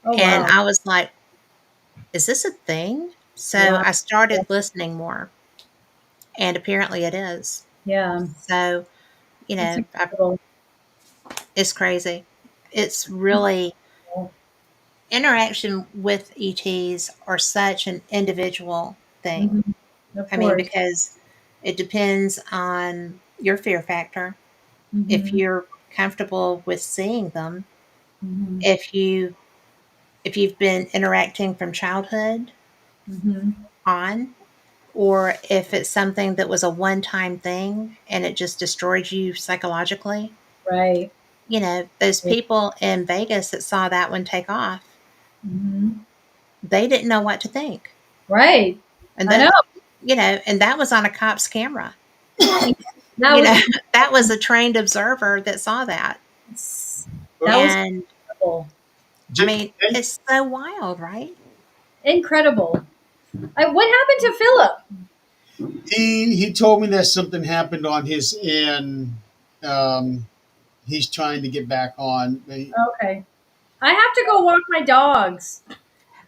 Oh And wow. I was like, is this a thing? So Wow. I started listening more, and apparently it is. Yeah. So, That's I, incredible. it's crazy. It's really interaction with ETs are such an individual thing. Hmm. Of I mean, course. because it depends on your fear factor. If Hmm. you're comfortable with seeing them, Hmm. if you if you've been interacting from childhood Hmm. on, or if it's something that was a one-time thing and it just destroyed you psychologically. Right. Those people in Vegas that saw that one take off, Hmm. they didn't know what to think. Right. And I know. that was on a cop's camera. That You was know, that was a trained observer that saw that. that was And incredible. I J- mean, it's so wild, right? Incredible. What happened to Philip? he told me that something happened on his end. Um, he's trying to get back on. Okay. I have to go walk my dogs.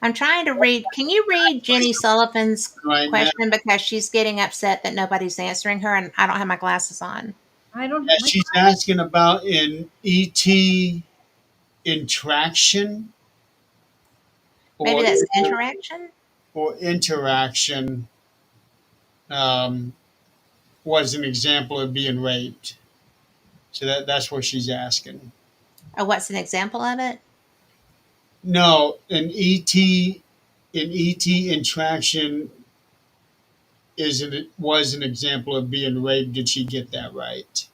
I'm trying to read. Can you read Jenny Sullivan's Right now, question because she's getting upset that nobody's answering her and I don't have my glasses on? I don't yeah, have my she's asking about an ET interaction Maybe or that's interaction. interaction um, was an example of being raped. So that's what she's asking. Oh, what's an example of it? No, an ET interaction was an example of being raped. Did she get that right?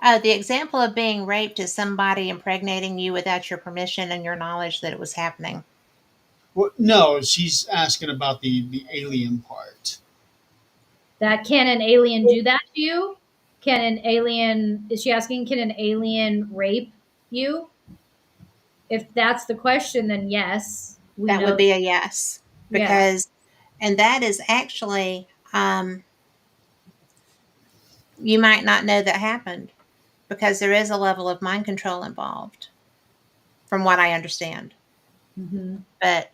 Oh, the example of being raped is somebody impregnating you without your permission and your knowledge that it was happening. Well, no, she's asking about the alien part. that. Can an alien do that to you? Can an alien is she asking can an alien rape you? If that's the question, then yes. We That would know be a yes, yeah. because, and that is actually, you might not know that happened because there is a level of mind control involved, from what I understand. Hmm. But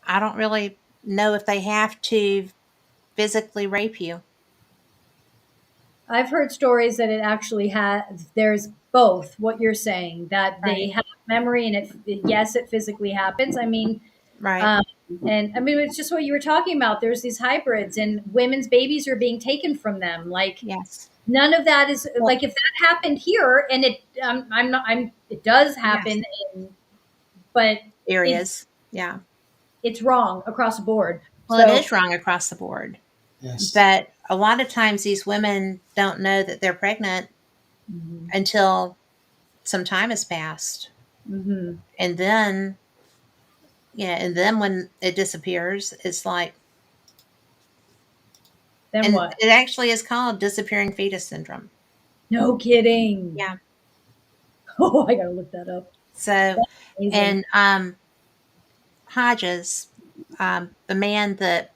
I don't really know if they have to physically rape you. I've heard stories that it actually has there's both what you're saying that they Right. have memory and yes it physically happens. I mean Right. um, and I mean it's just what you were talking about. There's these hybrids and women's babies are being taken from them. Like Yes. none of that is Well, like if that happened here and I'm not I'm it does yes. happen in, but it's Areas. Yeah. it's wrong across the board. Well, it So is wrong across the board. Yes. But a lot of times these women don't know that they're pregnant hmm. until some time has passed. Hmm. And then, and then when it disappears, it's like, Then and what? it actually is called disappearing fetus syndrome. No kidding. Yeah. Oh, I gotta look that up. So, That's amazing. and Hodges, the man that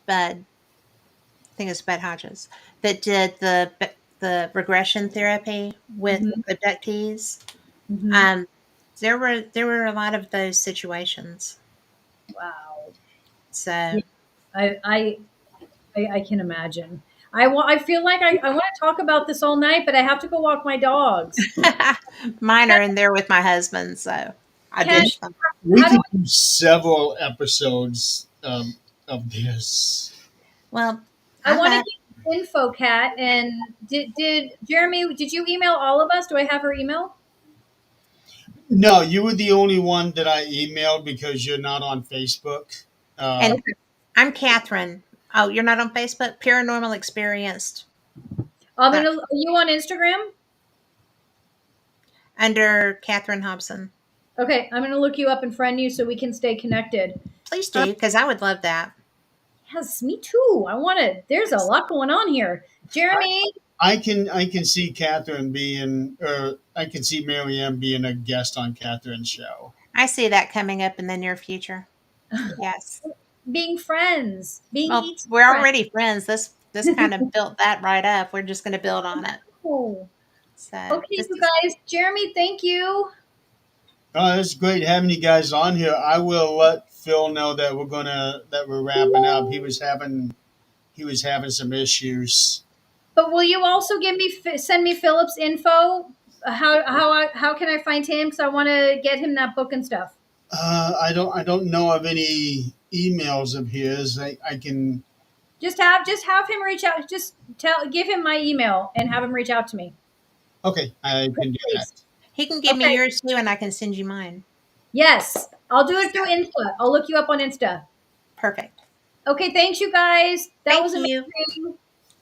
Bud, I think it's Bud Hodges, that did the regression therapy with Hmm. abductees. Hmm. Um, there were a lot of those situations. Wow. Yeah, So I, I I can imagine. I feel like I want to talk about this all night, but I have to go walk my dogs. mine Can, are in there with my husband, so I can dish them. We how do could do several episodes of this. Well, I I'm want to up. get info, Kat? And did Jeremy? Did you email all of us? Do I have her email? No, you were the only one that I emailed because you're not on Facebook. And Um, Okay. I'm Kathryn. Oh, you're not on Facebook? Paranormal Experienced. That Are you on Instagram? under Kathryn Hobson. Okay, I'm gonna look you up and friend you so we can stay connected. Please do, because I would love that. Yes, me too. I want to. There's a lot going on here. I, Jeremy, I can see Catherine being, or I can see Maryam being a guest on Catherine's show. I see that coming up in the near future. Yes. being friends, being Well, each we're friend. already friends. This kind of built that right up. We're just going to build on it. Oh. So Okay, this you is guys. Jeremy, thank you. Oh, it's great having you guys on here. I will let Phil know that we're wrapping up. He was having some issues. But will you also send me Philip's info? How can I find him? Because I want to get him that book and stuff. I don't know of any emails of his. I can. Just have him reach out. Just give him my email and have him reach out to me. Okay, I can do that. Please. he can give me Okay. yours too, and I can send you mine. Yes, I'll do it through Insta. I'll look you up on Insta. Perfect. Okay, thanks you guys. That Thank was you. amazing.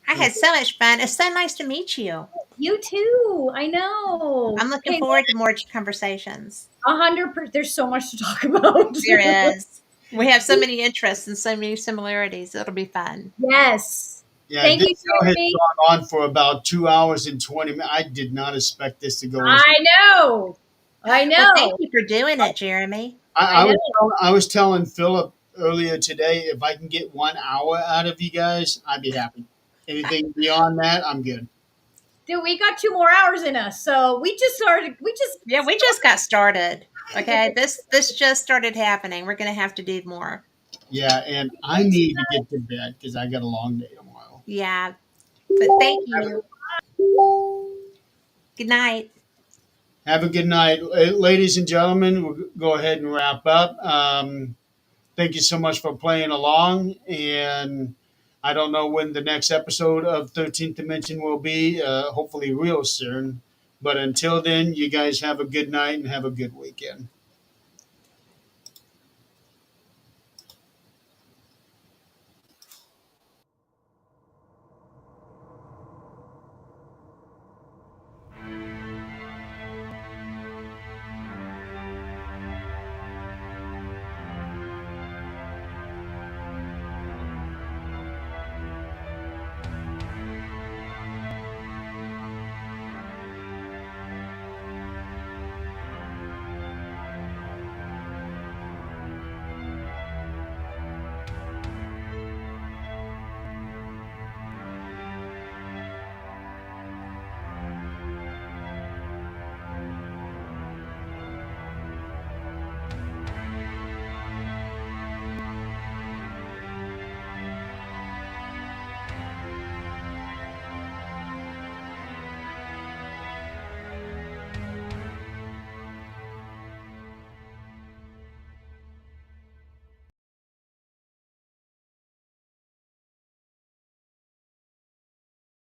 I had so much fun. It's so nice to meet you. You too. I know. I'm looking Okay, forward to more conversations. 100%. There's so much to talk about. There is. We have so many interests and so many similarities. It'll be fun. Yes. Yeah, Thank this you, show has Jeremy. gone on for about 2 hours and 20 minutes. I did not expect this to go as. I know. I Well, thank know. you for doing it, Jeremy. I I know. was I was telling Philip earlier today, if I can get 1 hour out of you guys, I'd be happy. Anything beyond that, I'm good. Dude, we got 2 more hours in us, so we just started. Yeah, we just got started. Okay, this just started happening. We're gonna have to do more. Yeah, and I need to get to bed because I got a long day tomorrow. Yeah, but thank you. Good night. Have a good night, ladies and gentlemen. We'll go ahead and wrap up. Thank you so much for playing along, and I don't know when the next episode of 13th Dimension will be. Hopefully, real soon. But until then, you guys have a good night and have a good weekend.